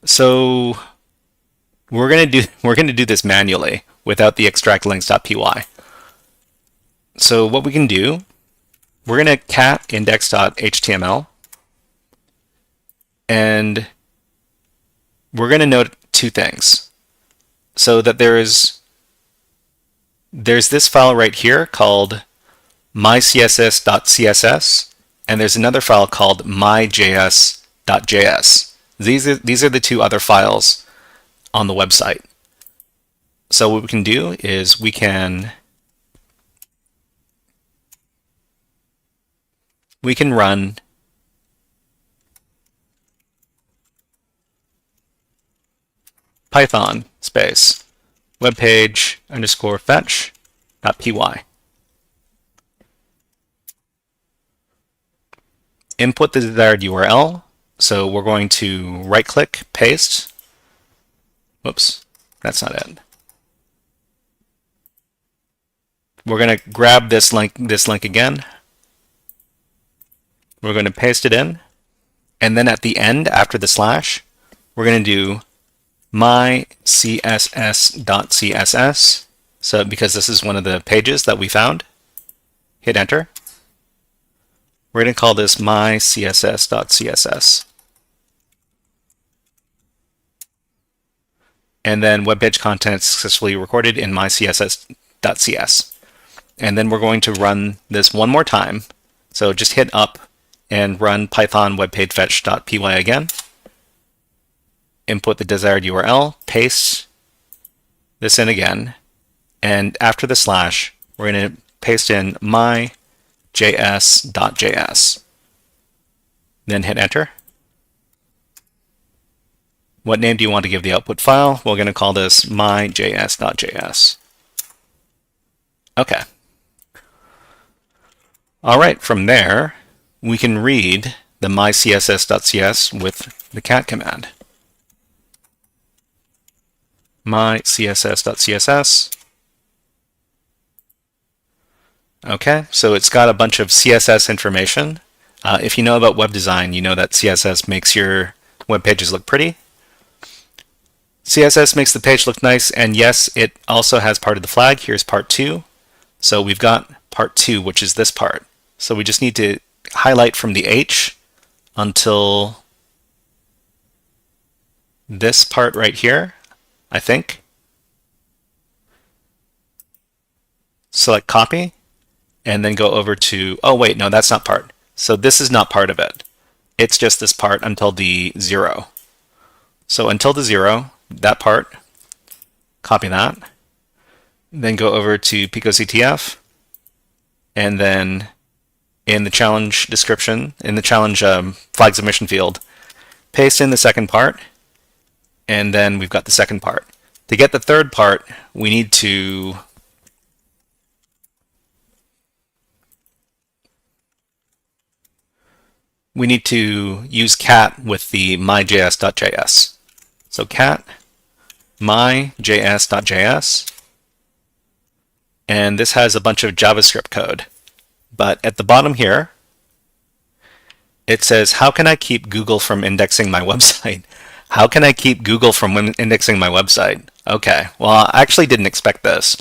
S1: So we're going to do this manually without the extract links.py. So what we can do, we're going to cat index.html, and we're going to note 2 things. So that there's this file right here called mycss.css, and there's another file called myjs.js. These are the 2 other files on the website. So what we can do is we can run Python space webpage underscore fetch.py. Input the desired URL. So we're going to right click, paste. Whoops, that's not it. We're going to grab this link again. We're going to paste it in. And then at the end, after the slash, we're going to do mycss.css. So because this is one of the pages that we found, hit enter. We're going to call this mycss.css. And then web page content successfully recorded in mycss.cs. And then we're going to run this one more time. So just hit up and run Python webpagefetch.py again. Input the desired URL, paste this in again, and after the slash, we're going to paste in myjs.js. Then hit enter. What name do you want to give the output file? We're going to call this myjs.js. Okay. All right, from there, we can read the mycss.cs with the cat command. mycss.css. Okay, so it's got a bunch of CSS information. If you know about web design, you know that CSS makes your web pages look pretty. CSS makes the page look nice, and yes, it also has part of the flag. Here's part 2. So we've got part 2, which is this part. So we just need to highlight from the H until this part right here, I think. Select copy, and then go over to, oh wait, no, that's not part. So this is not part of it. It's just this part until the 0. So until the 0, that part, copy that, then go over to Pico CTF, and then in the challenge description, in the challenge flag submission field, paste in the second part, and then we've got the second part. To get the third part, we need to use cat with the myjs.js. So cat myjs.js, and this has a bunch of JavaScript code. But at the bottom here, it says, how can I keep Google from indexing my website? How can I keep Google from indexing my website? Okay, well, I actually didn't expect this,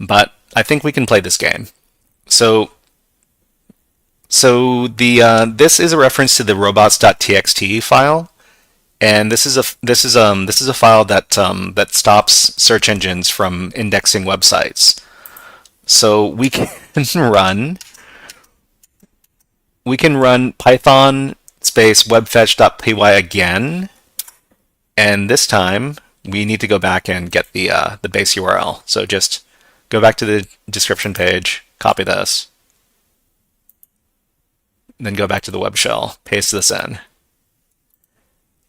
S1: but I think we can play this game. So this is a reference to the robots.txt file, and this is a file that stops search engines from indexing websites. So we can run Python space webfetch.py again, and this time we need to go back and get the base URL. So just go back to the description page, copy this, then go back to the web shell, paste this in.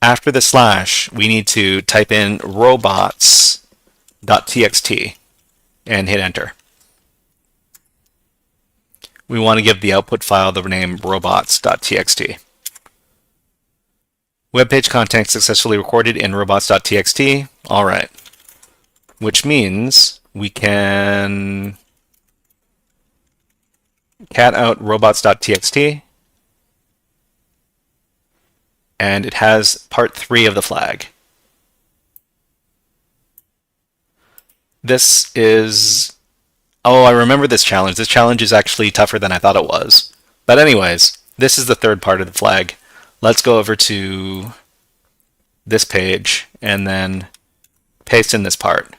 S1: After the slash, we need to type in robots.txt and hit enter. We want to give the output file the name robots.txt. Web page content successfully recorded in robots.txt. All right. Which means we can cat out robots.txt, and it has part 3 of the flag. This is, oh, I remember this challenge. This challenge is actually tougher than I thought it was. But anyways, this is the third part of the flag. Let's go over to this page and then paste in this part.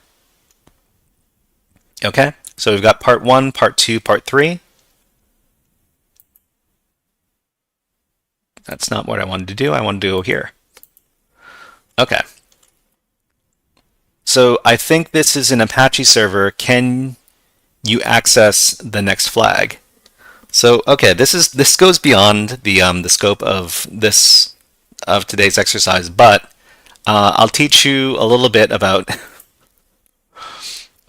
S1: Okay, so we've got part 1, part 2, part 3. That's not what I wanted to do. I wanted to go here. Okay. So I think this is an Apache server. Can you access the next flag? So okay, this goes beyond the scope of today's exercise, but I'll teach you a little bit about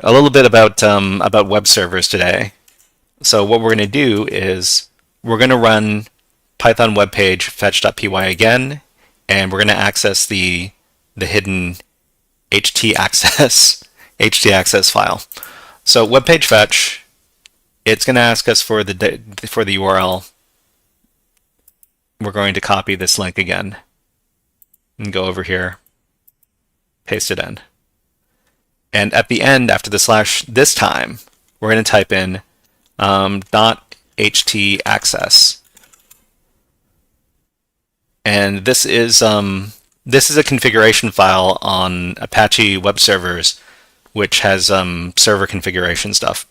S1: about web servers today. So what we're going to do is we're going to run Python web page fetch.py again, and we're going to access the hidden htaccess file. So web page fetch, it's going to ask us for the URL. We're going to copy this link again and go over here, paste it in. And at the end, after the slash this time, we're going to type in .htaccess. And this is a configuration file on Apache web servers, which has server configuration stuff.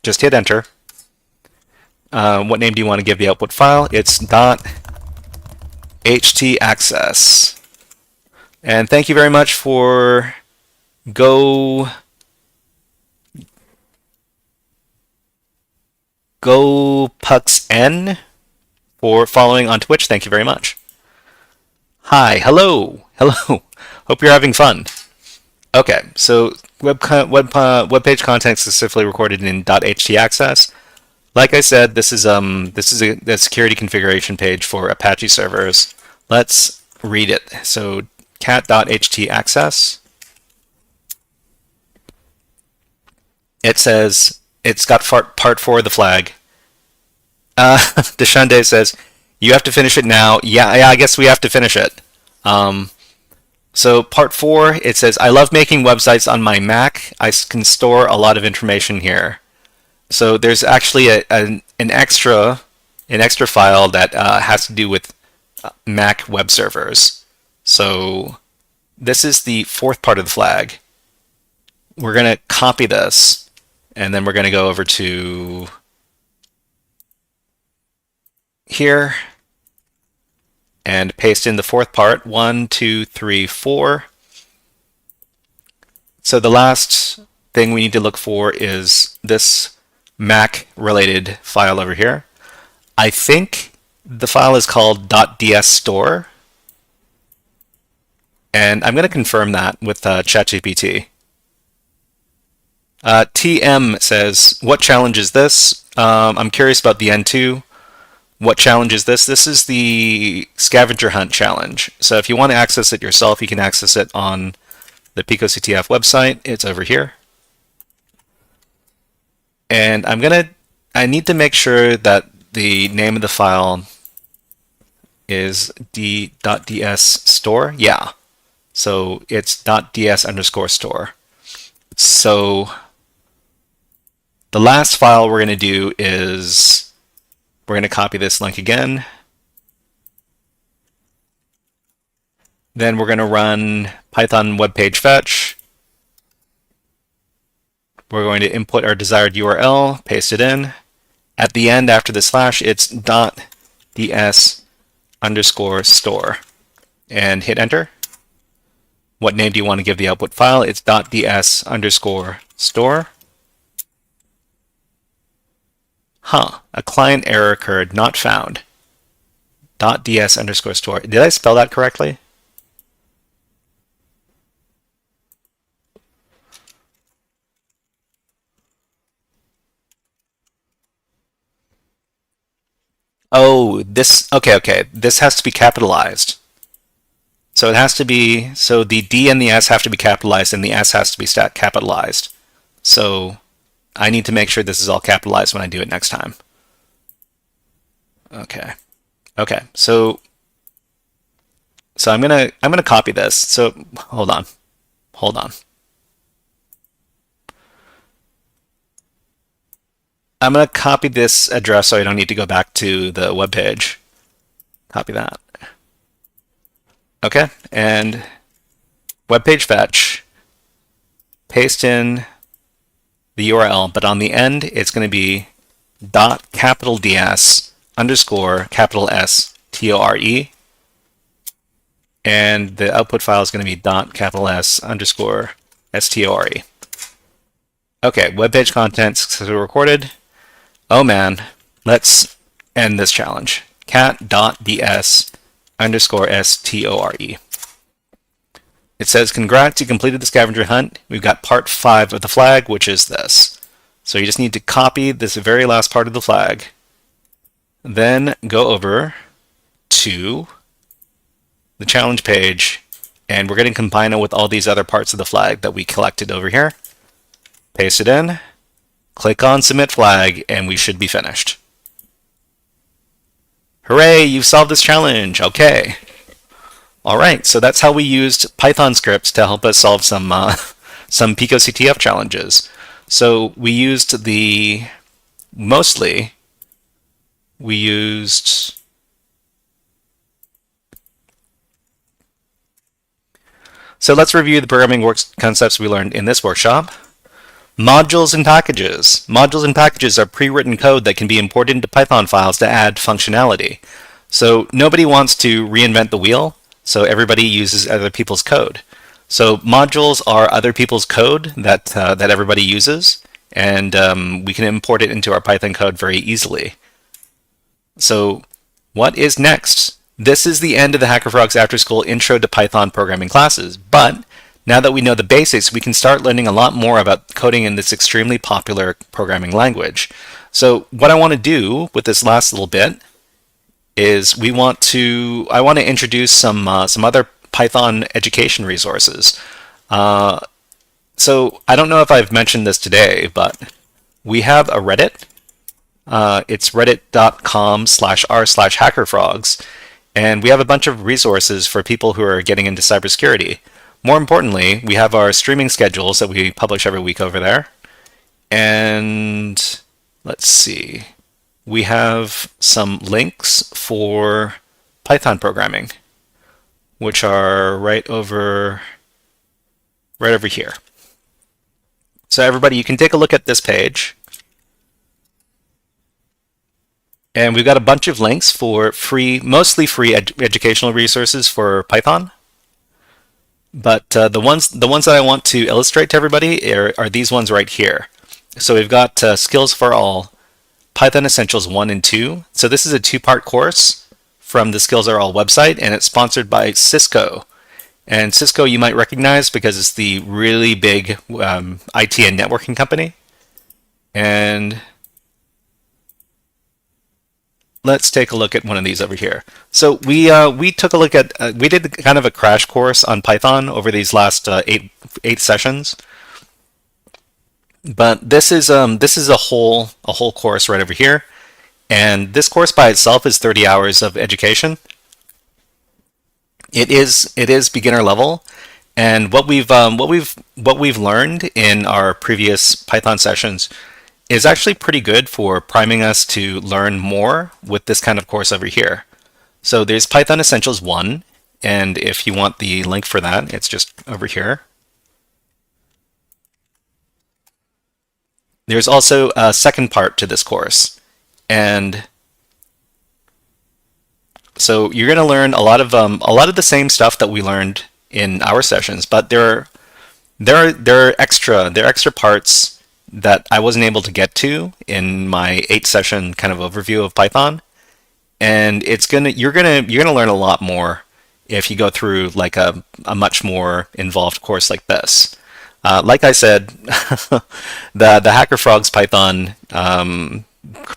S1: Just hit enter. What name do you want to give the output file? It's .htaccess. And thank you very much for GoPucksN for following on Twitch. Thank you very much. Hi, hello, Hello. Hope you're having fun. Okay, so web page content successfully recorded in .htaccess. Like I said, this is a security configuration page for Apache servers. Let's read it. So cat.htaccess. It says it's got part 4 of the flag. Deshande says you have to finish it now. Yeah, I guess we have to finish it. So part 4, it says, I love making websites on my Mac. I can store a lot of information here. So there's actually an extra file that has to do with Mac web servers. So this is the 4th part of the flag. We're going to copy this, and then we're going to go over to here and paste in the 4th part, 1, 2, 3, 4. So the last thing we need to look for is this Mac-related file over here. I think the file is called .dsstore, and I'm going to confirm that with ChatGPT. TM says, what challenge is this? I'm curious about the N2. What challenge is this? This is the scavenger hunt challenge. So if you want to access it yourself, you can access it on the Pico CTF website. It's over here. And I need to make sure that the name of the file is .ds store. Yeah. So it's .ds_store. So the last file we're going to do is we're going to copy this link again. Then we're going to run Python web page fetch. We're going to input our desired URL, paste it in. At the end, after the slash, it's .ds_store. And hit enter. What name do you want to give the output file? It's .ds_store. A client error occurred, not found. .ds_store. Did I spell that correctly? Oh, okay. This has to be capitalized. So it has to be, so the D and the S have to be capitalized and the S has to be capitalized. So I need to make sure this is all capitalized when I do it next time. Okay. So I'm gonna copy this. So hold on. I'm gonna copy this address so I don't need to go back to the web page. Copy that. Okay, and web page fetch. Paste in the URL, but on the end it's going to be .ds_store, and the output file is going to be .S_store. Okay, web page content successfully recorded. Oh man, let's end this challenge. cat.ds_store. It says, congrats, you completed the scavenger hunt. We've got part 5 of the flag, which is this. So you just need to copy this very last part of the flag. Then go over to the challenge page, and we're going to combine it with all these other parts of the flag that we collected over here. Paste it in, click on Submit Flag, and we should be finished. Hooray, you've solved this challenge. Okay. All right, so that's how we used Python scripts to help us solve some Pico CTF challenges. So we used So let's review the programming concepts we learned in this workshop. Modules and packages. Modules and packages are pre-written code that can be imported into Python files to add functionality. So nobody wants to reinvent the wheel, so everybody uses other people's code. So modules are other people's code that everybody uses, and we can import it into our Python code very easily. So what is next? This is the end of the HackerFrogs After School Intro to Python Programming classes, but now that we know the basics, we can start learning a lot more about coding in this extremely popular programming language. So what I want to do with this last little bit is I want to introduce some other Python education resources. So I don't know if I've mentioned this today, but we have a Reddit. It's reddit.com/r/hackerfrogs. And we have a bunch of resources for people who are getting into cybersecurity. More importantly, we have our streaming schedules that we publish every week over there. And let's see, we have some links for Python programming, which are right over here. So everybody, you can take a look at this page. And we've got a bunch of links for mostly free educational resources for Python. But the ones that I want to illustrate to everybody are these ones right here. So we've got Skills for All, Python Essentials 1 and 2. So this is a two-part course from the Skills Are All website, and it's sponsored by Cisco. And Cisco you might recognize because it's the really big IT and networking company. And let's take a look at one of these over here. So we took a look at we did kind of a crash course on Python over these last eight sessions. But this is a whole course right over here, and this course by itself is 30 hours of education. It is beginner level, and what we've learned in our previous Python sessions is actually pretty good for priming us to learn more with this kind of course over here. So there's Python Essentials 1, and if you want the link for that, it's just over here. There's also a second part to this course, and so you're going to learn a lot of the same stuff that we learned in our sessions, but there are extra parts that I wasn't able to get to in my 8-session kind of overview of Python, and you're gonna learn a lot more if you go through like a much more involved course like this. Like I said, the HackerFrogs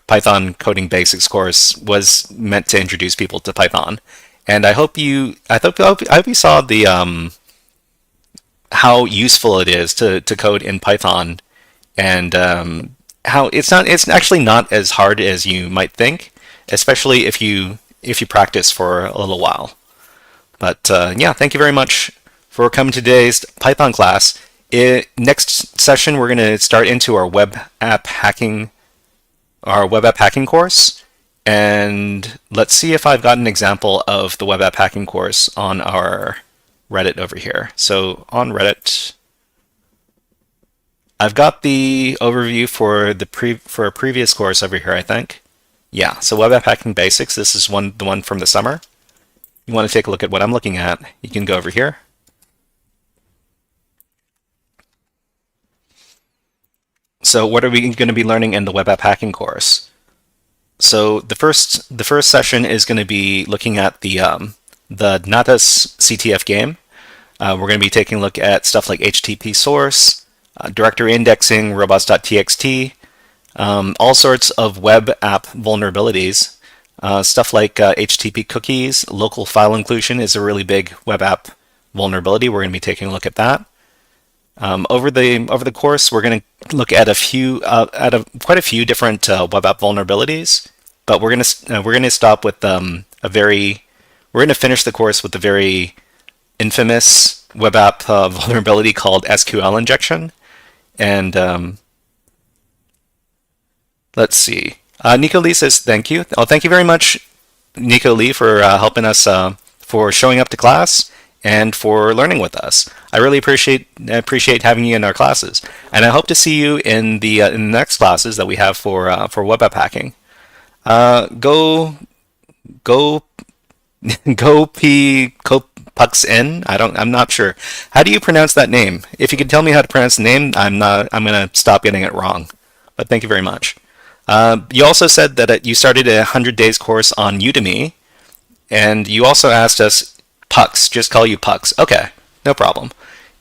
S1: Python coding basics course was meant to introduce people to Python, and I hope you saw the how useful it is to code in Python. And how it's actually not as hard as you might think, especially if you practice for a little while. But yeah, thank you very much for coming to today's Python class. Next session, we're going to start into our web app hacking course, and let's see if I've got an example of the web app hacking course on our Reddit over here. So on Reddit, I've got the overview for a previous course over here, I think. Yeah, so Web App Hacking Basics, this is the one from the summer. You want to take a look at what I'm looking at, you can go over here. So what are we going to be learning in the Web App Hacking course? So the first session is going to be looking at the Natas CTF game. We're going to be taking a look at stuff like HTTP source, directory indexing, robots.txt, all sorts of web app vulnerabilities, stuff like HTTP cookies. Local file inclusion is a really big web app vulnerability. We're going to be taking a look at that. Over the course, we're going to look at quite a few different web app vulnerabilities, but we're going to stop with we're going to finish the course with a very infamous web app vulnerability called SQL injection. And let's see. Nico Lee says thank you. Oh, thank you very much, Nico Lee, for helping us, for showing up to class and for learning with us. I really appreciate having you in our classes, and I hope to see you in the next classes that we have for web app hacking. Go Pucks in. I'm not sure. How do you pronounce that name? If you could tell me how to pronounce the name, I'm gonna stop getting it wrong. But thank you very much. You also said that you started a 100 days course on Udemy, And you also asked us Pucks, just call you Pucks. Okay, no problem.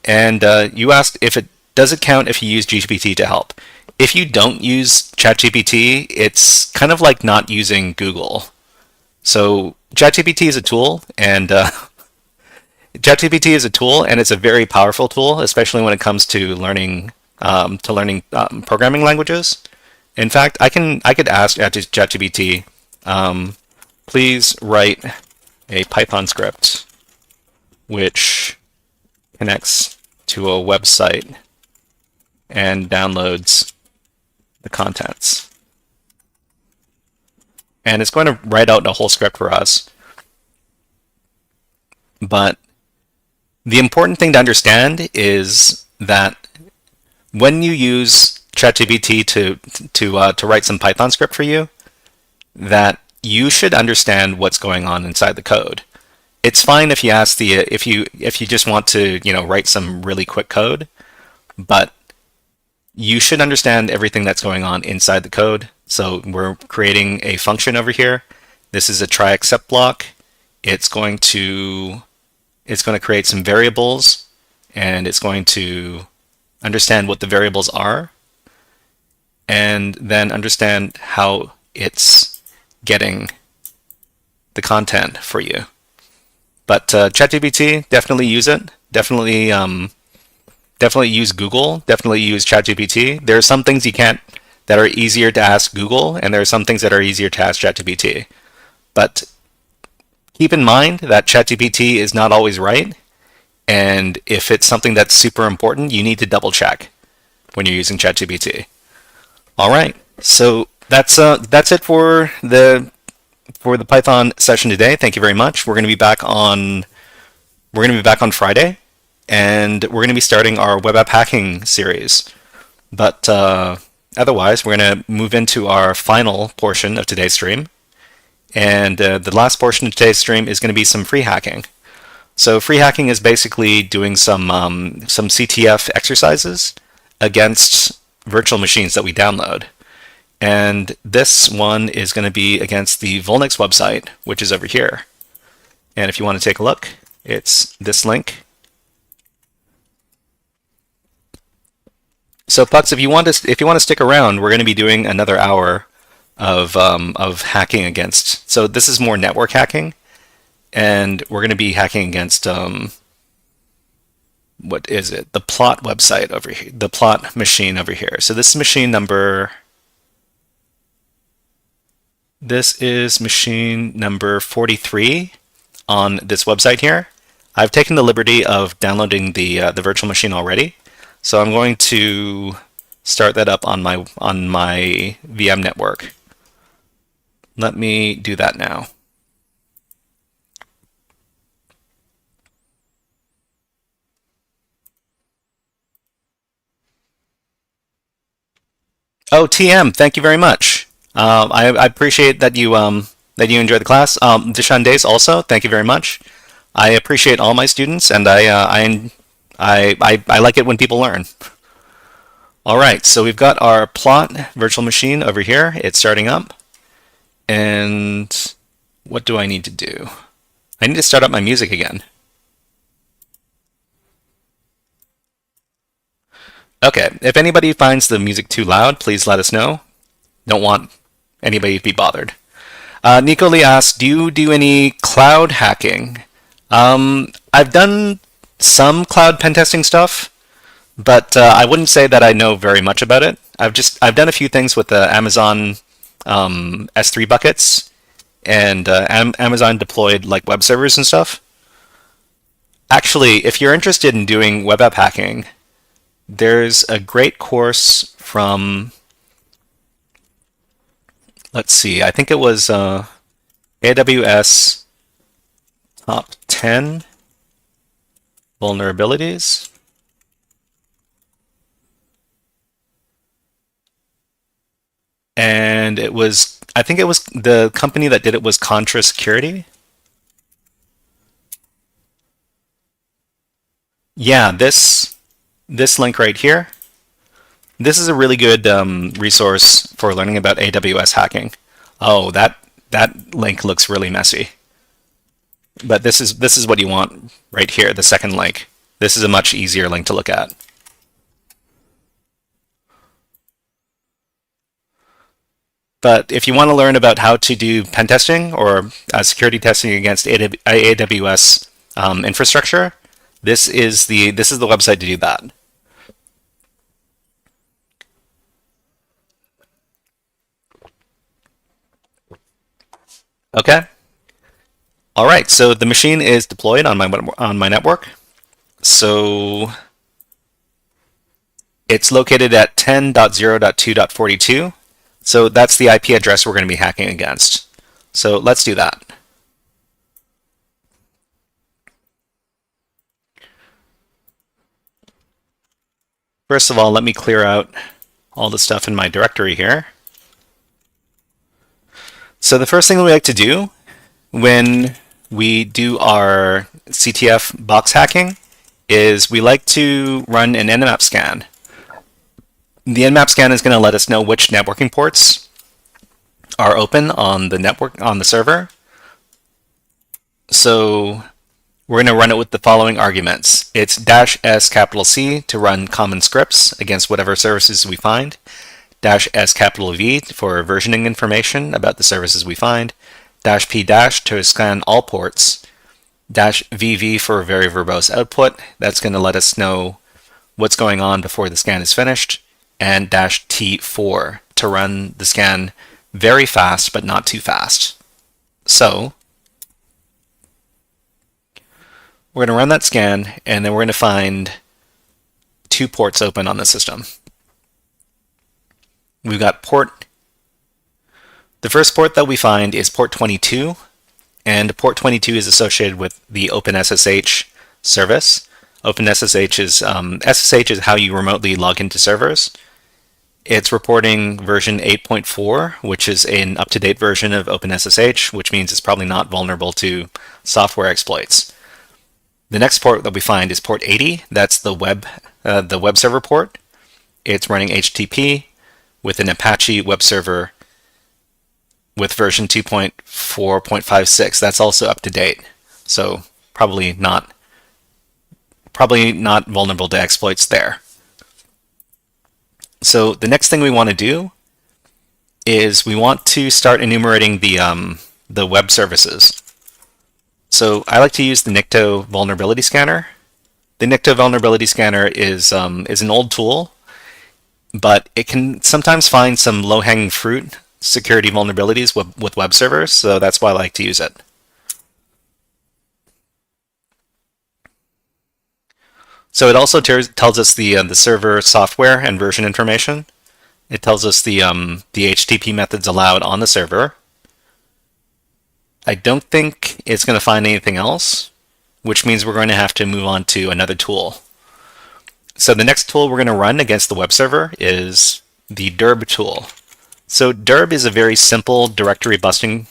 S1: And you asked if it does it count if you use GPT to help. If you don't use ChatGPT, it's kind of like not using Google. So ChatGPT is a tool, and ChatGPT is a tool, and it's a very powerful tool, especially when it comes to learning programming languages. In fact, I could ask ChatGPT, please write a Python script which connects to a website and downloads the contents. And it's going to write out a whole script for us. But the important thing to understand is that when you use ChatGPT to write some Python script for you, that you should understand what's going on inside the code. It's fine if you ask if you just want to write some really quick code, but you should understand everything that's going on inside the code. So we're creating a function over here. This is a try except block. It's going to create some variables, and it's going to understand what the variables are, and then understand how it's getting the content for you. But ChatGPT, definitely use it. Definitely use Google. Definitely use ChatGPT. There are some things you can't that are easier to ask Google, and there are some things that are easier to ask ChatGPT. But keep in mind that ChatGPT is not always right, and if it's something that's super important, you need to double check when you're using ChatGPT. All right, so that's it for the Python session today. Thank you very much. We're going to be back on Friday, and we're going to be starting our web app hacking series. But otherwise, we're going to move into our final portion of today's stream. And the last portion of today's stream is going to be some free hacking. So free hacking is basically doing some CTF exercises against virtual machines that we download. And this one is going to be against the VulNyx website, which is over here. And if you want to take a look, it's this link. So Pucks, if you want to stick around, we're going to be doing another hour of hacking against. So this is more network hacking, and we're going to be hacking against what is it? The plot website over here, the plot machine over here. So this is machine number 43 on this website here. I've taken the liberty of downloading the virtual machine already, so I'm going to start that up on my VM network. Let me do that now. Oh, TM, thank you very much. I appreciate that you enjoyed the class. Dishan Days also, thank you very much. I appreciate all my students, and I like it when people learn. All right, so we've got our plot virtual machine over here. It's starting up. And what do I need to do? I need to start up my music again. Okay, if anybody finds the music too loud, please let us know. Don't want anybody to be bothered. Nico Lee asks, do you do any cloud hacking? I've done some cloud pen testing stuff, but I wouldn't say that I know very much about it. I've done a few things with the Amazon S3 buckets, and Amazon deployed like web servers and stuff. Actually, if you're interested in doing web app hacking, there's a great course from, let's see, I think it was AWS Top 10 Vulnerabilities. And I think it was the company that did it was Contra Security. Yeah, this link right here. This is a really good resource for learning about AWS hacking. Oh, that link looks really messy. But this is what you want right here, the second link. This is a much easier link to look at. But if you want to learn about how to do pen testing or security testing against AWS infrastructure, this is the website to do that. Okay. All right. So the machine is deployed on my network. So it's located at 10.0.2.42. So that's the IP address we're going to be hacking against. So let's do that. First of all, let me clear out all the stuff in my directory here. So the first thing we like to do when we do our CTF box hacking is we like to run an nmap scan. The nmap scan is going to let us know which networking ports are open on the network on the server. So we're going to run it with the following arguments. It's -S to run common scripts against whatever services we find, -S for versioning information about the services we find, -P to scan all ports, -VV for very verbose output. That's going to let us know what's going on before the scan is finished, and -T4 to run the scan very fast but not too fast. So we're going to run that scan, and then we're going to find 2 ports open on the system. We've got the first port that we find is port 22, and port 22 is associated with the OpenSSH service. OpenSSH is SSH is how you remotely log into servers. It's reporting version 8.4, which is an up-to-date version of OpenSSH, which means it's probably not vulnerable to software exploits. The next port that we find is port 80. That's the web server port. It's running HTTP with an Apache web server with version 2.4.56. That's also up to date. So probably not vulnerable to exploits there. So the next thing we want to do is we want to start enumerating the web services. So I like to use the Nikto vulnerability scanner. The Nikto vulnerability scanner is an old tool, but it can sometimes find some low-hanging fruit security vulnerabilities with web servers, so that's why I like to use it. So it also tells us the server software and version information. It tells us the HTTP methods allowed on the server. I don't think it's going to find anything else, which means we're going to have to move on to another tool. So the next tool we're going to run against the web server is the dirb tool. So dirb is a very simple directory busting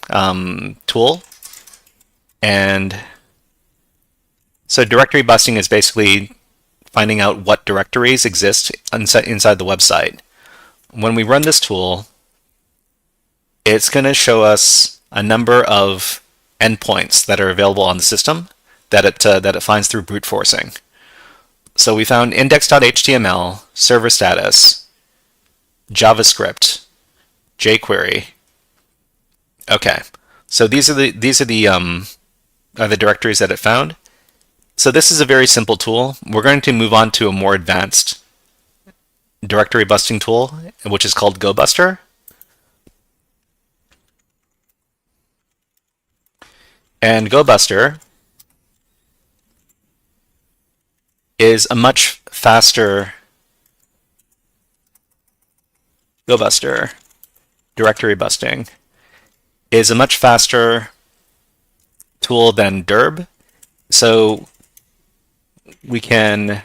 S1: tool. And so directory busting is basically finding out what directories exist inside the website. When we run this tool, it's going to show us a number of endpoints that are available on the system that it finds through brute forcing. So we found index.html, server status, JavaScript, jQuery. Okay, so these are the directories that it found. So this is a very simple tool. We're going to move on to a more advanced directory busting tool, which is called GoBuster. And GoBuster is a much faster GoBuster directory busting is a much faster tool than dirb. So we can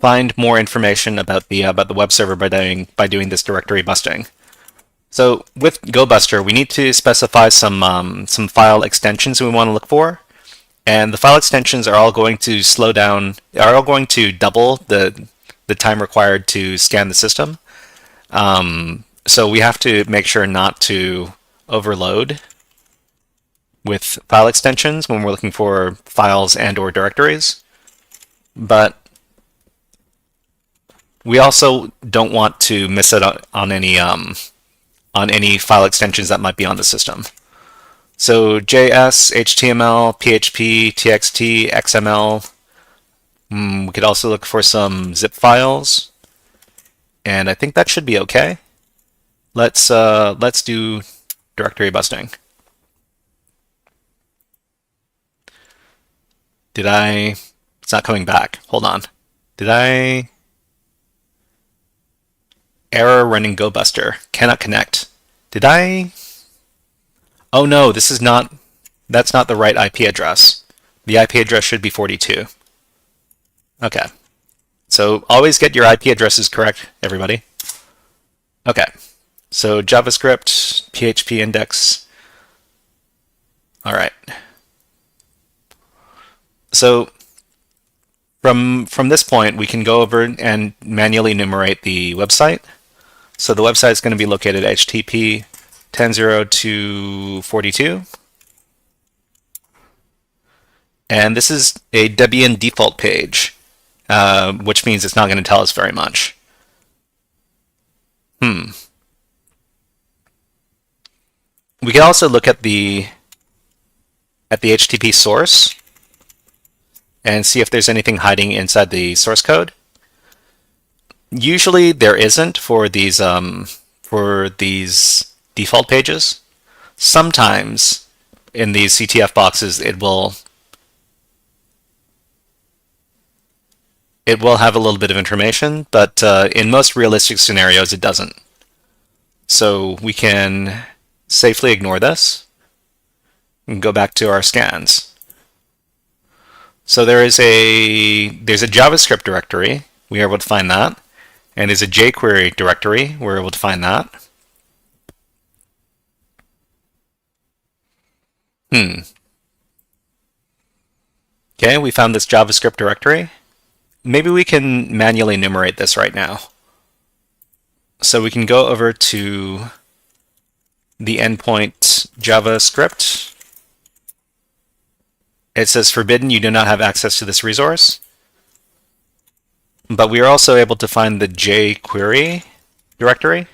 S1: find more information about the web server by doing this directory busting. So with GoBuster, we need to specify some file extensions we want to look for, and the file extensions are all going to double the time required to scan the system. So we have to make sure not to overload with file extensions when we're looking for files and or directories, but we also don't want to miss out on any file extensions that might be on the system. So JS, HTML, PHP, TXT, XML. We could also look for some zip files, and I think that should be okay. Let's do directory busting. It's not coming back. Hold on. Error running GoBuster. Cannot connect. Oh no, that's not the right IP address. The IP address should be 42. Okay. So always get your IP addresses correct, everybody. Okay. So JavaScript, PHP index. All right. So from this point, we can go over and manually enumerate the website. So the website is going to be located at HTTP 10.0.2.42. And this is a Debian default page, which means it's not going to tell us very much. We can also look at the HTTP source and see if there's anything hiding inside the source code. Usually there isn't for these default pages. Sometimes in these CTF boxes it will have a little bit of information, but in most realistic scenarios it doesn't. So we can safely ignore this and go back to our scans. So there's a JavaScript directory. We are able to find that. And there's a jQuery directory. We're able to find that. Okay, we found this JavaScript directory. Maybe we can manually enumerate this right now. So we can go over to the endpoint JavaScript. It says forbidden, you do not have access to this resource. But we are also able to find the jQuery directory.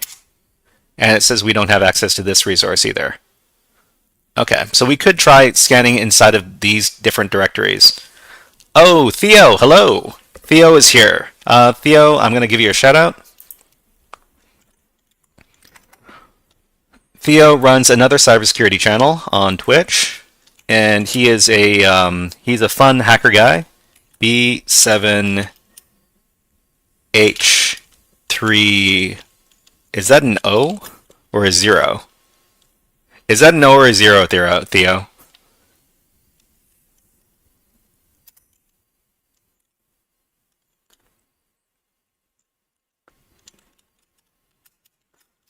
S1: And it says we don't have access to this resource either. Okay, so we could try scanning inside of these different directories. Oh, Theo, hello. Theo is here. Theo, I'm going to give you a shout out. Theo runs another cybersecurity channel on Twitch. And he is he's a fun hacker guy. B7H3. Is that an O or a 0? Is that an O or a 0, Theo?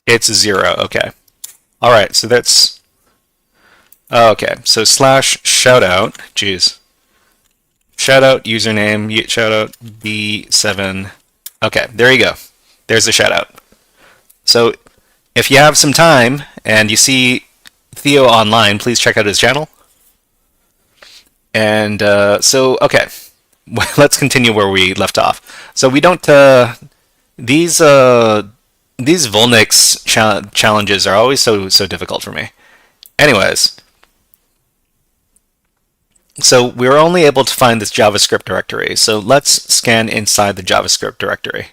S1: It's a 0. Okay. All right. So that's. Okay, so /shoutout, geez. Shoutout username, shoutout B7. Okay, there you go. There's the shoutout. So if you have some time and you see Theo online, please check out his channel. And okay, let's continue where we left off. So we don't, these VulNyx challenges are always so difficult for me. Anyways. So we were only able to find this JavaScript directory. So let's scan inside the JavaScript directory.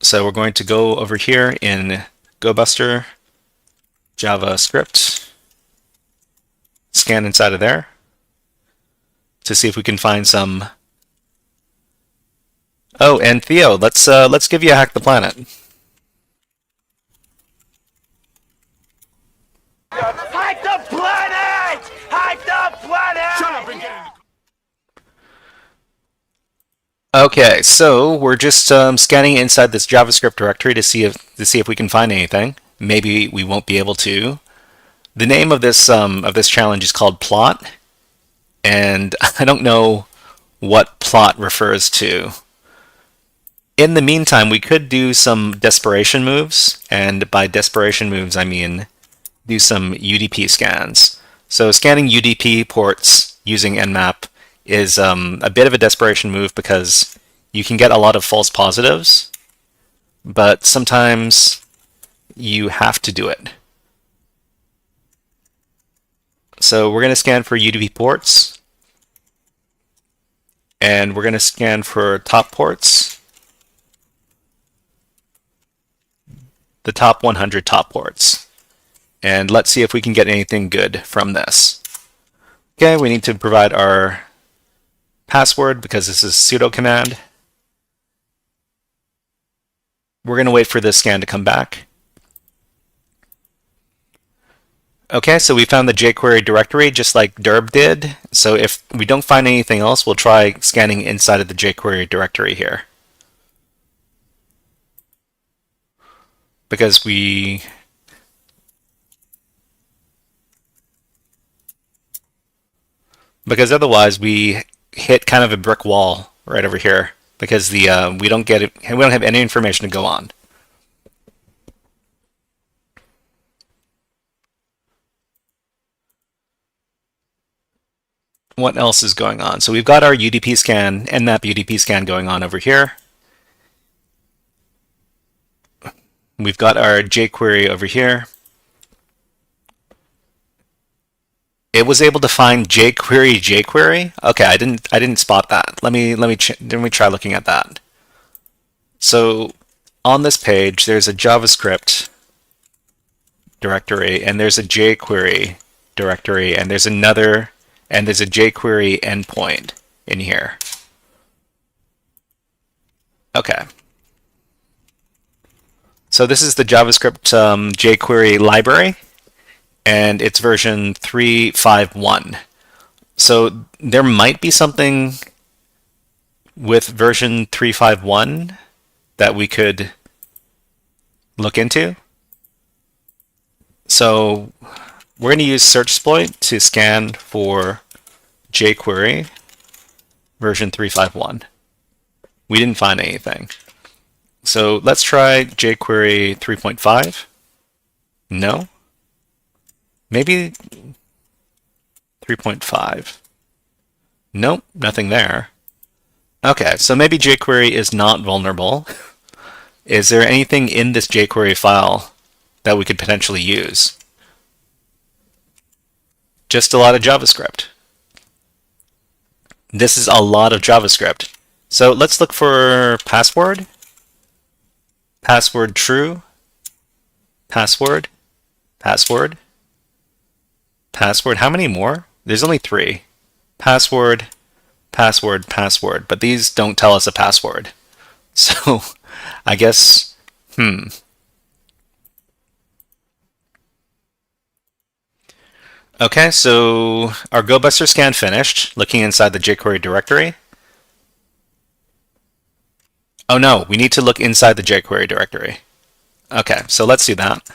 S1: So we're going to go over here in GoBuster, JavaScript, scan inside of there to see if we can find some. Oh, and Theo, let's give you a hack the planet.
S2: Hack the planet! Hack the planet! Shut up and get in.
S1: Okay, so we're just scanning inside this JavaScript directory to see if we can find anything. Maybe we won't be able to. The name of this challenge is called Plot, and I don't know what plot refers to. In the meantime, we could do some desperation moves, and by desperation moves I mean do some UDP scans. So scanning UDP ports using Nmap is a bit of a desperation move because you can get a lot of false positives, but sometimes you have to do it. So we're going to scan for UDP ports, and we're going to scan for top ports, the top 100 top ports. And let's see if we can get anything good from this. Okay, we need to provide our password because this is sudo command. We're going to wait for this scan to come back. Okay, so we found the jQuery directory just like Derb did. So if we don't find anything else, we'll try scanning inside of the jQuery directory here. Because otherwise we hit kind of a brick wall right over here because we don't have any information to go on. What else is going on? So we've got our UDP scan, Nmap UDP scan going on over here. We've got our jQuery over here. It was able to find jQuery. Okay, I didn't spot that. Let me try looking at that. So on this page, there's a JavaScript directory, and there's a jQuery directory, and there's another, and there's a jQuery endpoint in here. Okay. So this is the JavaScript jQuery library, and it's version 3.5.1. So there might be something with version 3.5.1 that we could look into. So we're going to use searchsploit to scan for jQuery version 3.5.1. We didn't find anything. So let's try jQuery 3.5. No. Maybe 3.5. Nope, nothing there. Okay, so maybe jQuery is not vulnerable. Is there anything in this jQuery file that we could potentially use? Just a lot of JavaScript. This is a lot of JavaScript. So let's look for password. Password true. Password. Password. Password. How many more? There's only 3. Password, password, password. But these don't tell us a password. So I guess, Okay, so our GoBuster scan finished, looking inside the jQuery directory. Oh no, we need to look inside the jQuery directory. Okay, so let's do that.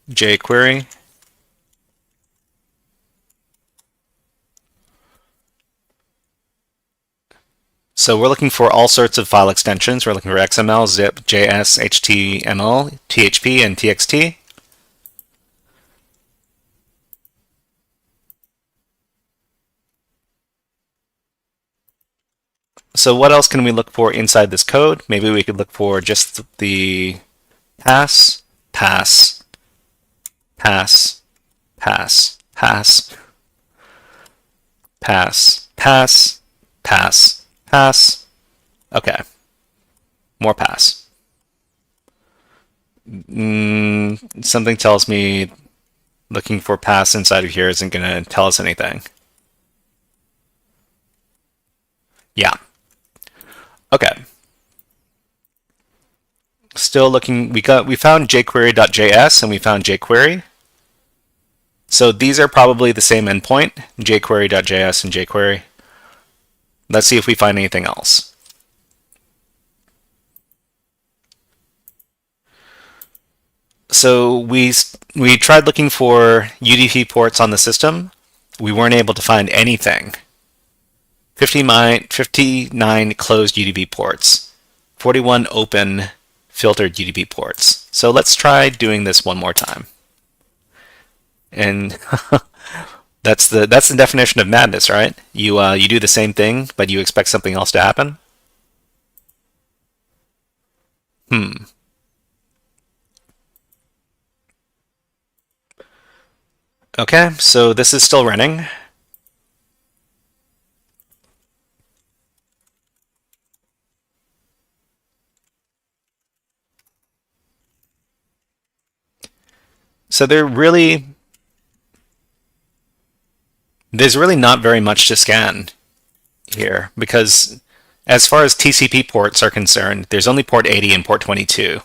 S1: jQuery. So we're looking for all sorts of file extensions. We're looking for XML, zip, JS, HTML, PHP, and TXT. So what else can we look for inside this code? Maybe we could look for just the pass, pass, pass, pass, pass, pass, pass, pass, pass. Okay, more pass. Something tells me looking for pass inside of here isn't going to tell us anything. Yeah. Okay. Still looking, we found jQuery.js and we found jQuery. So these are probably the same endpoint, jQuery.js and jQuery. Let's see if we find anything else. So we tried looking for UDP ports on the system. We weren't able to find anything. 59 closed UDP ports, 41 open filtered UDP ports. So let's try doing this one more time. And that's the definition of madness, right? You do the same thing, but you expect something else to happen. Hmm. Okay, so this is still running. So there's really not very much to scan here because as far as TCP ports are concerned, there's only port 80 and port 22.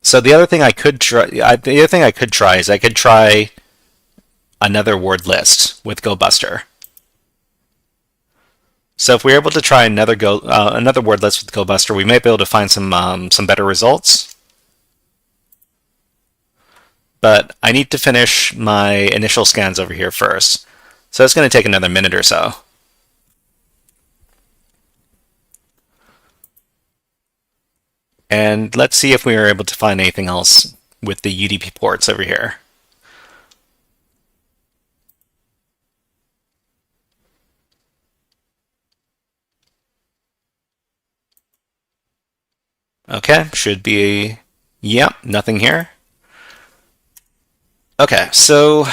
S1: So the other thing I could try is I could try another word list with GoBuster. So if we're able to try another word list with GoBuster, we might be able to find some better results. But I need to finish my initial scans over here first. So it's going to take another minute or so. And let's see if we are able to find anything else with the UDP ports over here. Okay, should be, yep, nothing here. Okay, so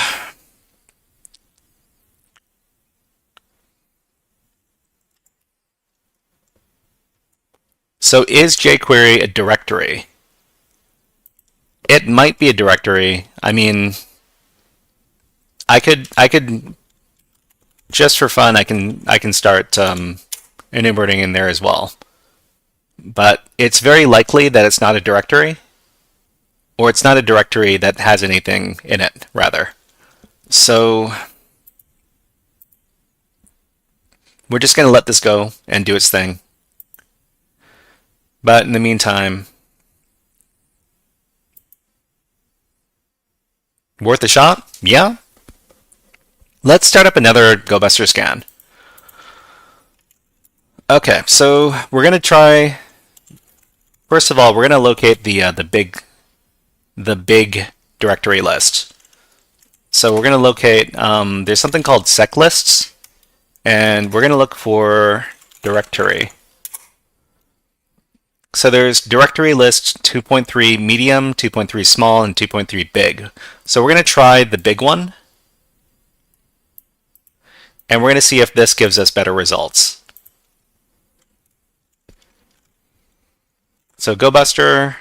S1: is jQuery a directory? It might be a directory. I mean, I could just for fun, I can start enumerating in there as well. But it's very likely that it's not a directory, or it's not a directory that has anything in it, rather. So we're just going to let this go and do its thing. But in the meantime, worth a shot? Yeah. Let's start up another GoBuster scan. Okay, so we're going to try. First of all, we're going to locate the big directory list. So we're going to locate. There's something called sec lists, and we're going to look for directory. So there's directory list 2.3 medium, 2.3 small, and 2.3 big. So we're going to try the big one, and we're going to see if this gives us better results. So GoBuster,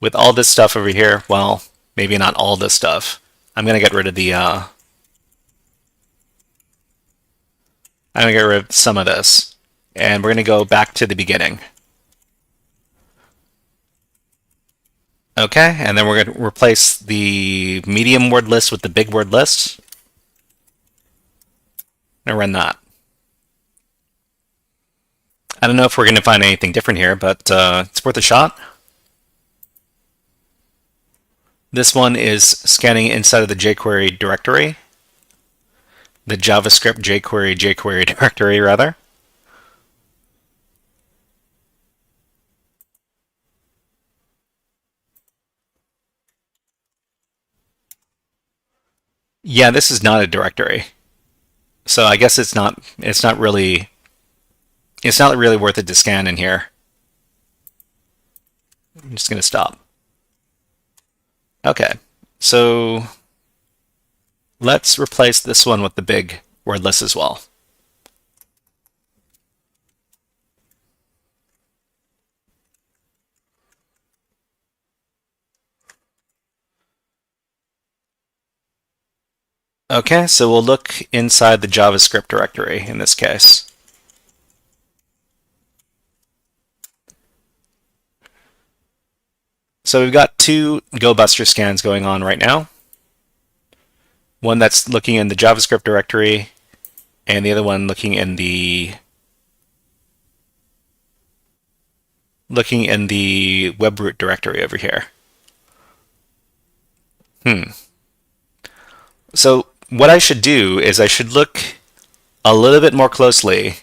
S1: with all this stuff over here, well, maybe not all this stuff. I'm going to get rid of I'm going to get rid of some of this, and we're going to go back to the beginning. Okay, and then we're going to replace the medium word list with the big word list. And run that. I don't know if we're going to find anything different here, but it's worth a shot. This one is scanning inside of the jQuery directory. The JavaScript jQuery directory, rather. Yeah, this is not a directory. So I guess it's not really worth it to scan in here. I'm just going to stop. Okay, so let's replace this one with the big word list as well. Okay, so we'll look inside the JavaScript directory in this case. So we've got two GoBuster scans going on right now. One that's looking in the JavaScript directory, and the other one looking in the webroot directory over here. So what I should do is I should look a little bit more closely.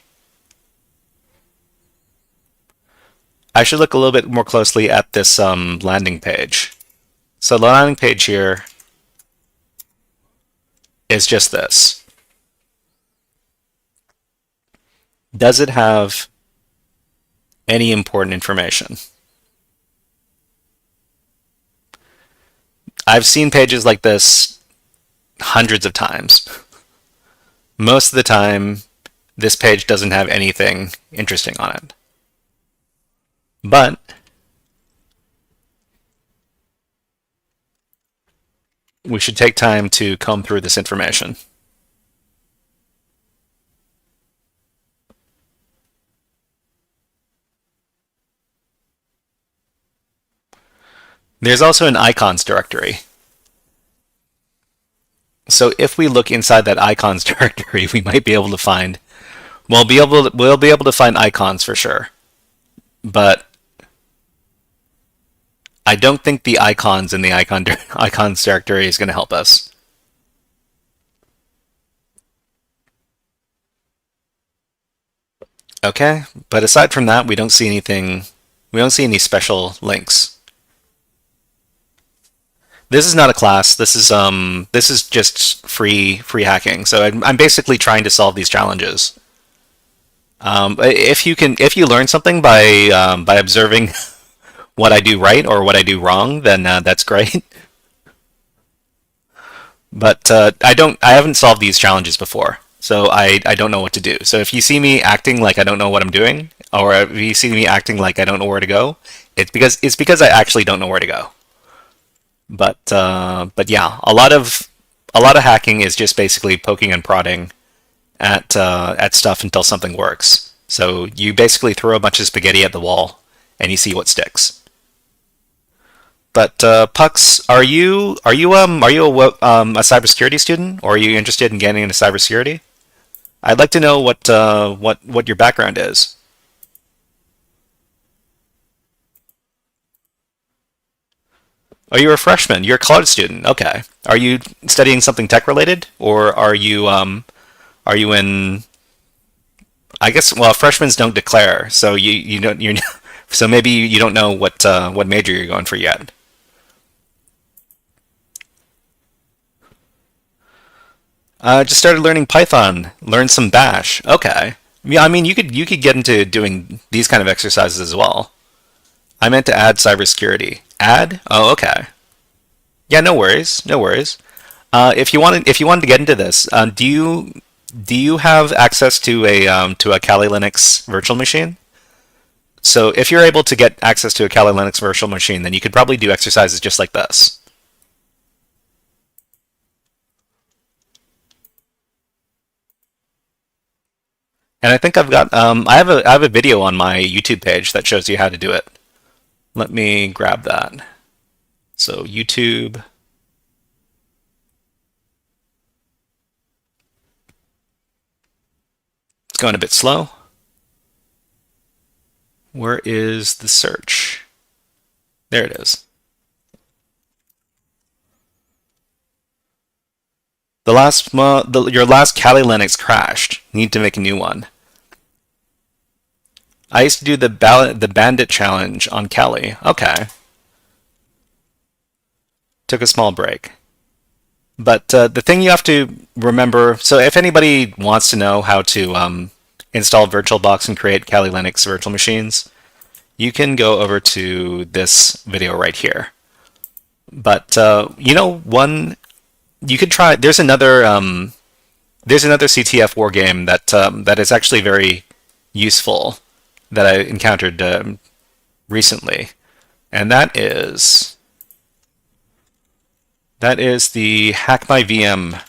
S1: I should look a little bit more closely at this landing page. So the landing page here is just this. Does it have any important information? I've seen pages like this hundreds of times. Most of the time, this page doesn't have anything interesting on it. But we should take time to comb through this information. There's also an icons directory. So if we look inside that icons directory, we might be able to find, we'll be able to find icons for sure. But I don't think the icons in the icons directory is going to help us. Okay, but aside from that, we don't see anything. We don't see any special links. This is not a class. This is just free hacking. So I'm basically trying to solve these challenges. If you learn something by observing what I do right or what I do wrong, then that's great. But I haven't solved these challenges before, so I don't know what to do. So if you see me acting like I don't know what I'm doing, or if you see me acting like I don't know where to go, it's because I actually don't know where to go. But yeah, a lot of hacking is just basically poking and prodding at stuff until something works. So you basically throw a bunch of spaghetti at the wall and you see what sticks. But Pux, a cybersecurity student, or are you interested in getting into cybersecurity? I'd like to know what your background is. Oh, you're a freshman. You're a college student. Okay. Are you studying something tech related, or are you in? I guess well, freshmen don't declare, so you don't you so maybe you don't know what major you're going for yet. Just started learning Python, learned some Bash. Okay. Yeah, I mean you could get into doing these kind of exercises as well. I meant to add cybersecurity. Add? Oh, okay. Yeah, no worries, no worries. If you wanted to get into this, do you have access to a Kali Linux virtual machine? So if you're able to get access to a Kali Linux virtual machine, then you could probably do exercises just like this. And I think I have a video on my YouTube page that shows you how to do it. Let me grab that. So YouTube. It's going a bit slow. Where is the search? There it is. Your last Kali Linux crashed. You need to make a new one. I used to do the Bandit challenge on Kali. Okay. Took a small break. But the thing you have to remember, so if anybody wants to know how to install VirtualBox and create Kali Linux virtual machines, you can go over to this video right here. But you know, one you could try. There's another CTF war game that is actually very useful that I encountered recently, and that is the hackmyvm.eu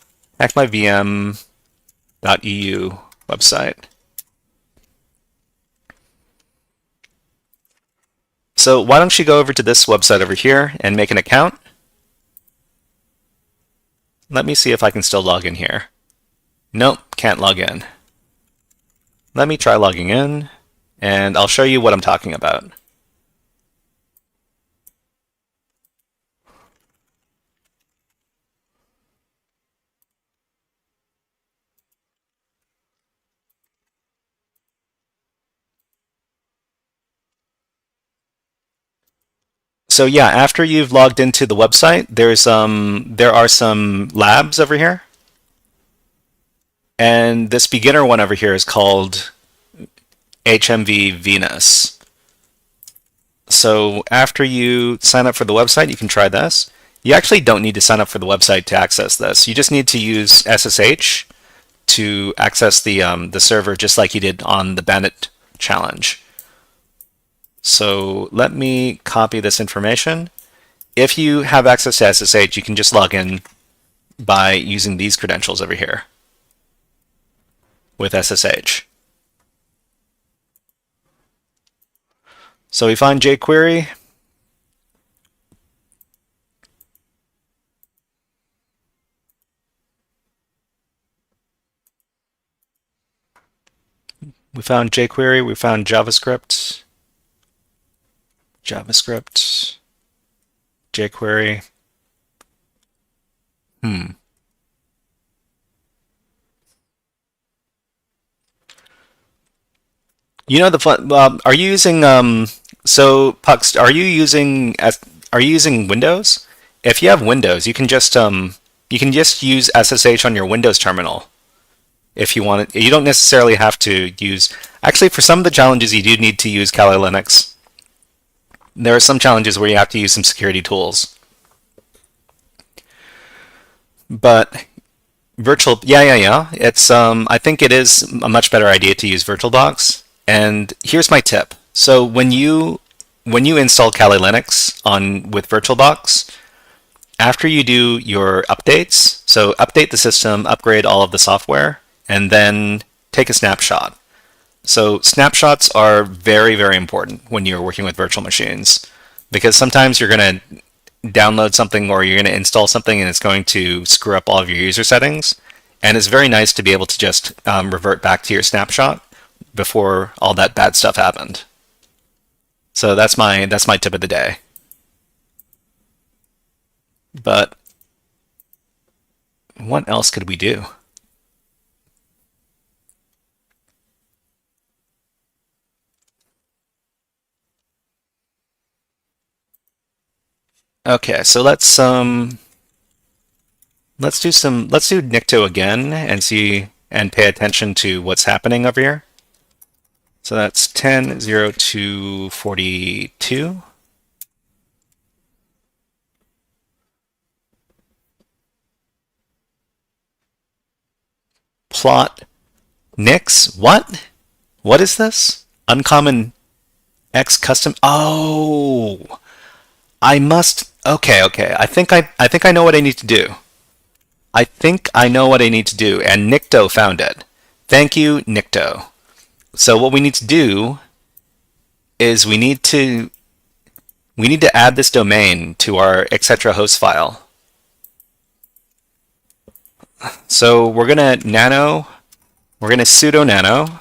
S1: website. So why don't you go over to this website over here and make an account? Let me see if I can still log in here. Nope, can't log in. Let me try logging in, and I'll show you what I'm talking about. So yeah, after you've logged into the website, there are some labs over here, and this beginner one over here is called HMV Venus. So after you sign up for the website, you can try this. You actually don't need to sign up for the website to access this. You just need to use SSH to access the server, just like you did on the Bandit challenge. So let me copy this information. If you have access to SSH, you can just log in by using these credentials over here with SSH. So we find jQuery. We found jQuery. We found JavaScript. jQuery. You know the fun. Are you using so Pux? Are you using Windows? If you have Windows, you can just use SSH on your Windows terminal. If you want it, you don't necessarily have to use. Actually, for some of the challenges, you do need to use Kali Linux. There are some challenges where you have to use some security tools. But yeah. It's I think it is a much better idea to use VirtualBox. And here's my tip. So when you install Kali Linux on with VirtualBox, after you do your updates, so update the system, upgrade all of the software, and then take a snapshot. So snapshots are very, very important when you're working with virtual machines because sometimes you're going to download something or you're going to install something and it's going to screw up all of your user settings. And it's very nice to be able to just revert back to your snapshot before all that bad stuff happened. So that's my tip of the day. But what else could we do? Okay, so let's do Nikto again and see and pay attention to what's happening over here. So that's 10.02.42. Plot Nix. What? What is this? Uncommon X custom. Oh, I must. Okay. I think I know what I need to do. I think I know what I need to do, and Nikto found it. Thank you, Nikto. So what we need to do is we need to add this domain to our etc host file. So we're gonna sudo nano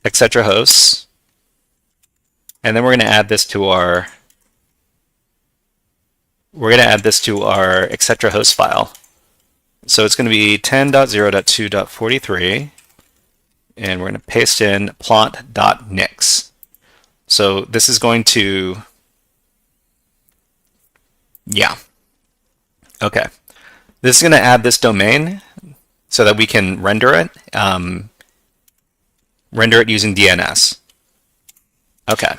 S1: etc hosts, and then we're gonna add this to our etc host file. So it's going to be 10.0.2.43, and we're going to paste in plot.nix. So this is going to, yeah, okay. This is going to add this domain so that we can render it using DNS. Okay.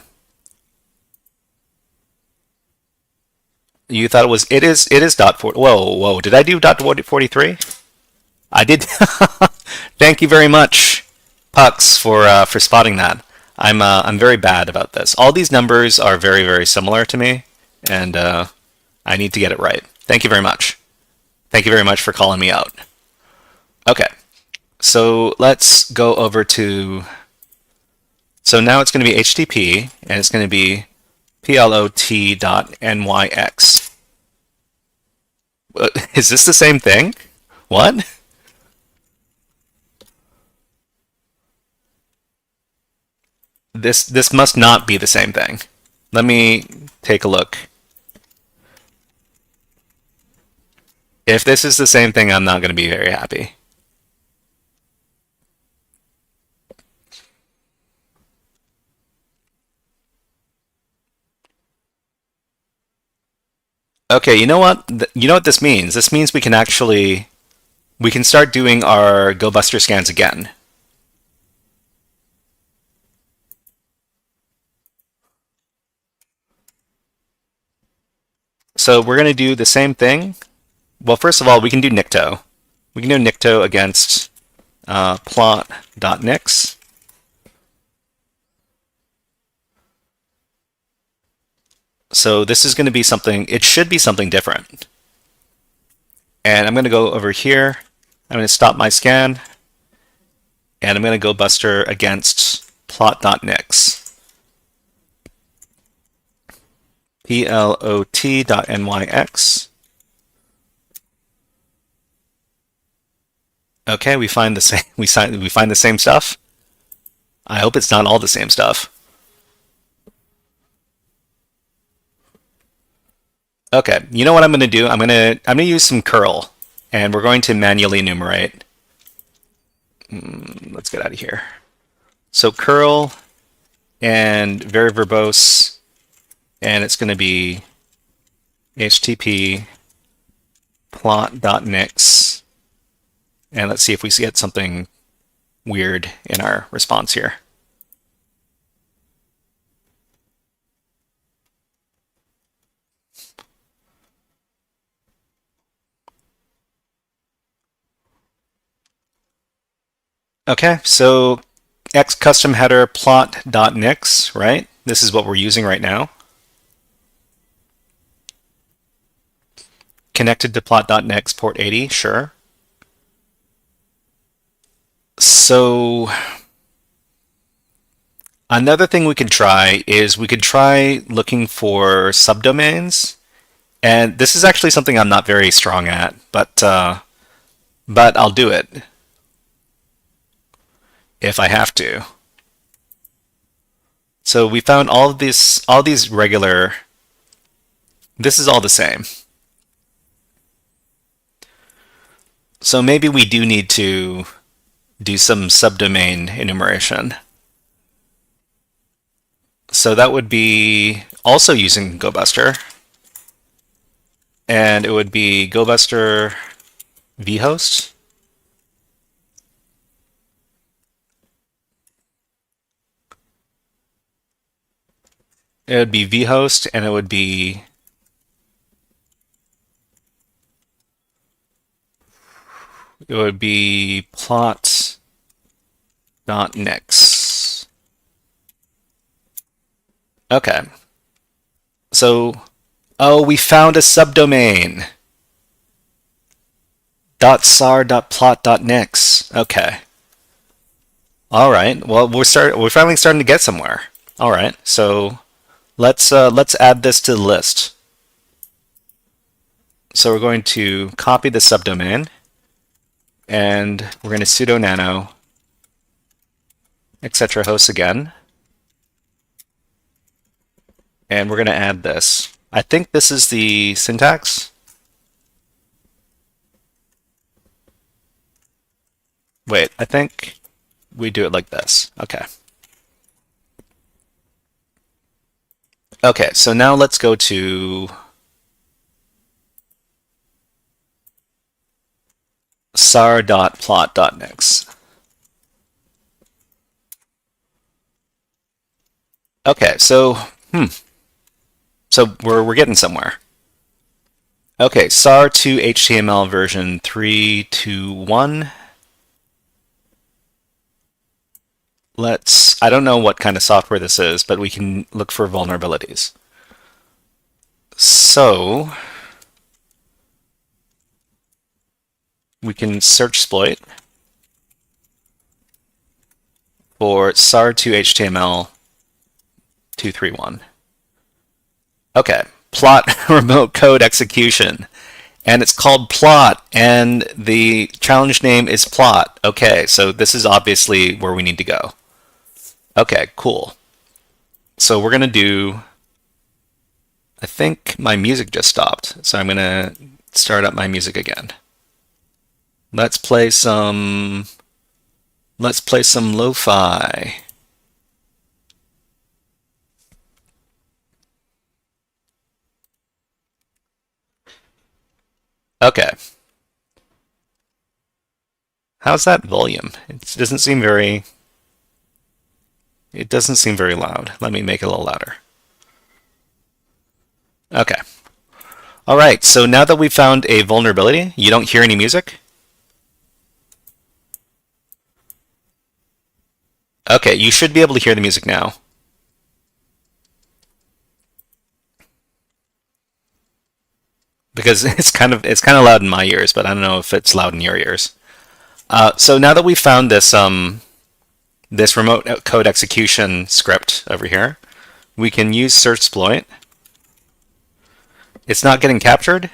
S1: You thought it is dot 40. Whoa, did I do dot 43? I did. Thank you very much, Pux, for spotting that. I'm very bad about this. All these numbers are very, very similar to me, and I need to get it right. Thank you very much. Thank you very much for calling me out. Okay, so let's go over to. So now it's going to be HTTP, and it's going to be plot.nyx. Is this the same thing? What? This must not be the same thing. Let me take a look. If this is the same thing, I'm not going to be very happy. Okay, you know what? You know what this means? This means we can start doing our GoBuster scans again. So we're going to do the same thing. Well, first of all, we can do Nikto. We can do Nikto against plot.nix. So this is going to be something, it should be something different. And I'm going to go over here. I'm going to stop my scan. And I'm going to go Buster against plot.nix. plot.nyx. Okay, we find the same. We find the same stuff. I hope it's not all the same stuff. Okay, you know what I'm going to do? I'm going to use some curl, and we're going to manually enumerate. Let's get out of here. So curl and very verbose, and it's going to be http plot.nix, and let's see if we get something weird in our response here. Okay, so x custom header plot.nix, right? This is what we're using right now. Connected to plot.nix port 80, sure. So another thing we could try is we could try looking for subdomains. And this is actually something I'm not very strong at, but I'll do it if I have to. So we found all these regular. This is all the same. So maybe we do need to do some subdomain enumeration. So that would be also using GoBuster. And it would be GoBuster vhost. It would be vhost, and it would be plot.nix. Okay. So, oh, we found a subdomain. .sar.plot.nix. Okay. All right. Well, we're finally starting to get somewhere. All right. So let's add this to the list. So we're going to copy the subdomain, and we're going to sudo nano etc. hosts again, and we're going to add this. I think this is the syntax. Wait, I think we do it like this. Okay. Okay, so now let's go to sar.plot.nix. Okay, so we're getting somewhere. Okay, SAR2 HTML version 3.2.1. I don't know what kind of software this is, but we can look for vulnerabilities. So we can search exploit for SAR2 HTML 2.3.1. Okay, plot remote code execution. And it's called plot, and the challenge name is plot. Okay, so this is obviously where we need to go. Okay, cool. So we're going to do, I think my music just stopped, so I'm going to start up my music again. Let's play some lo-fi. Okay. How's that volume? It doesn't seem very... It doesn't seem very loud. Let me make it a little louder. Okay. All right, so now that we've found a vulnerability, you don't hear any music? Okay, you should be able to hear the music now. Because it's kind of loud in my ears, but I don't know if it's loud in your ears. So now that we've found this this remote code execution script over here, we can use search exploit. It's not getting captured?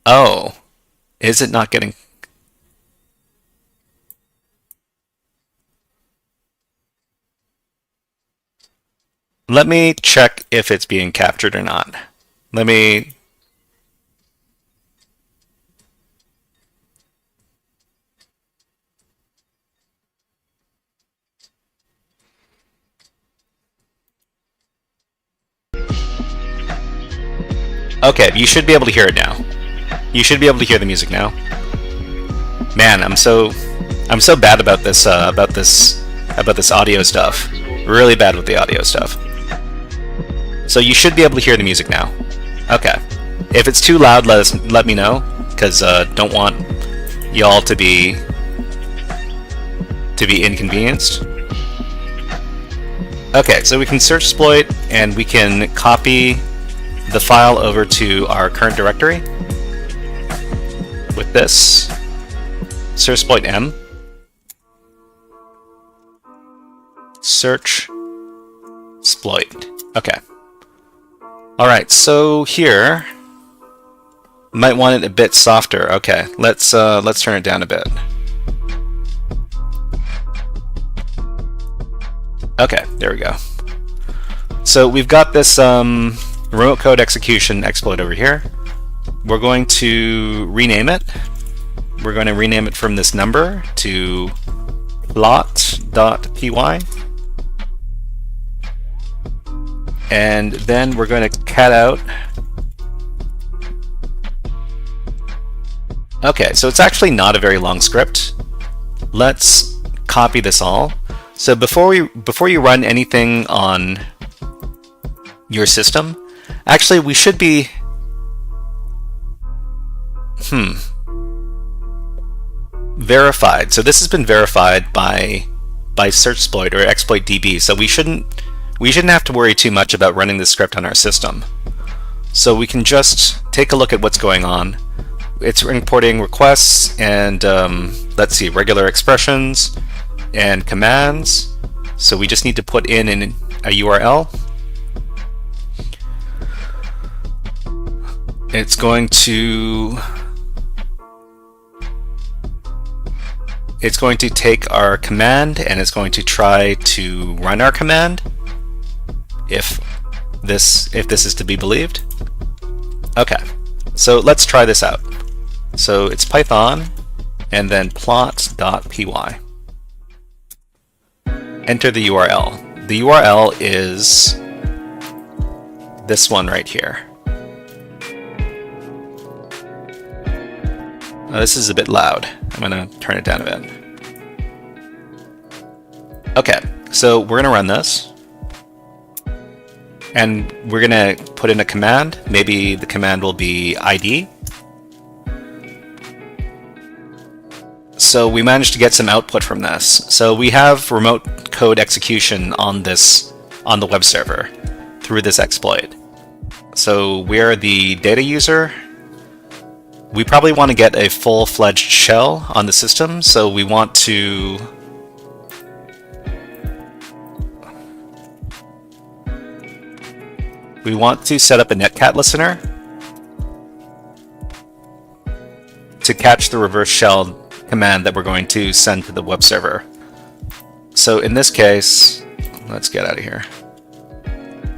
S1: Oh, is it not getting... Let me check if it's being captured or not. Let me... Okay, you should be able to hear it now. You should be able to hear the music now. Man, I'm so bad about this audio stuff. Really bad with the audio stuff. So you should be able to hear the music now. Okay. If it's too loud, let me know, because don't want y'all to be inconvenienced. Okay, so we can search exploit and we can copy the file over to our current directory with this search exploit m. Search exploit. Okay. All right, so here might want it a bit softer. Okay, let's turn it down a bit. Okay, there we go. So we've got this remote code execution exploit over here. We're going to rename it. We're going to rename it from this number to plot.py. And then we're going to cat out. Okay, so it's actually not a very long script. Let's copy this all. So before you run anything on your system, actually we should be verified. So this has been verified by search exploit or exploit DB. So we shouldn't have to worry too much about running this script on our system. So we can just take a look at what's going on. It's importing requests and let's see, regular expressions and commands. So we just need to put in a URL. It's going to take our command and it's going to try to run our command if this is to be believed. Okay, so let's try this out. So it's Python and then plot.py. Enter the URL. The URL is this one right here. Oh, this is a bit loud. I'm gonna turn it down a bit. Okay, so we're gonna run this. And we're gonna put in a command. Maybe the command will be ID. So we managed to get some output from this. So we have remote code execution on the web server through this exploit. So we're the data user. We probably want to get a full-fledged shell on the system, so we want to set up a netcat listener to catch the reverse shell command that we're going to send to the web server. So in this case, let's get out of here.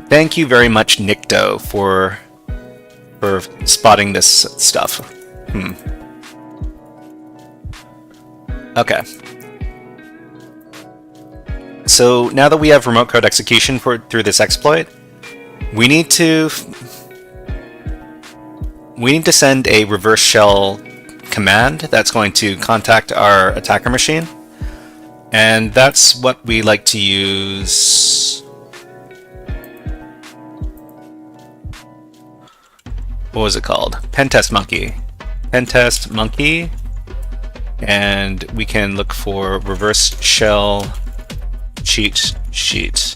S1: Thank you very much, Nikto, for spotting this stuff. Okay. So now that we have remote code execution through this exploit, we need to we need to send a reverse shell command that's going to contact our attacker machine. And that's what we like to use. What was it called? Pentest Monkey. Pentest Monkey. And we can look for reverse shell cheat sheet.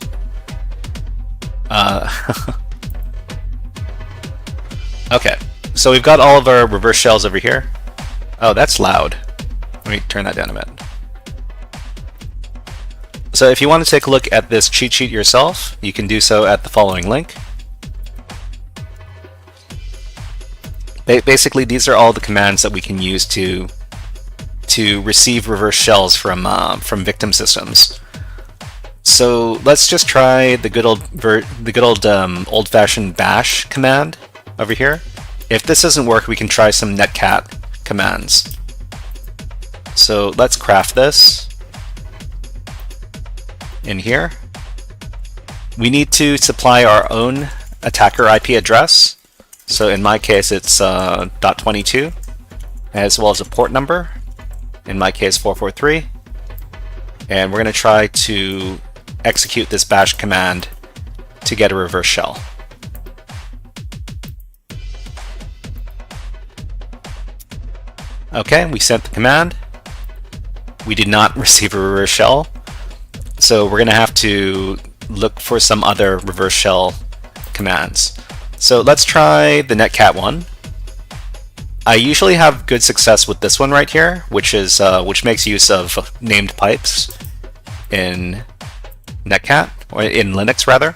S1: Okay, so we've got all of our reverse shells over here. Oh, that's loud. Let me turn that down a bit. So if you want to take a look at this cheat sheet yourself, you can do so at the following link. Basically, these are all the commands that we can use to receive reverse shells from victim systems. So let's just try the good old old-fashioned bash command over here. If this doesn't work, we can try some netcat commands. So let's craft this in here. We need to supply our own attacker IP address. So in my case, it's .22, as well as a port number. In my case, 443. And we're going to try to execute this bash command to get a reverse shell. Okay, we sent the command. We did not receive a reverse shell, so we're going to have to look for some other reverse shell commands. So let's try the netcat one. I usually have good success with this one right here, which makes use of named pipes in netcat, or in Linux rather.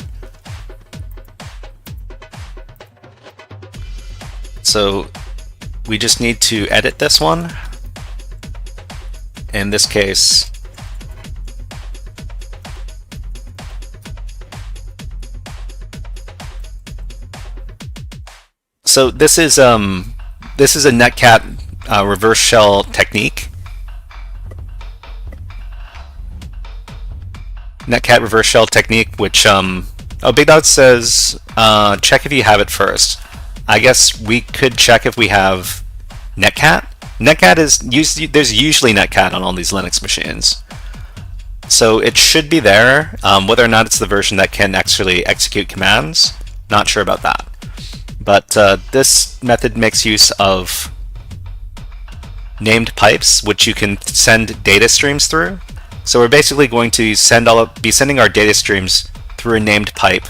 S1: So we just need to edit this one. In this case, so this is a netcat reverse shell technique. Netcat reverse shell technique, which Big Dog says check if you have it first. I guess we could check if we have netcat. Netcat there's usually netcat on all these Linux machines, so it should be there. Whether or not it's the version that can actually execute commands, not sure about that. But this method makes use of named pipes, which you can send data streams through. So we're basically going to be sending our data streams through a named pipe,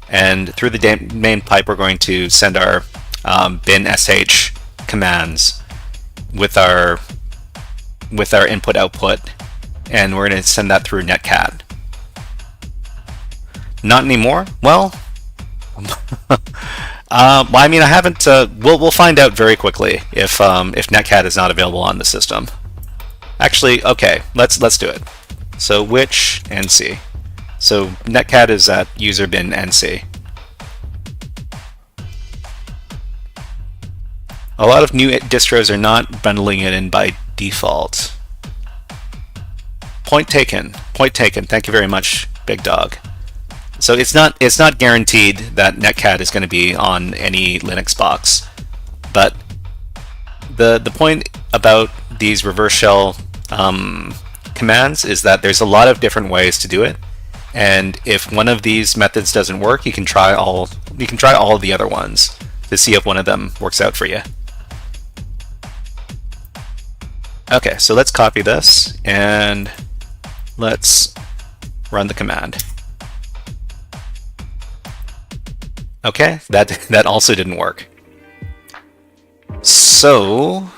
S1: and through the named pipe we're going to send our bin sh commands with our input output, and we're going to send that through netcat. Not anymore? Well, I mean, I haven't. We'll find out very quickly if netcat is not available on the system. Actually, okay, let's do it. So which nc. So netcat is at user bin nc. A lot of new distros are not bundling it in by default. Point taken. Point taken. Thank you very much, Big Dog. So it's not guaranteed that netcat is going to be on any Linux box, but the point about these reverse shell commands is that there's a lot of different ways to do it, and if one of these methods doesn't work, you can try all of the other ones to see if one of them works out for you. Okay, so let's copy this and let's run the command. Okay, that also didn't work. So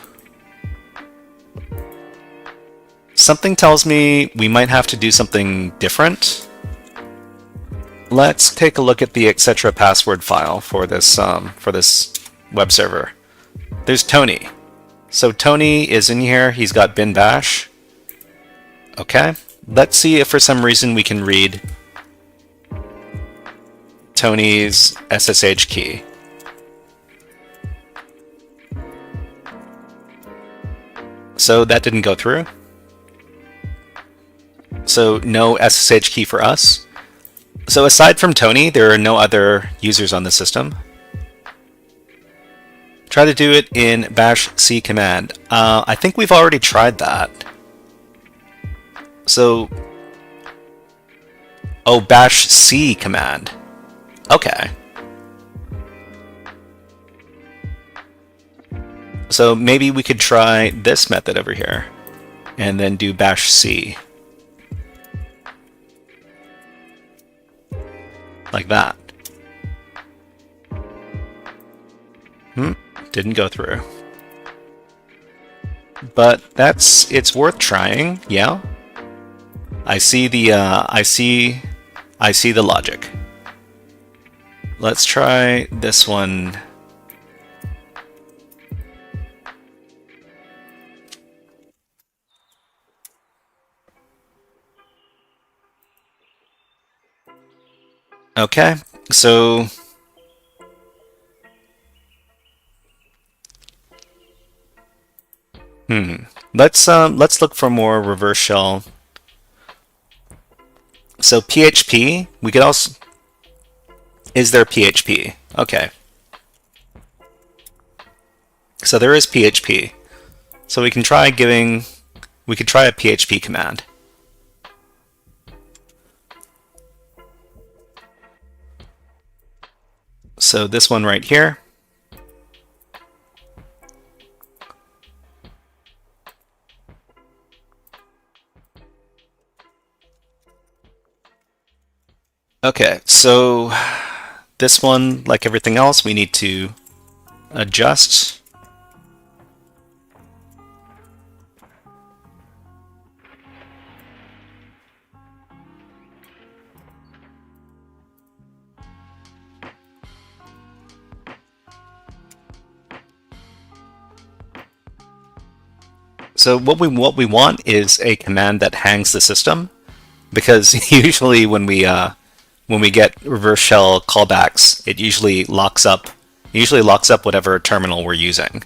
S1: something tells me we might have to do something different. Let's take a look at the etc password file for this web server. There's Tony. So Tony is in here. He's got bin bash. Okay, let's see if for some reason we can read Tony's SSH key. So that didn't go through. So no SSH key for us. So aside from Tony, there are no other users on the system. Try to do it in bash C command. I think we've already tried that. So, oh, bash C command. Okay. So maybe we could try this method over here and then do bash C. Like that. Didn't go through. But it's worth trying, yeah. I see the logic. Let's try this one. Okay, so let's look for more reverse shell. So PHP, we could also, is there PHP? Okay. So there is PHP. So we could try a PHP command. So this one right here. Okay, so this one, like everything else, we need to adjust. So what we want is a command that hangs the system, because usually when we get reverse shell callbacks, it usually locks up whatever terminal we're using.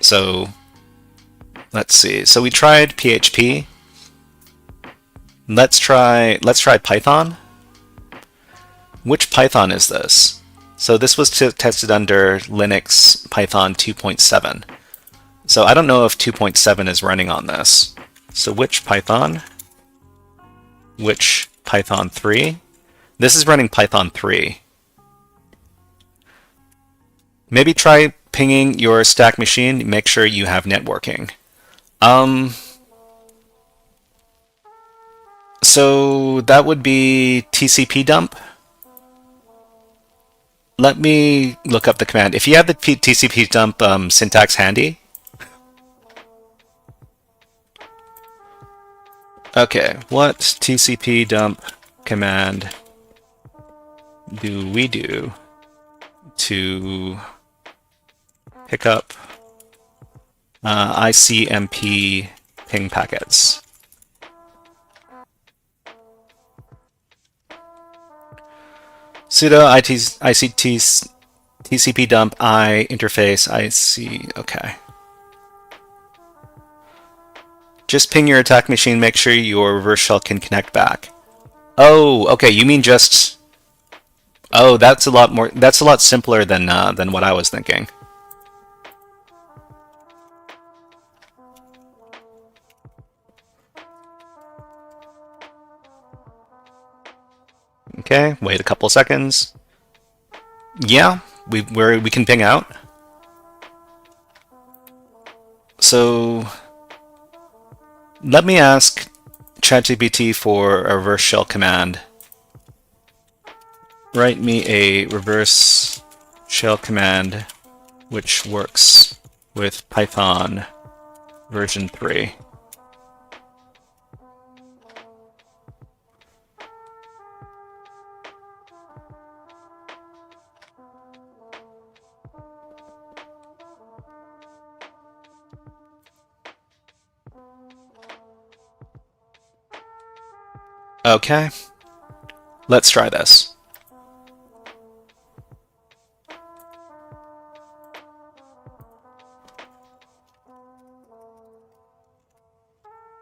S1: So let's see. So we tried PHP. Let's try Python. Which Python is this? So this was tested under Linux Python 2.7. So I don't know if 2.7 is running on this. So which Python? Which Python 3? This is running Python 3. Maybe try pinging your stack machine. Make sure you have networking. So that would be TCP dump. Let me look up the command. If you have the TCP dump syntax handy. Okay, what TCP dump command do we do to pick up ICMP ping packets? Sudo TCP dump I interface IC. Okay. Just ping your attack machine. Make sure your reverse shell can connect back. Oh, okay. You mean just? Oh, that's a lot simpler than what I was thinking. Okay, wait a couple seconds. Yeah, we can ping out. So let me ask ChatGPT for a reverse shell command. Write me a reverse shell command which works with Python version 3. Okay, let's try this.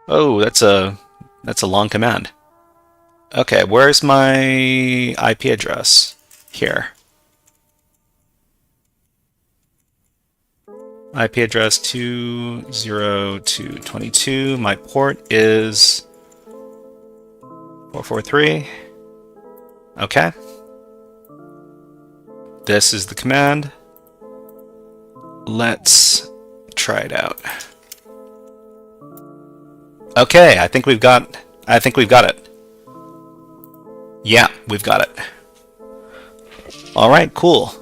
S1: Oh, that's a long command. Okay, where's my IP address? Here. IP address 202.22. My port is 443. Okay. This is the command. Let's try it out. Okay, I think we've got it. Yeah, we've got it. All right, cool.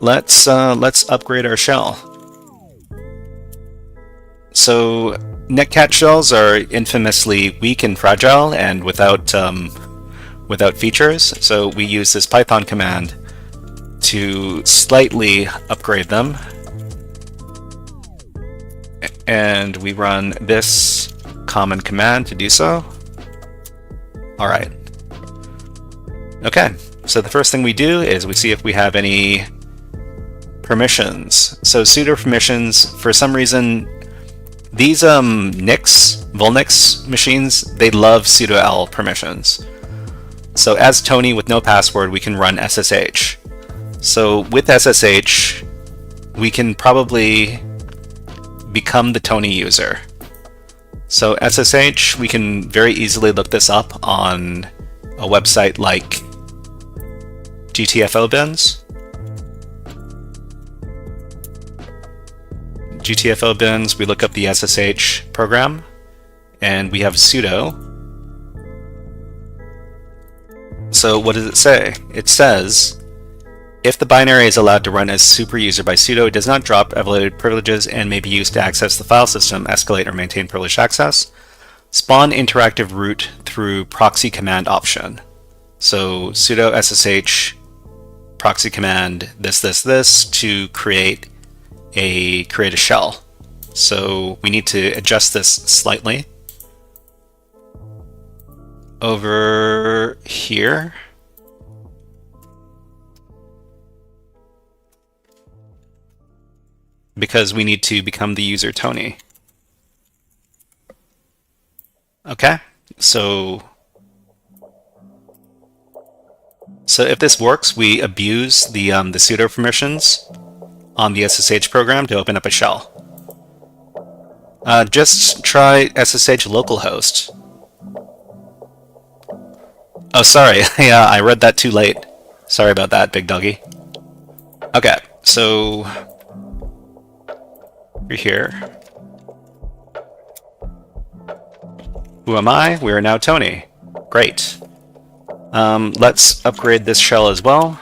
S1: Let's upgrade our shell. So netcat shells are infamously weak and fragile and without features. So we use this Python command to slightly upgrade them, and we run this common command to do so. All right. Okay. So the first thing we do is we see if we have any permissions. So sudo permissions, for some reason, these VulNyx machines, they love sudo l permissions. So as Tony with no password, we can run SSH. So with SSH, we can probably become the Tony user. So SSH, we can very easily look this up on a website like GTFO bins. GTFO bins, we look up the SSH program, and we have sudo. So what does it say? It says, if the binary is allowed to run as super user by sudo, it does not drop elevated privileges and may be used to access the file system, escalate or maintain privileged access. Spawn interactive root through proxy command option. So sudo SSH proxy command this to create a shell. So we need to adjust this slightly. Over here, because we need to become the user Tony. Okay, so if this works, we abuse the sudo permissions on the SSH program to open up a shell. Just try SSH localhost. Oh, sorry. Yeah, I read that too late. Sorry about that, big doggy. Okay, so we're here. Who am I? We are now Tony. Great. Let's upgrade this shell as well.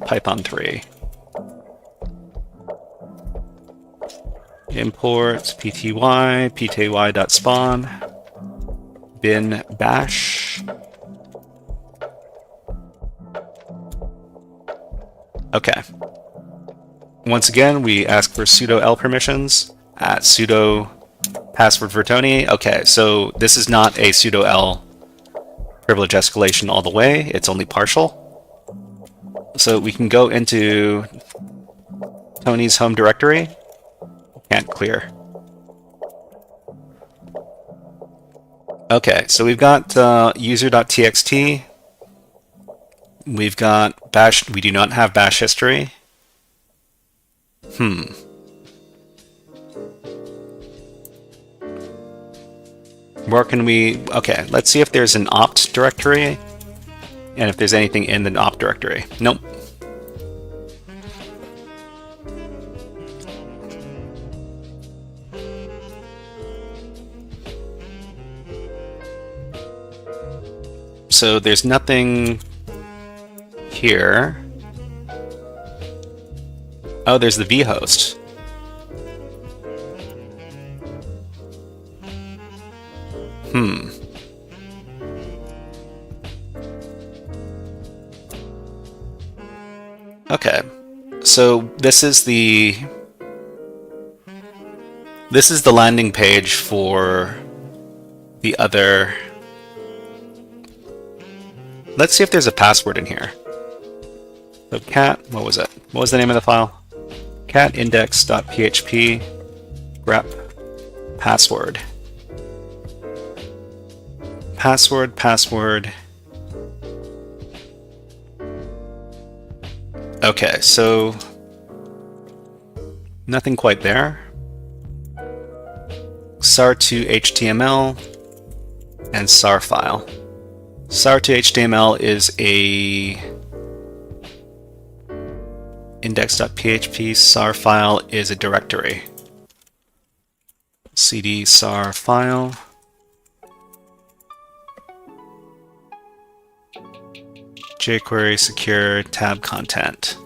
S1: Python 3. Import pty.spawn bin bash. Okay. Once again, we ask for sudo l permissions at sudo password for Tony. Okay, so this is not a sudo l privilege escalation all the way, it's only partial. So we can go into Tony's home directory. Can't clear. Okay, so we've got user.txt. We've got bash. We do not have bash history. Where can we... Okay, let's see if there's an opt directory and if there's anything in the opt directory. Nope. So there's nothing here. Oh, there's the vhost. Okay, so this is the landing page for the other. Let's see if there's a password in here. So cat, what was it? What was the name of the file? Cat index.php grep password. Password. Okay, so Nothing quite there. SAR to HTML and SAR file. SAR to HTML is a index.php. SAR file is a directory. cd SAR file. jQuery secure tab content.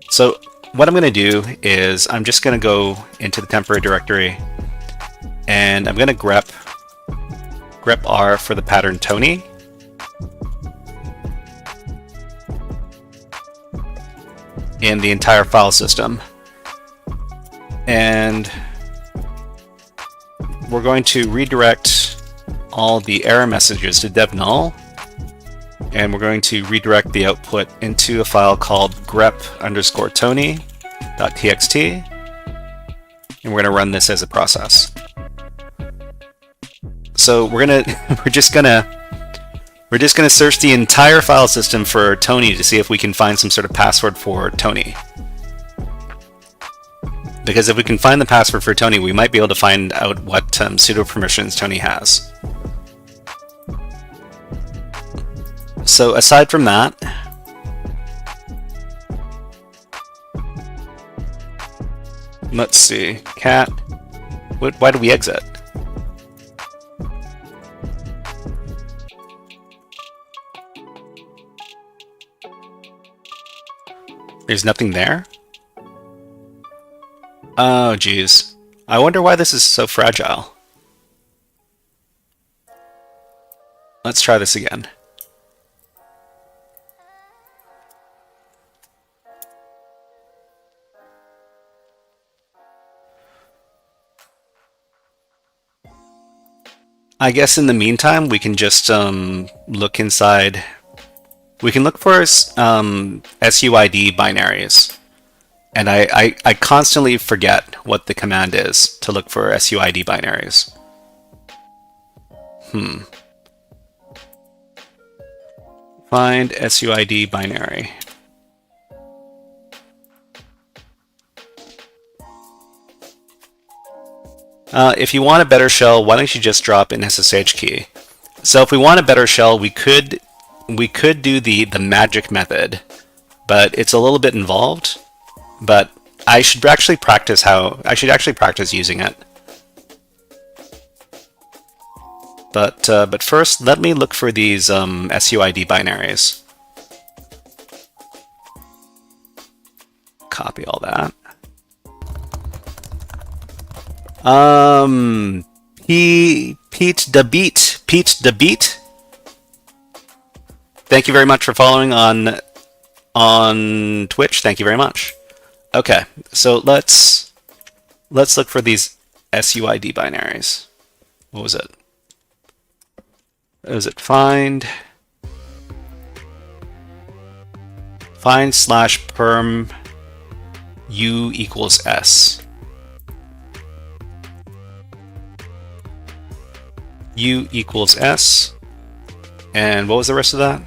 S1: So what I'm going to do is I'm just going to go into the temporary directory and I'm going to grep R for the pattern Tony. In the entire file system. And we're going to redirect all the error messages to dev null. And we're going to redirect the output into a file called grep_tony.txt. And we're going to run this as a process. So we're just gonna search the entire file system for Tony to see if we can find some sort of password for Tony. Because if we can find the password for Tony, we might be able to find out what sudo permissions Tony has. So aside from that, let's see, cat, why do we exit? There's nothing there? Oh, geez. I wonder why this is so fragile. Let's try this again. I guess in the meantime, we can just look inside. We can look for SUID binaries. And I constantly forget what the command is to look for SUID binaries. Find SUID binary. If you want a better shell, why don't you just drop an SSH key? So if we want a better shell, we could do the magic method, but it's a little bit involved. But I should actually practice using it. But first, let me look for these SUID binaries. Copy all that. Pete the Beat. Thank you very much for following on Twitch. Thank you very much. Okay, so let's look for these SUID binaries. What was it? Was it find /perm u equals s. U equals s. And what was the rest of that?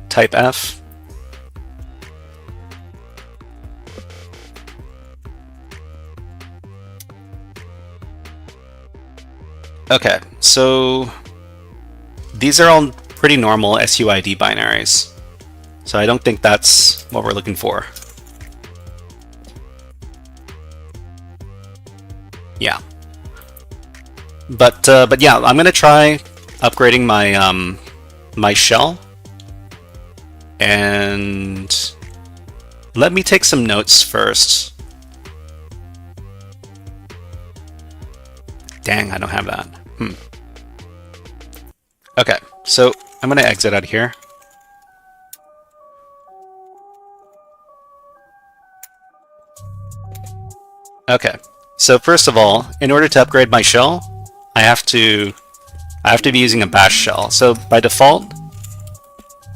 S1: Type F. Okay, so these are all pretty normal SUID binaries. So I don't think that's what we're looking for. Yeah. But yeah, I'm gonna try upgrading my my shell, and let me take some notes first. Dang, I don't have that. Okay, so I'm gonna exit out of here. Okay, so first of all, in order to upgrade my shell, I have to be using a bash shell. So by default,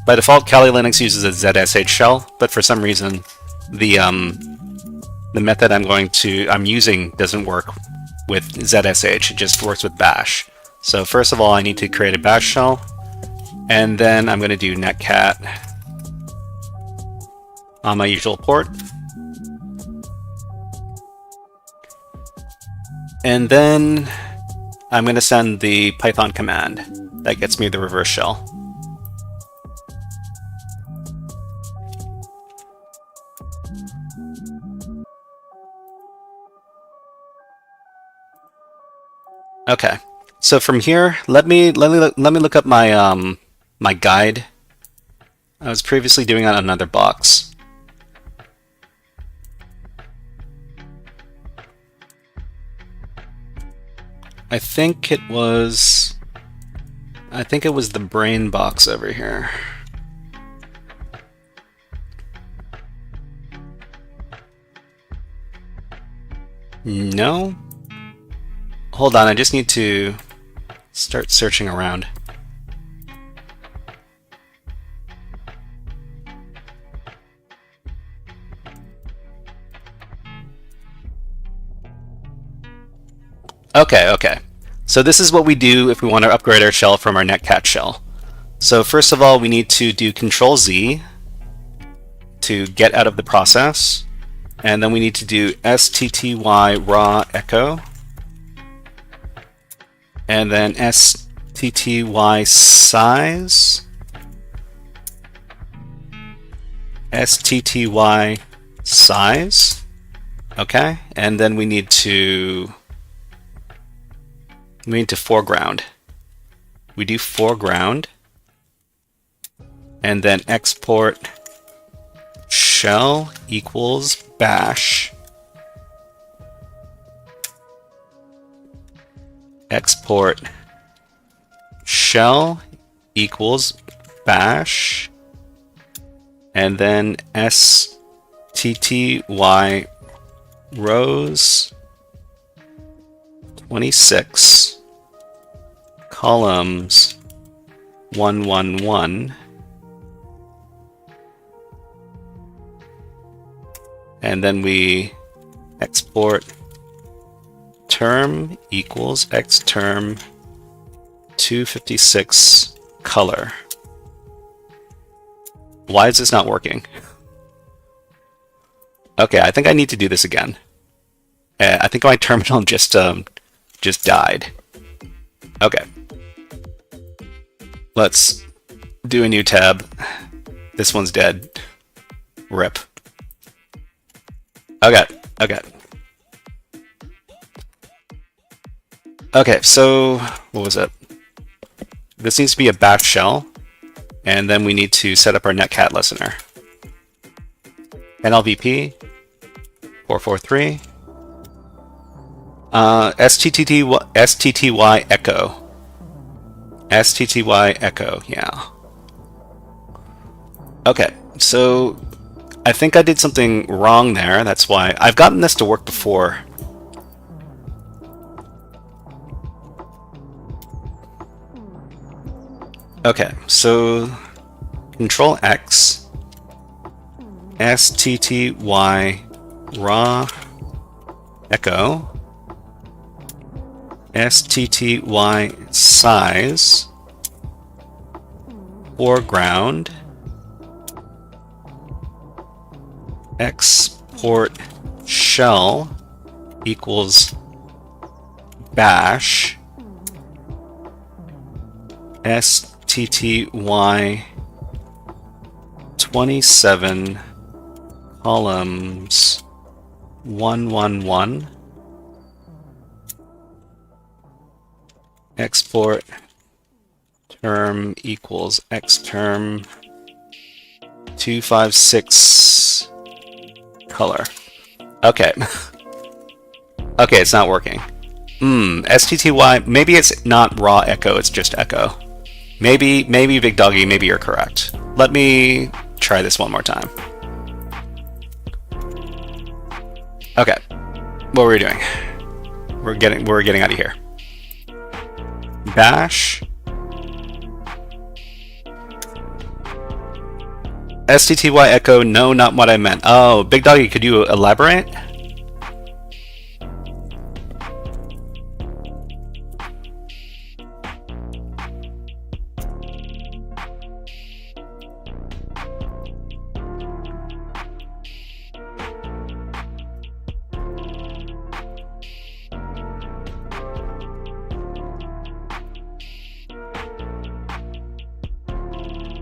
S1: Kali Linux uses a ZSH shell, but for some reason, the method I'm using doesn't work with ZSH. It just works with bash. So first of all, I need to create a bash shell, and then I'm going to do netcat on my usual port. And then I'm going to send the Python command that gets me the reverse shell. Okay, so from here, let me look up my my guide. I was previously doing on another box. I think it was the brain box over here. No? Hold on, I just need to start searching around. Okay. So this is what we do if we want to upgrade our shell from our netcat shell. So first of all, we need to do Control-Z to get out of the process. And then we need to do stty raw echo. And then stty size. stty size. Okay. And then we need to foreground. We do foreground. And then export shell equals bash. Export shell equals bash. And then stty rows 26 columns 111. And then we export term equals xterm 256 color. Why is this not working? Okay, I think I need to do this again. I think my terminal just died. Okay. Let's do a new tab. This one's dead. RIP. Okay. Okay, so what was it? This needs to be a bash shell, and then we need to set up our netcat listener. NLVP 443 stty echo. stty echo, yeah. Okay, so I think I did something wrong there. That's why I've gotten this to work before. Okay, so Control X, stty raw echo, stty size, foreground, export shell equals bash, stty 27 columns 111. Export term equals xterm 256 color. Okay. Okay, it's not working. stty, maybe it's not raw echo, it's just echo. Maybe Big Doggy, maybe you're correct. Let me try this one more time. Okay. What were we doing? We're getting out of here. Bash stty echo, no, not what I meant. Oh, Big Doggy, could you elaborate?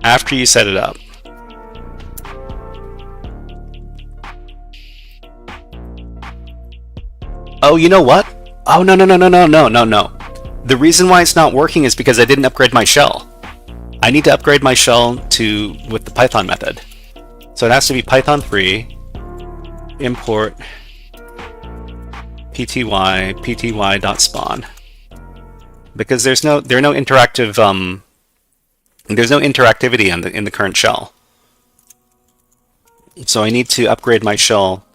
S1: after you set it up. Oh, you know what? Oh, no. The reason why it's not working is because I didn't upgrade my shell. I need to upgrade my shell with the Python method. So it has to be Python 3 import pty.spawn, because there's no interactive there's no interactivity in the current shell. So I need to upgrade my shell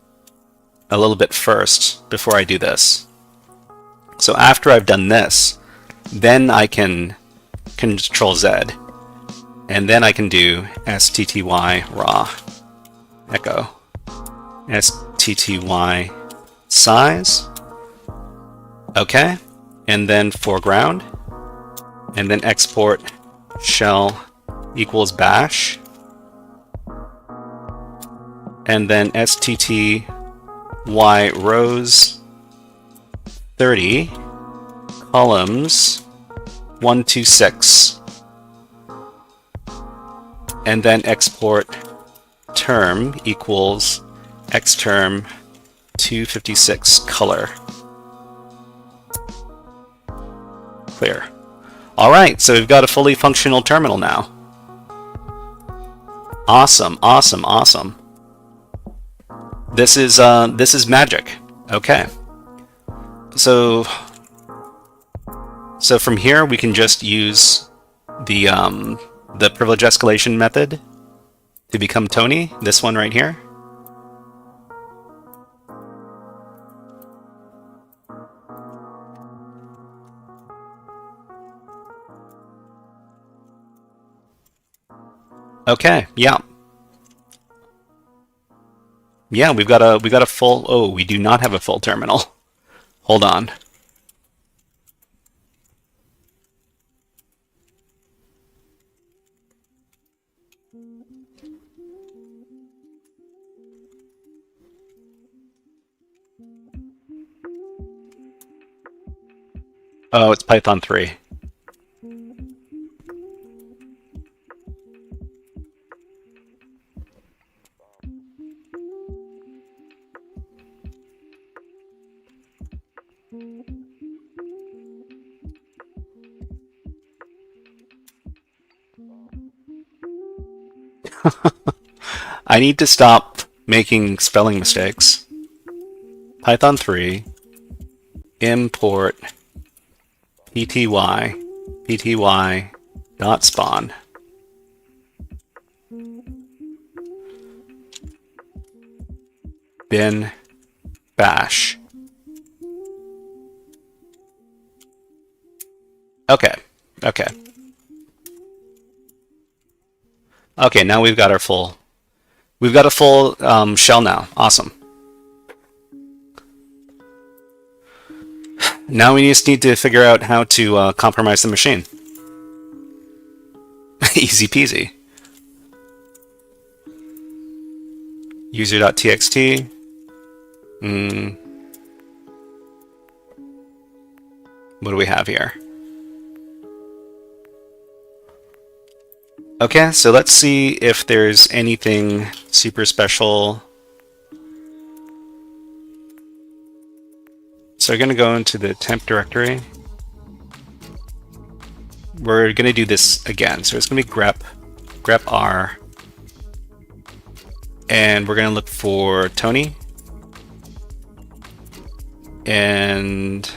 S1: a little bit first before I do this. So after I've done this, then I can Control Z, and then I can do stty raw echo stty size, okay, and then foreground, and then export shell equals bash, and then stty rows 30 columns 1 to 6, and then export term equals xterm 256 color. Clear. All right, so we've got a fully functional terminal now. Awesome. This is magic. Okay. So from here we can just use the privilege escalation method to become Tony. This one right here. Okay, yeah, we've got a full, oh, we do not have a full terminal. Hold on. Oh, it's Python 3. I need to stop making spelling mistakes. Python 3 import pty.spawn. Bin bash. Okay. Okay, now we've got a full shell now. Awesome. Now we just need to figure out how to compromise the machine. Easy peasy. User.txt. What do we have here? Okay, so let's see if there's anything super special. So we're going to go into the temp directory. We're going to do this again. So it's going to be grep R, and we're going to look for Tony, and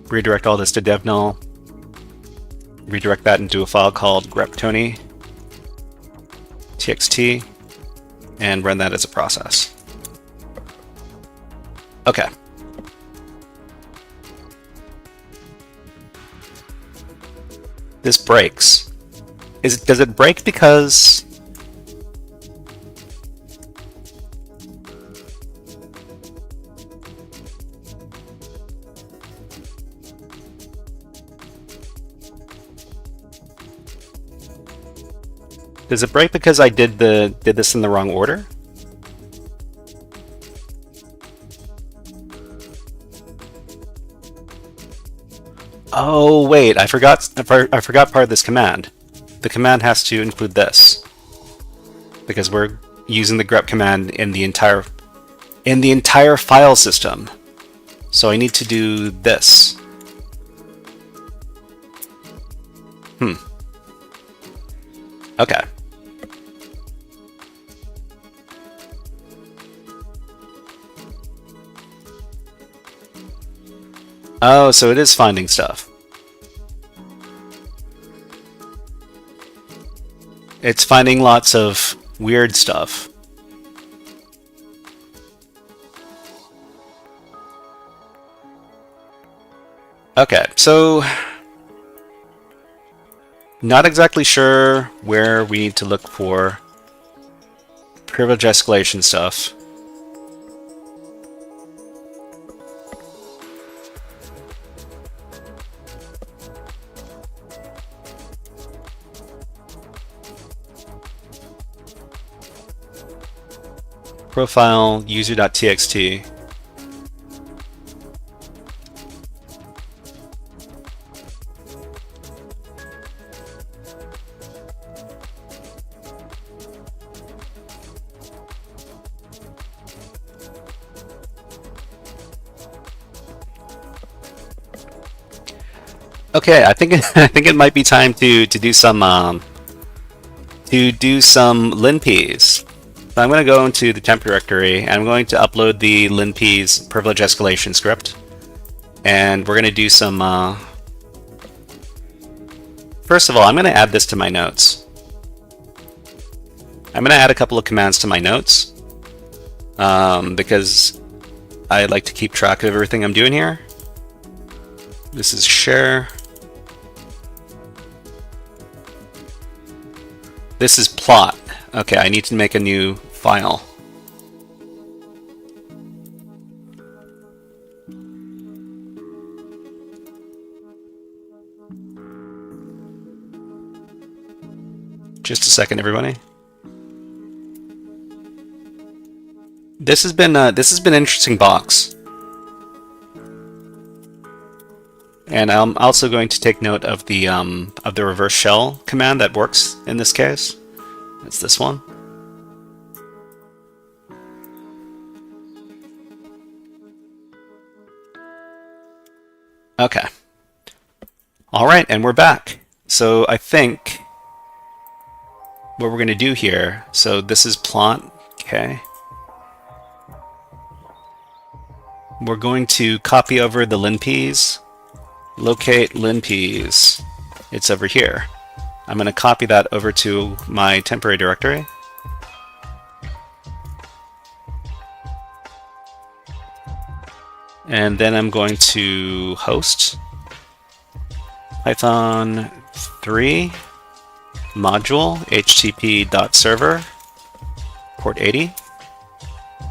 S1: redirect all this to devnull. Redirect that into a file called grep_tony.txt and run that as a process. Okay. This breaks. Does it break because I did this in the wrong order? Oh wait, I forgot part of this command. The command has to include this because we're using the grep command in the entire file system. So I need to do this. Okay. Oh, so it is finding stuff. It's finding lots of weird stuff. Okay, so not exactly sure where we need to look for privilege escalation stuff. Profile user.txt. Okay, I think it might be time to do some linps. So I'm going to go into the temp directory and I'm going to upload the linps privilege escalation script, and we're going to do some. First of all, I'm going to add this to my notes. I'm going to add a couple of commands to my notes because I like to keep track of everything I'm doing here. This is share. This is plot. Okay, I need to make a new file. Just a second, everybody. This has been an interesting box, and I'm also going to take note of the reverse shell command that works in this case. It's this one. Okay. All right, and we're back. So I think what we're going to do here, so this is plot, okay. We're going to copy over the linps, locate linps. It's over here. I'm going to copy that over to my temporary directory. And then I'm going to host Python 3 module http.server port 80.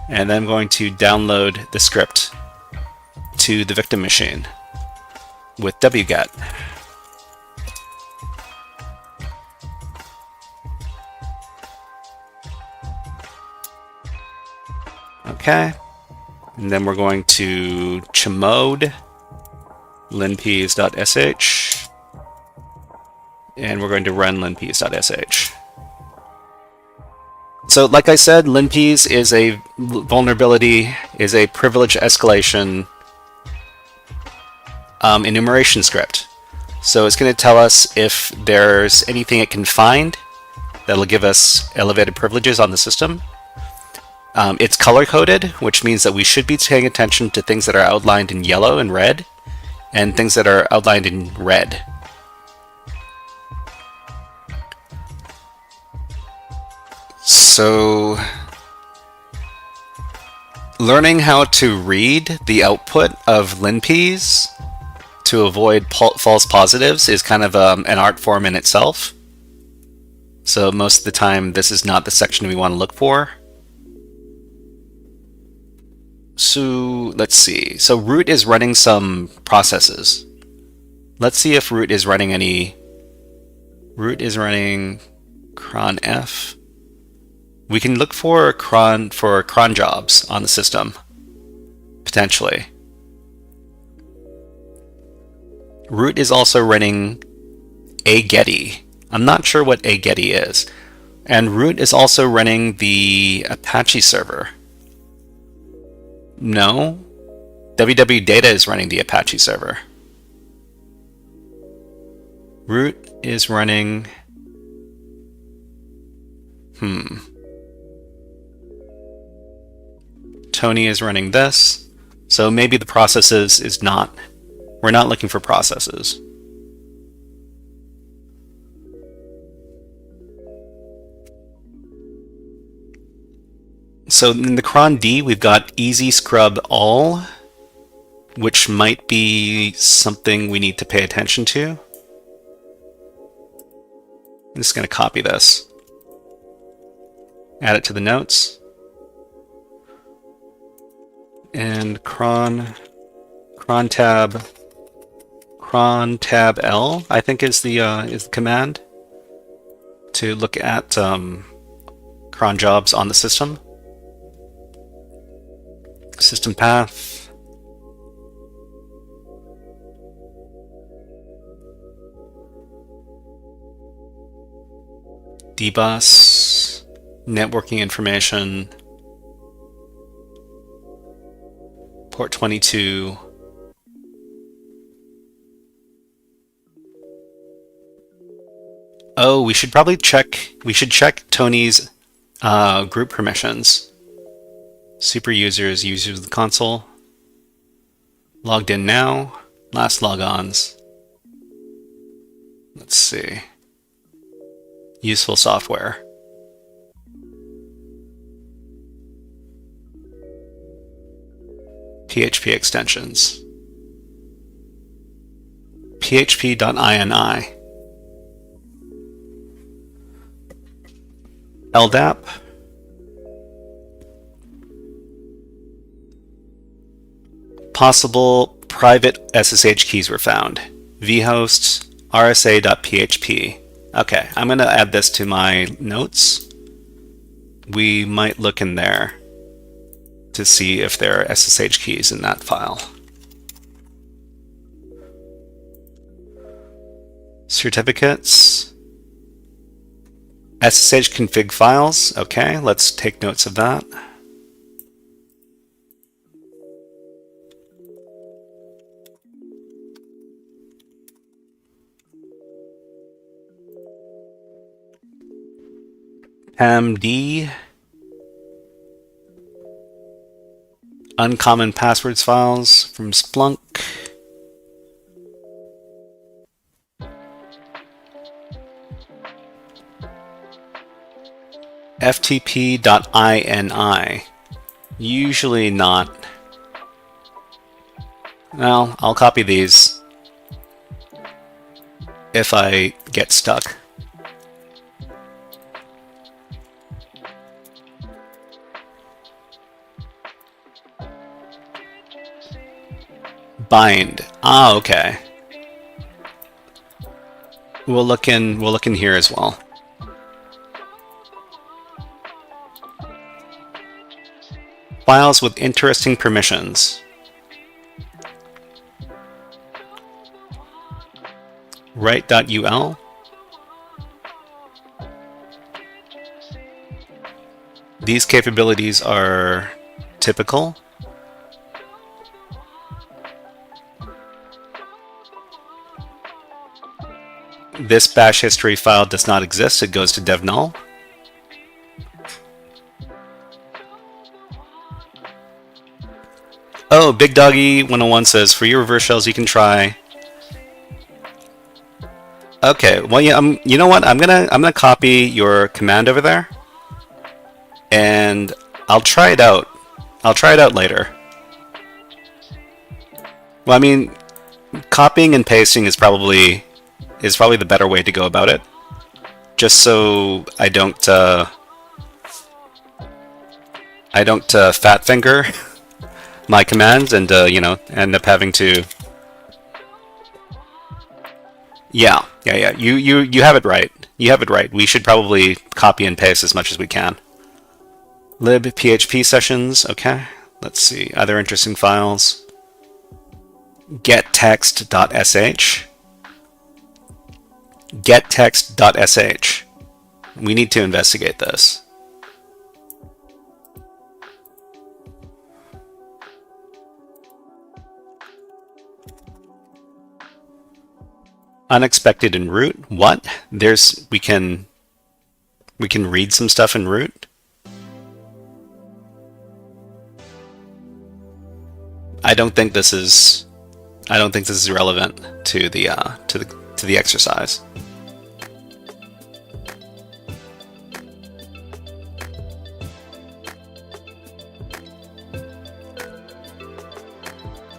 S1: And then I'm going to download the script to the victim machine with wget. Okay, and then we're going to chmod linps.sh, and we're going to run linps.sh. So like I said, linps is a vulnerability, is a privilege escalation enumeration script. So it's going to tell us if there's anything it can find that'll give us elevated privileges on the system. It's color-coded, which means that we should be paying attention to things that are outlined in yellow and red, and things that are outlined in red. So, learning how to read the output of linps to avoid false positives is kind of an art form in itself. So most of the time, this is not the section we want to look for. So let's see. So root is running some processes. Let's see if root is running any. Root is running cron f. We can look for cron jobs on the system, potentially. Root is also running agetty. I'm not sure what agetty is. And root is also running the Apache server. No? www-data is running the Apache server. Root is running... Tony is running this. So maybe the processes is not... We're not looking for processes. So in the cron D, we've got easy scrub all, which might be something we need to pay attention to. I'm just going to copy this. Add it to the notes. And cron tab L, I think is the command to look at cron jobs on the system. System path. Dbus, networking information, port 22. Oh, we should check Tony's group permissions. Super users, users of the console. Logged in now, last logons. Let's see. Useful software. PHP extensions. php.ini. LDAP. Possible private SSH keys were found. vhost rsa.php. Okay, I'm going to add this to my notes. We might look in there to see if there are SSH keys in that file. Certificates. SSH config files. Okay, let's take notes of that. PAMD, uncommon passwords files from Splunk, ftp.ini, usually not. Well, I'll copy these if I get stuck. Bind. Ah, okay. We'll look in here as well. Files with interesting permissions. Write.ul. These capabilities are typical. This bash history file does not exist. It goes to dev null. Oh, Big Doggy 101 says, for your reverse shells you can try. Okay, well, yeah, you know what? I'm gonna copy your command over there, and I'll try it out. I'll try it out later. Well, I mean, copying and pasting is probably the better way to go about it. Just so I don't fat finger my commands and you know, end up having to. Yeah. You have it right. You have it right. We should probably copy and paste as much as we can. Lib PHP sessions. Okay. Let's see. Other interesting files. getText.sh. getText.sh. We need to investigate this. Unexpected in root. What? We can read some stuff in root. I don't think this is relevant to the exercise.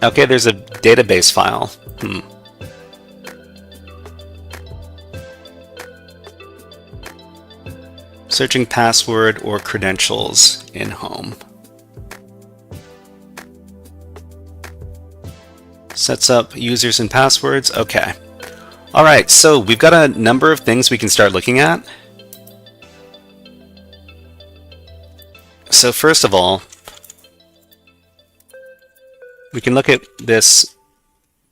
S1: Okay, there's a database file. Searching password or credentials in home. Sets up users and passwords. Okay. All right, so we've got a number of things we can start looking at. So first of all, we can look at this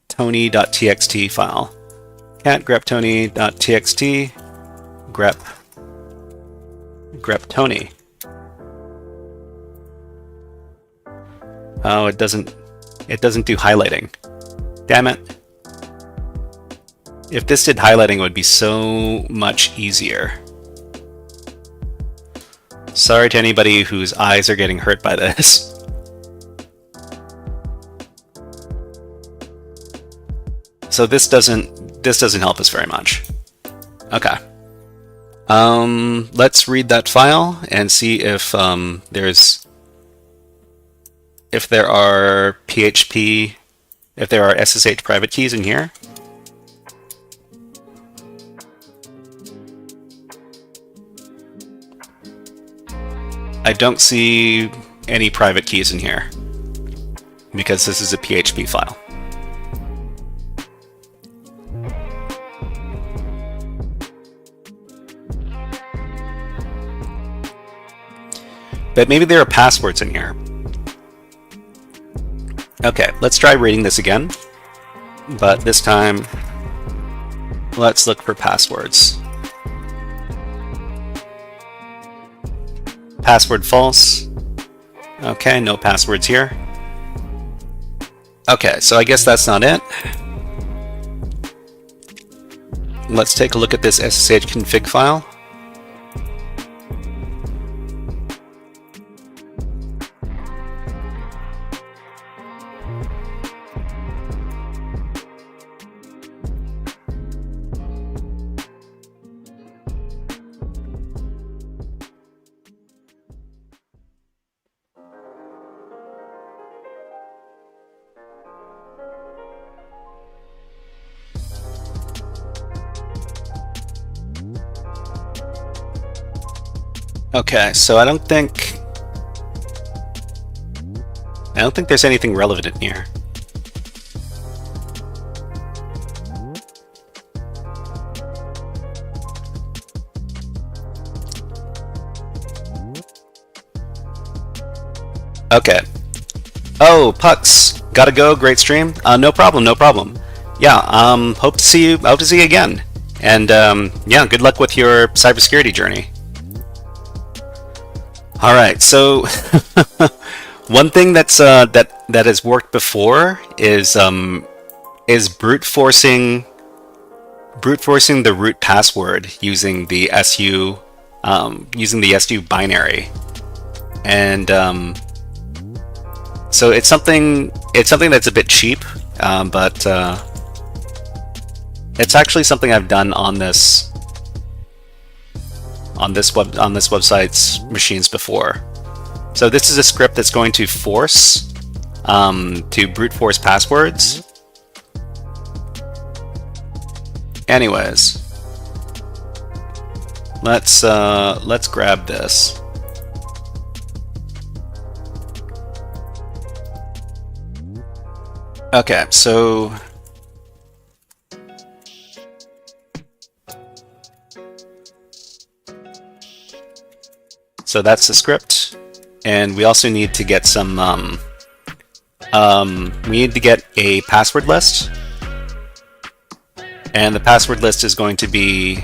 S1: tony.txt file. Cat grep tony.txt grep tony. Oh, it doesn't do highlighting. Damn it. If this did highlighting, it would be so much easier. Sorry to anybody whose eyes are getting hurt by this. So this doesn't help us very much. Okay. Let's read that file and see if there are SSH private keys in here. I don't see any private keys in here because this is a PHP file. But maybe there are passwords in here. Okay, let's try reading this again. But this time, let's look for passwords. Password false. Okay, no passwords here. Okay, so I guess that's not it. Let's take a look at this SSH config file. Okay, so I don't think there's anything relevant in here. Okay. Oh, Pucks, gotta go. Great stream. No problem. No problem. Yeah. Hope to see you again. And yeah, good luck with your cybersecurity journey. All right, so one thing that's that has worked before is brute forcing the root password using the SU binary, and so it's something that's a bit cheap, but it's actually something I've done on this website's machines before. So this is a script that's going to force to brute force passwords. Anyways, let's grab this. Okay, so that's the script, and we also need to get some we need to get a password list, and the password list is going to be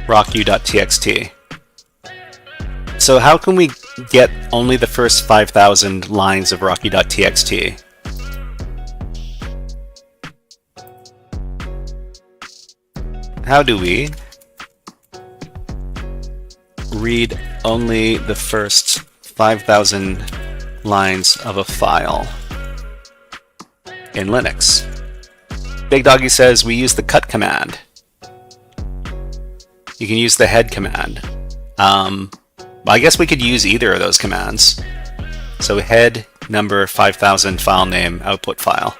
S1: rocku.txt. So how can we get only the first 5,000 lines of rocku.txt? How do we read only the first 5,000 lines of a file in Linux? Big Doggy says we use the cut command. You can use the head command. I guess we could use either of those commands. So head number 5000 file name output file.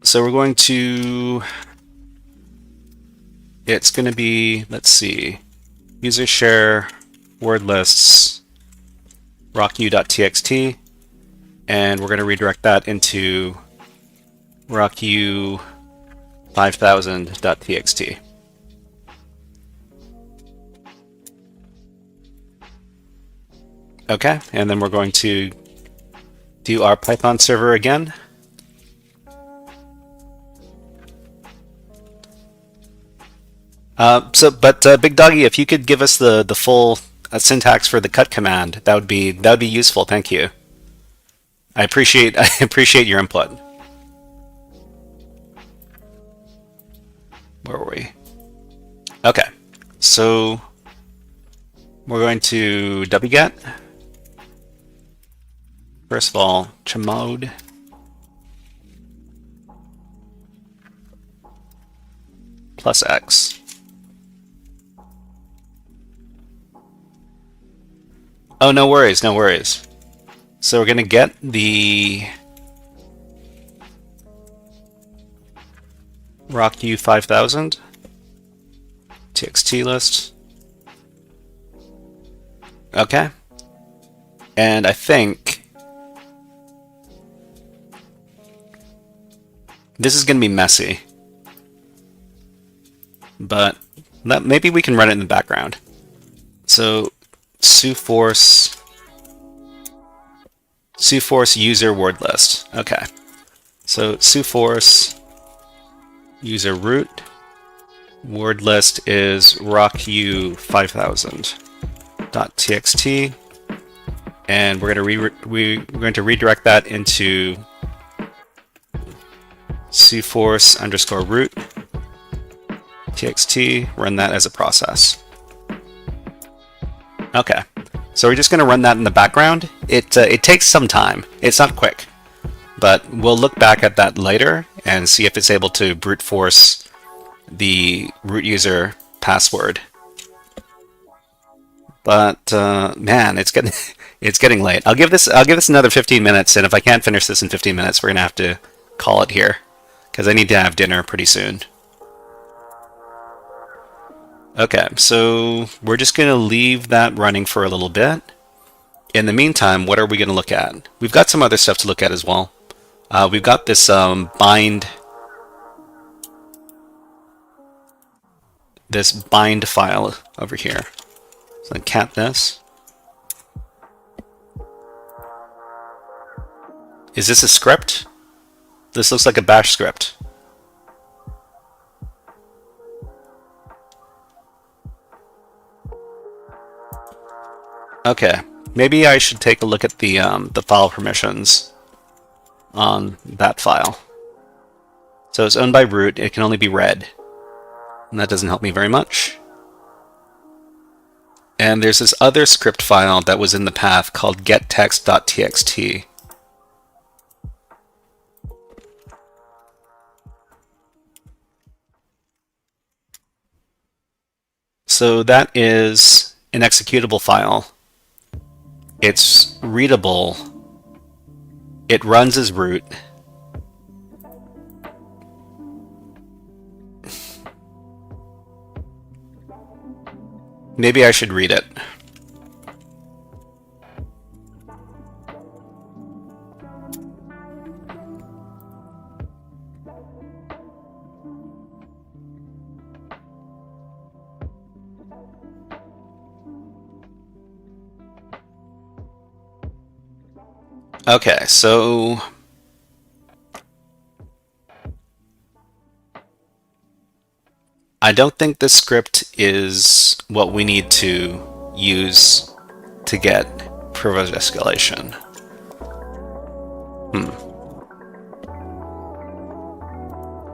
S1: So we're going to, it's going to be, let's see, user share word lists rocku.txt, and we're going to redirect that into rocku5000.txt. Okay, and then we're going to do our Python server again. Big Doggy, if you could give us the full syntax for the cut command, that would be useful. Thank you. I appreciate your input. Where were we? Okay, so we're going to wget. First of all, chmod +x. Oh, no worries, no worries. So we're going to get the rocku5000 txt list. Okay. And I think this is going to be messy, but maybe we can run it in the background. So suforce user word list. Okay. So suforce user root word list is rocku5000.txt, and we're going to redirect that into suforce_root txt, run that as a process. Okay, so we're just going to run that in the background. It takes some time. It's not quick, but we'll look back at that later and see if it's able to brute force the root user password. But man, it's getting late. I'll give this another 15 minutes, and if I can't finish this in 15 minutes, we're gonna have to call it here because I need to have dinner pretty soon. Okay, so we're just going to leave that running for a little bit. In the meantime, what are we going to look at? We've got some other stuff to look at as well. We've got this bind file over here. So cat this. Is this a script? This looks like a bash script. Okay, maybe I should take a look at the file permissions on that file. So it's owned by root. It can only be read, and that doesn't help me very much. And there's this other script file that was in the path called gettext.txt. So that is an executable file. It's readable. It runs as root. Maybe I should read it. Okay, so I don't think this script is what we need to use to get privilege escalation.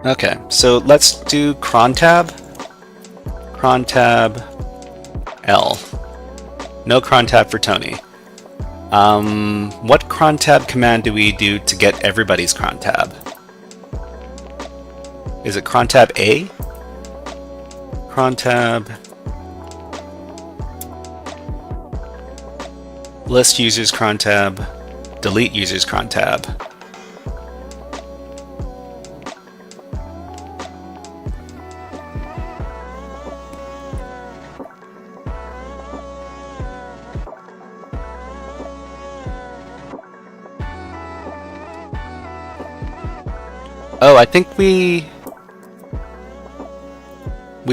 S1: Okay, so let's do cron tab L. No cron tab for Tony. What cron tab command do we do to get everybody's cron tab? Is it cron tab A? Cron tab list users cron tab, delete users cron tab. Oh, I think we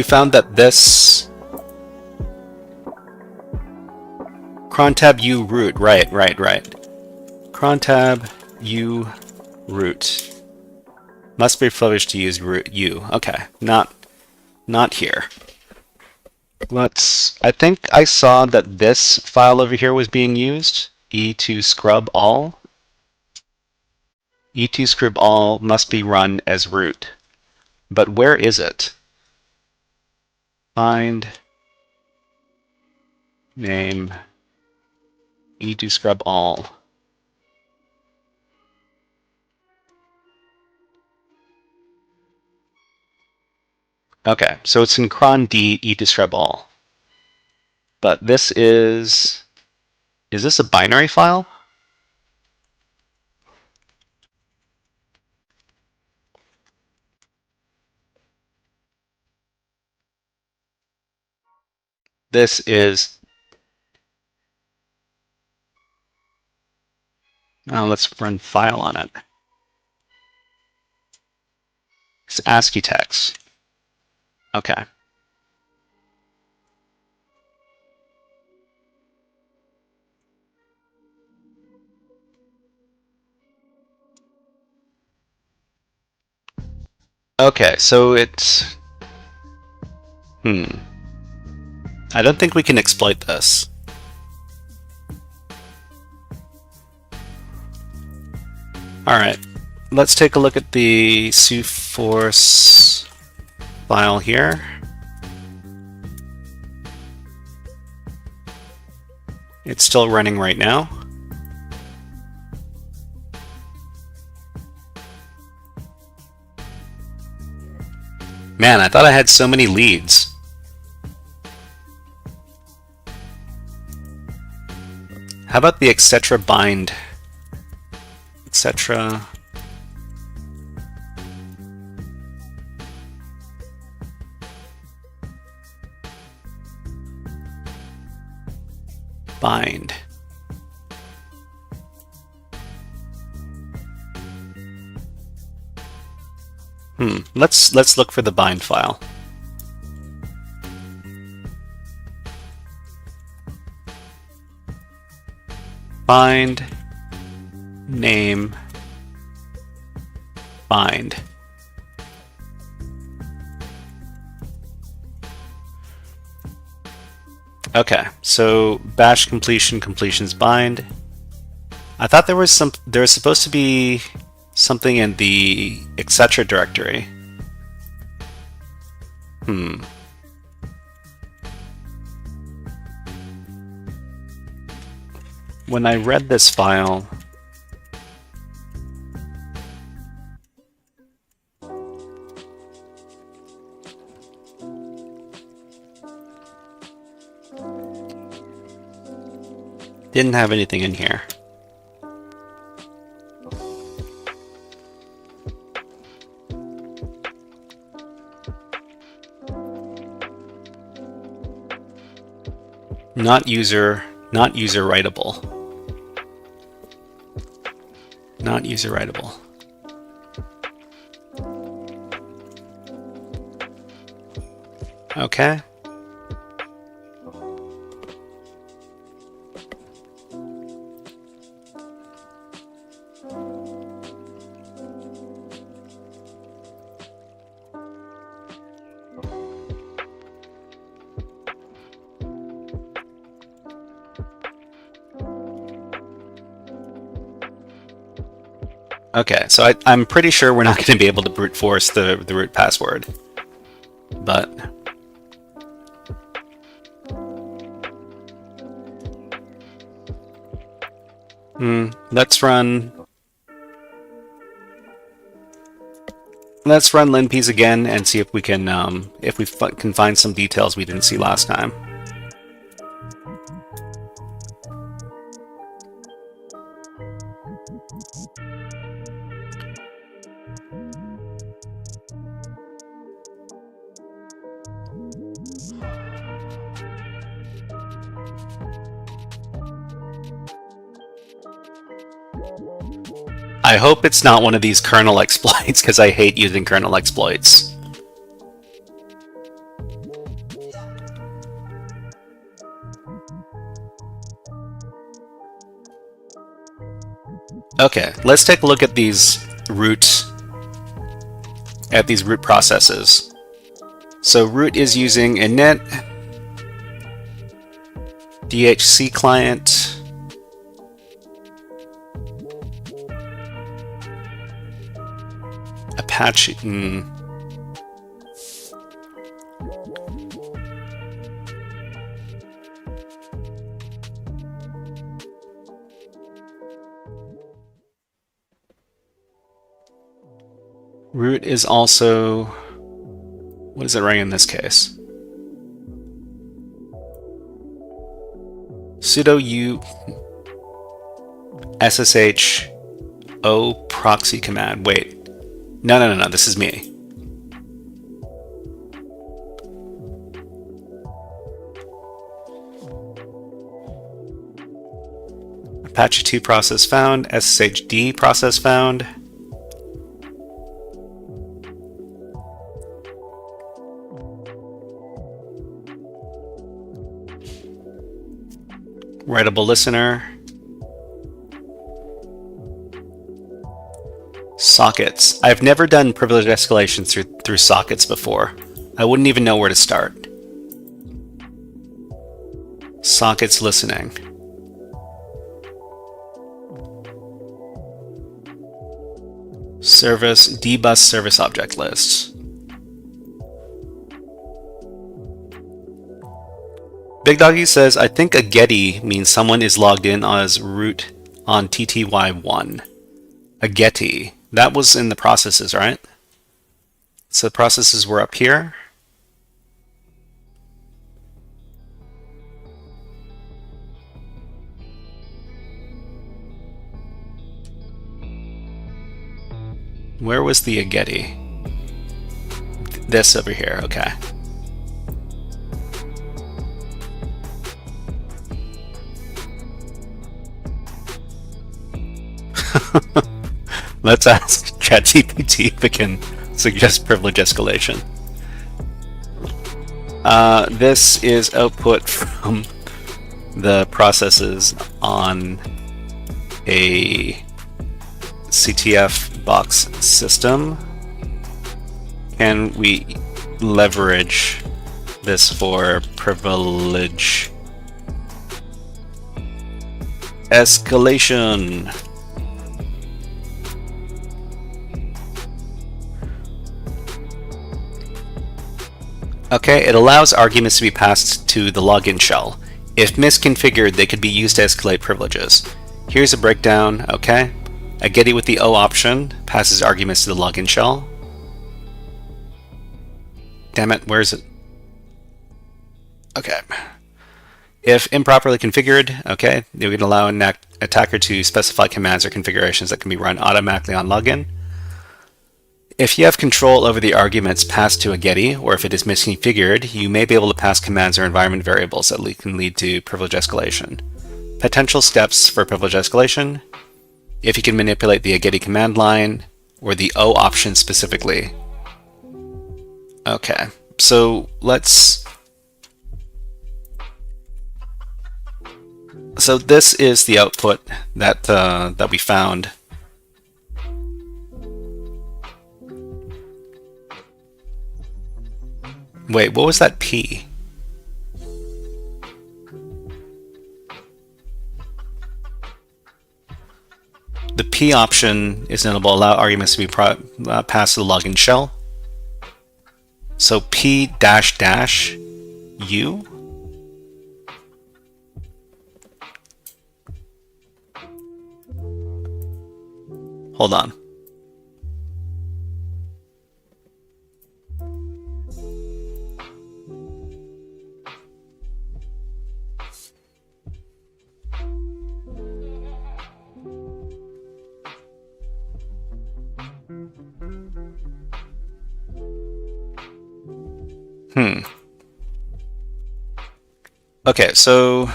S1: found that this cron tab u root, right. Cron tab u root must be privileged to use root u. Okay, not here. I think I saw that this file over here was being used, e2 scrub all. E2 scrub all must be run as root. But where is it? Find name e2 scrub all. Okay, so it's in cron d e2 scrub all. But this is this a binary file? This is, let's run file on it. It's ASCII text. Okay. Okay, so it's, I don't think we can exploit this. Alright, let's take a look at the suforce file here. It's still running right now. Man, I thought I had so many leads. How about the etc bind? Etc. Bind. Let's look for the bind file. Bind name bind. Okay, so bash completion's bind. I thought there was supposed to be something in the etc directory. When I read this file, didn't have anything in here. Not user writable. Not user writable. Okay. Okay, so I'm pretty sure we're not going to be able to brute force the root password, but let's run linps again and see if we can can find some details we didn't see last time. I hope it's not one of these kernel exploits, because I hate using kernel exploits. Okay, let's take a look at these root processes. So root is using init, DHC client, Apache. Root is also, what is it running in this case? Sudo u ssh o proxy command. Wait. No, this is me. Apache 2 process found, sshd process found. Writable listener. Sockets. I've never done privilege escalation through sockets before. I wouldn't even know where to start. Sockets listening. Service, dbus service object list. Big Doggy says, I think a getty means someone is logged in as root on TTY1. A getty. That was in the processes, right? So the processes were up here. Where was the getty? This over here, okay. Let's ask ChatGPT if it can suggest privilege escalation. This is output from the processes on a CTF box system. Can we leverage this for privilege escalation? Okay, it allows arguments to be passed to the login shell. If misconfigured, they could be used to escalate privileges. Here's a breakdown, okay? A getty with the O option passes arguments to the login shell. Damn it, where is it? Okay. If improperly configured, okay, we can allow an attacker to specify commands or configurations that can be run automatically on login. If you have control over the arguments passed to a getty, or if it is misconfigured, you may be able to pass commands or environment variables that can lead to privilege escalation. Potential steps for privilege escalation: if you can manipulate the getty command line, or the O option specifically. Okay, so So this is the output that we found. Wait, what was that P? The P option is enable allow arguments to be passed to the login shell. So P dash dash U. Hold on. Okay, so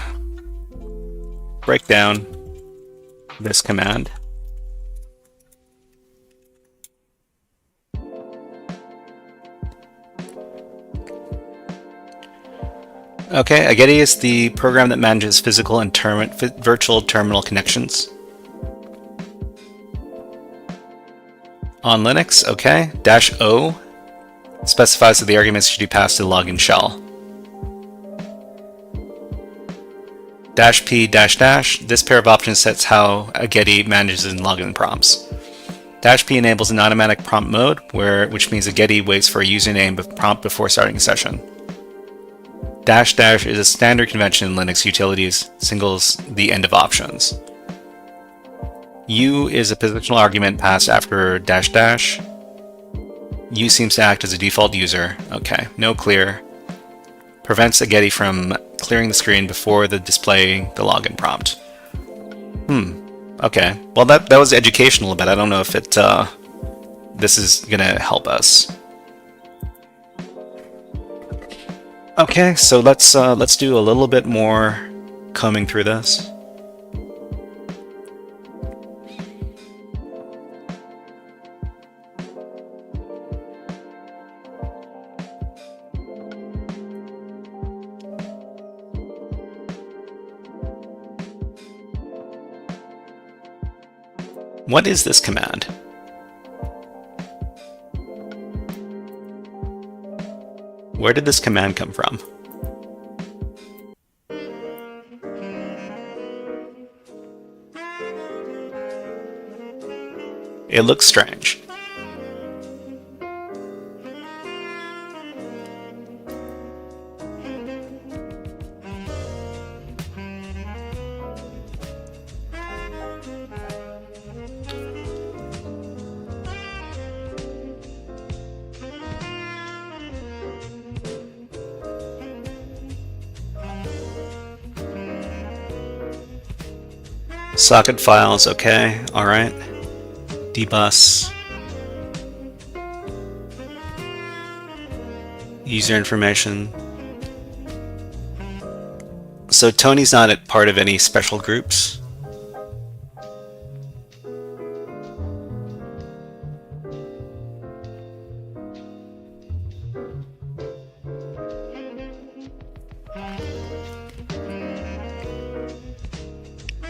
S1: break down this command. Okay, a Getty is the program that manages physical and virtual terminal connections. On Linux, okay. -O specifies that the arguments should be passed to the login shell. -P --, this pair of options sets how a Getty manages in login prompts. -P enables an automatic prompt mode, which means a Getty waits for a username prompt before starting a session. --, is a standard convention in Linux utilities, singles the end of options. U is a positional argument passed after --. U seems to act as a default user. Okay, no clear. Prevents a Getty from clearing the screen before displaying the login prompt. Okay. Well, that was educational, but I don't know if this is gonna help us. Okay, so let's do a little bit more combing through this. What is this command? Where did this command come from? It looks strange. Socket files, okay, alright. Dbus. User information. So Tony's not at part of any special groups?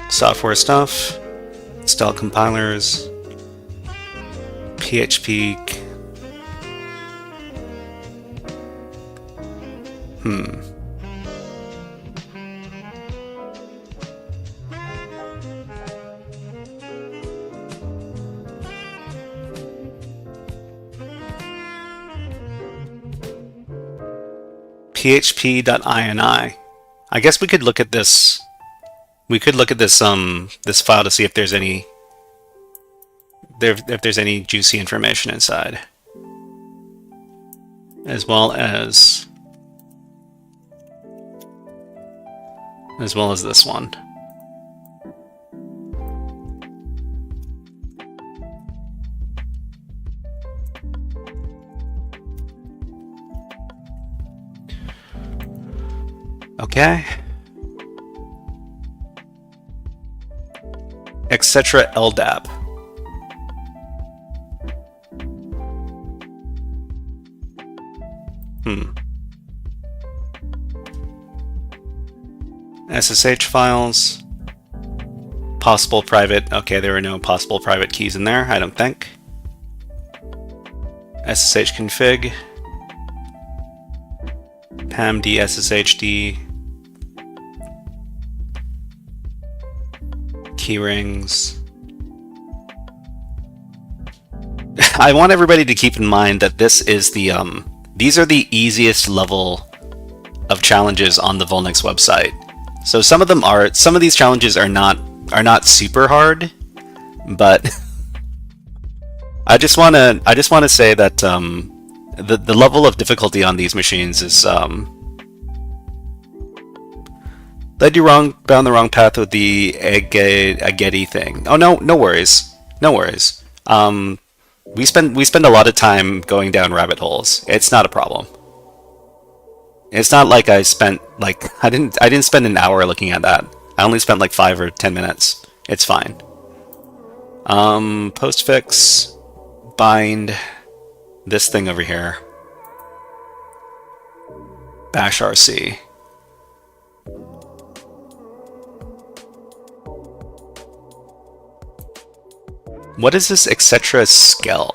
S1: Software stuff, install compilers, PHP. PHP.ini. I guess we could look at this. We could look at this this file to see if there's any juicy information inside, as well as this one. Okay. Etc. LDAP. SSH files. Possible private. Okay, there are no possible private keys in there, I don't think. SSH config. pamd sshd. Keyrings. I want everybody to keep in mind that this is the these are the easiest level of challenges on the VulNyx website. So some of these challenges are not super hard, but I just wanna say that the level of difficulty on these machines is led you down the wrong path with the Ageti thing. Oh no worries, no worries. We spend a lot of time going down rabbit holes. It's not a problem. It's not like I didn't spend an hour looking at that. I only spent like 5 or 10 minutes. It's fine. Postfix, bind this thing over here. Bash RC. What is this etc. Skell?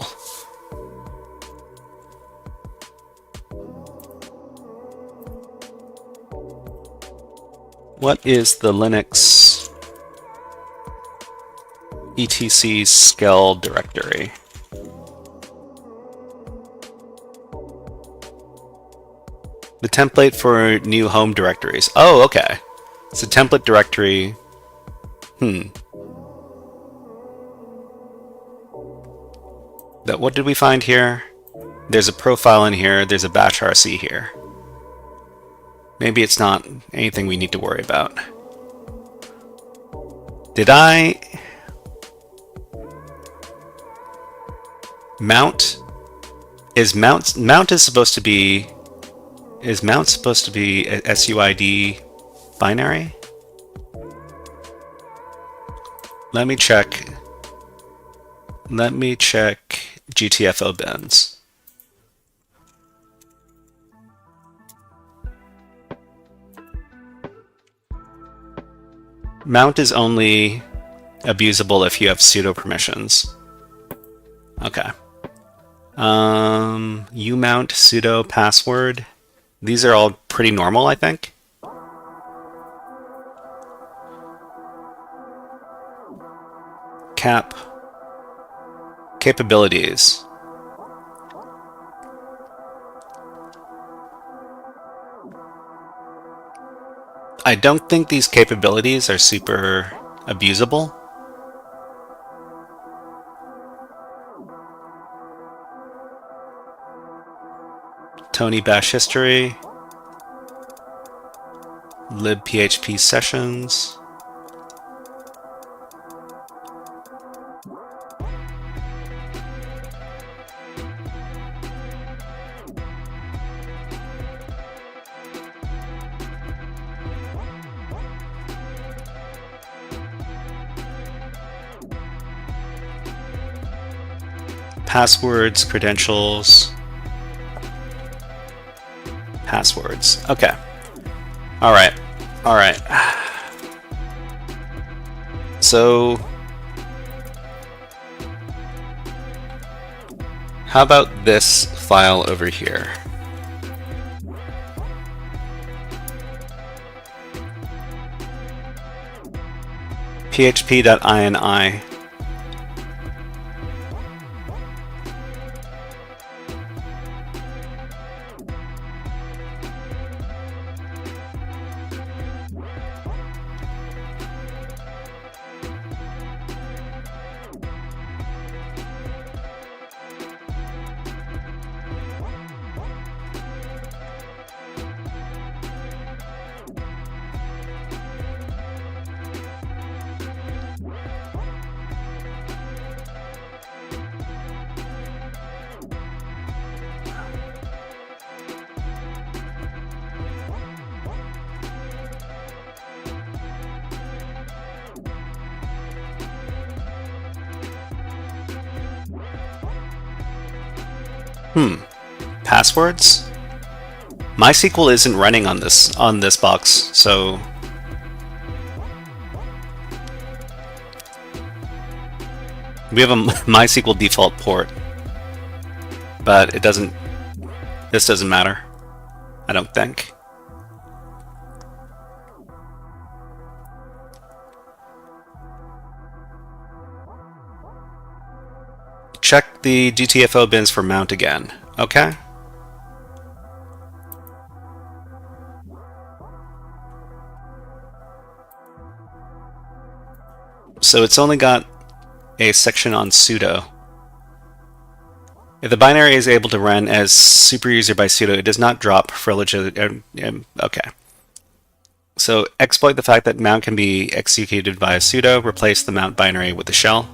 S1: What is the Linux etc skell directory? The template for new home directories. Oh, okay. It's a template directory. What did we find here? There's a profile in here. There's a bash RC here. Maybe it's not anything we need to worry about. Did I mount? Mount is supposed to be? Is mount supposed to be a SUID binary? Let me check. Let me check GTFO bins. Mount is only abusable if you have sudo permissions. Okay. Umount sudo password. These are all pretty normal, I think. Cap. Capabilities. I don't think these capabilities are super abusable. Tony bash history. libphp sessions. Passwords, credentials, passwords. Okay. All right. All right. So, how about this file over here? php.ini. Passwords? MySQL isn't running on this box, so we have a MySQL default port, but it doesn't. This doesn't matter, I don't think. check the GTFO bins for mount again. Okay. So it's only got a section on sudo. If the binary is able to run as superuser by sudo, it does not drop for okay. So exploit the fact that mount can be executed via sudo. Replace the mount binary with the shell.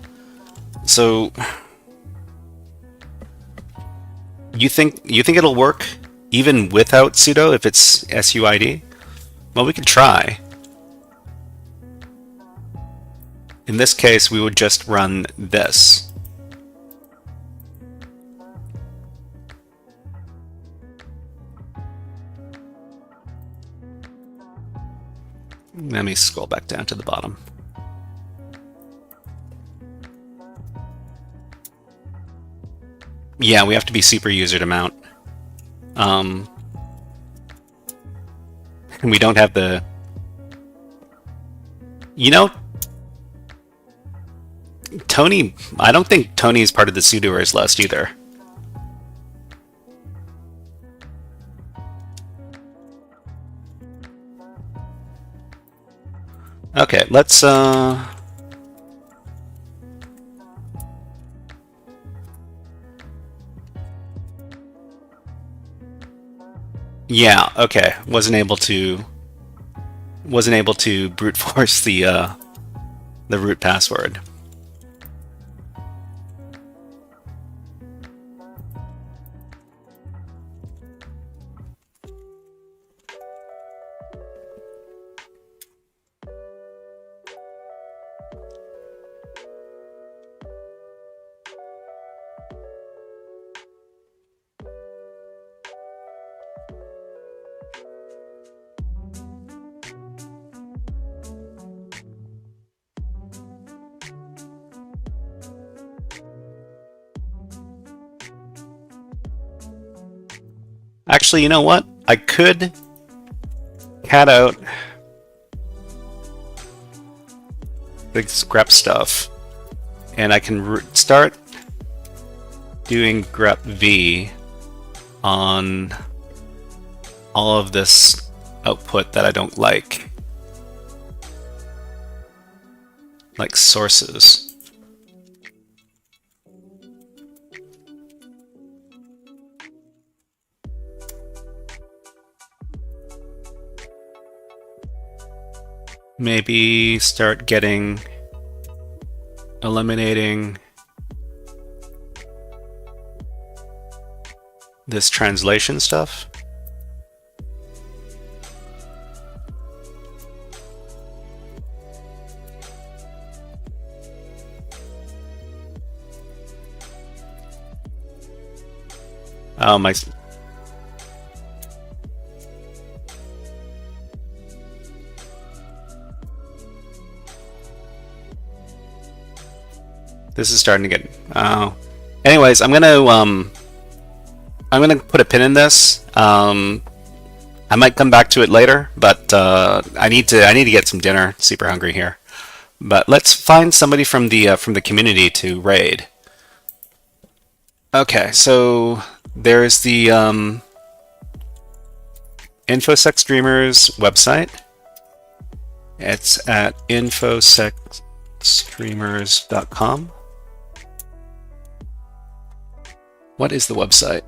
S1: So you think it'll work even without sudo if it's suid? Well, we could try. In this case, we would just run this. Let me scroll back down to the bottom. Yeah, we have to be super user to mount. And we don't have the... You know, Tony, I don't think Tony is part of the sudoers list either. Okay, let's yeah, okay. Wasn't able to brute force the root password. Actually, you know what? I could cat out the grep stuff, and I can start doing grep v on all of this output that I don't like sources. Maybe start eliminating this translation stuff. Oh, my... This is starting to get... anyways, I'm gonna put a pin in this. I might come back to it later, but I need to get some dinner. Super hungry here. But let's find somebody from the community to raid. Okay, so there's the InfoSec Streamers website. It's at infosecstreamers.com. What is the website?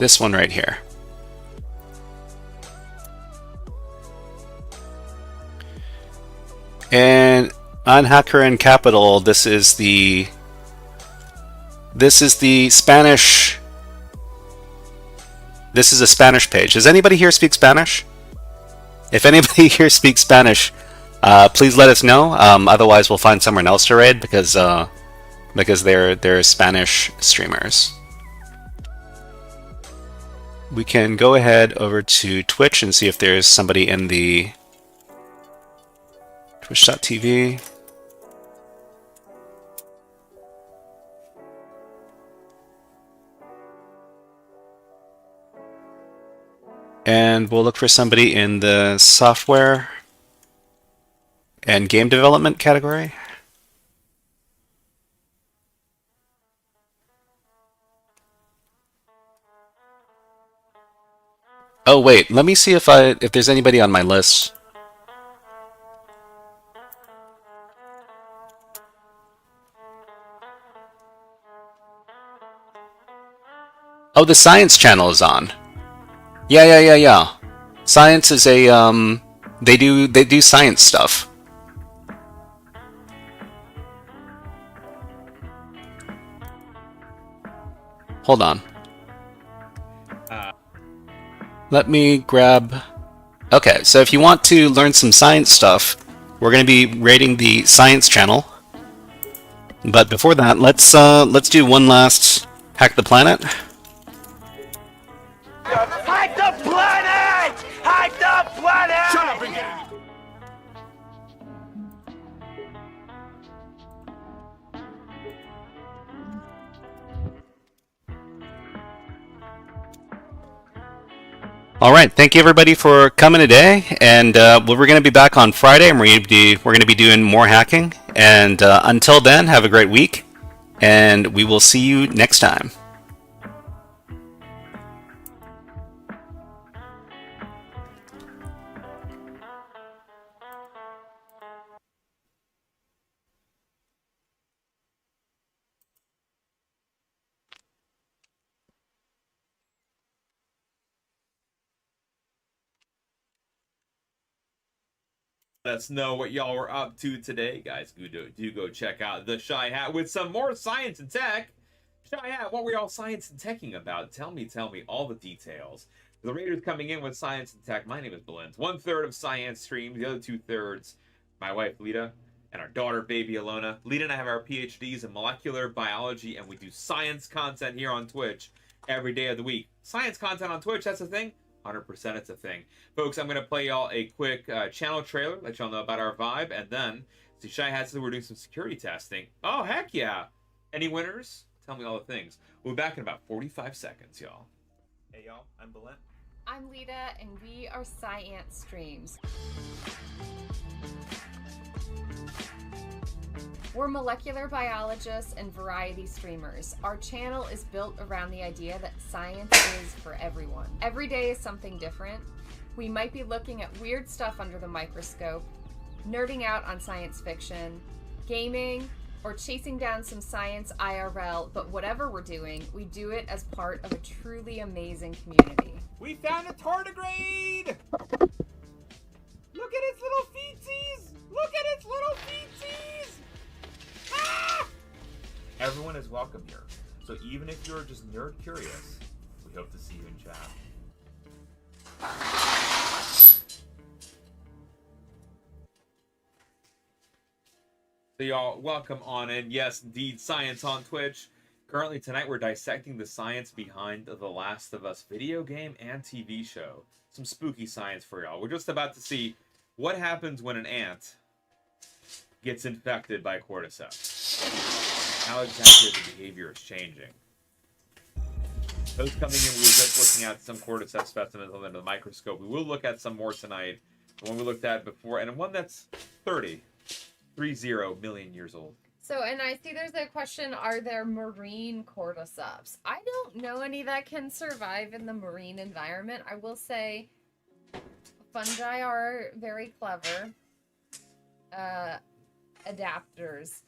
S1: This one right here. And on Hacker and Capital, this is the Spanish. This is a Spanish page. Does anybody here speak Spanish? If anybody here speaks Spanish, please let us know. Otherwise, we'll find someone else to raid because they're Spanish streamers. We can go ahead over to Twitch and see if there's somebody in the Twitch.tv. And we'll look for somebody in the software and game development category. Oh wait, let me see if there's anybody on my list. Oh, the science channel is on. Yeah. Science is a they do science stuff. Hold on. Let me grab. Okay, so if you want to learn some science stuff, we're going to be rating the science channel. But before that, let's do one last hack the planet.
S2: Hack the planet! Hack the planet!
S3: Shut up and get.
S1: All right, thank you everybody for coming today, and we're going to be back on Friday, and we're going to be doing more hacking. And until then, have a great week, and we will see you next time.
S4: Let us know what y'all were up to today, guys. Do go check out the Shy Hat with some more science and tech. Shy Hat, what were y'all science and teching about? Tell me all the details. The Raiders coming in with science and tech. My name is Belent. 1/3 of science streams, the other 2/3, my wife Lita and our daughter baby Alona. Lita and I have our PhDs in molecular biology, and we do science content here on Twitch every day of the week. Science content on Twitch, that's a thing. 100% it's a thing. Folks, I'm going to play y'all a quick channel trailer, let y'all know about our vibe, and then, see, Shy Hat said we're doing some security testing. Oh, heck yeah. Any winners? Tell me all the things. We'll be back in about 45 seconds, y'all. Hey, y'all, I'm Belent.
S5: I'm Lita, and we are Science Streams. We're molecular biologists and variety streamers. Our channel is built around the idea that science is for everyone. Every day is something different. We might be looking at weird stuff under the microscope, nerding out on science fiction, gaming, or chasing down some science IRL, but whatever we're doing, we do it as part of a truly amazing community.
S4: We found a tardigrade! Look at its little feetsies! Look at its little feetsies! Ah! Everyone is welcome here, so even if you're just nerd curious, we hope to see you in chat. So y'all, welcome on in. Yes, indeed, science on Twitch. Currently tonight we're dissecting the science behind the Last of Us video game and TV show. Some spooky science for y'all. We're just about to see what happens when an ant gets infected by cordyceps. How exactly the behavior is changing. Those coming in, we were just looking at some cordyceps specimens under the microscope. We will look at some more tonight. The one we looked at before, and one that's 30 million years old.
S5: So, and I see there's a question, are there marine cordyceps? I don't know any that can survive in the marine environment. I will say fungi are very clever adapters.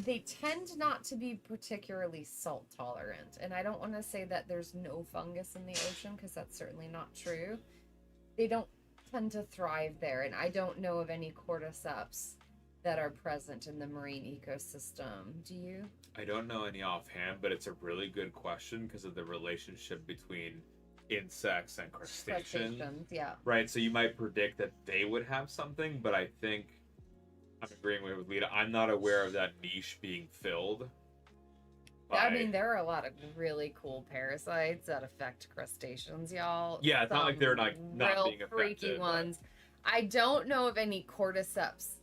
S5: They tend not to be particularly salt tolerant. And I don't want to say that there's no fungus in the ocean, because that's certainly not true. They don't tend to thrive there. And I don't know of any cordyceps that are present in the marine ecosystem. Do you?
S4: I don't know any offhand, but it's a really good question because of the relationship between insects and crustaceans.
S5: Yeah.
S4: Right, so you might predict that they would have something, but I think I'm agreeing with Lita. I'm not aware of that niche being filled.
S5: I mean, there are a lot of really cool parasites that affect crustaceans, y'all.
S4: Yeah, it's not like they're not
S5: real
S4: being affected.
S5: Freaky ones. I don't know of any cordyceps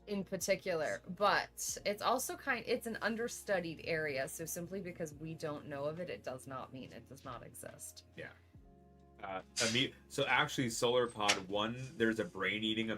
S5: in particular, but it's also it's an understudied area, so simply because we don't know of it, it does not mean it does not exist.
S4: Yeah. So actually, Solar Pod 1, there's a brain-eating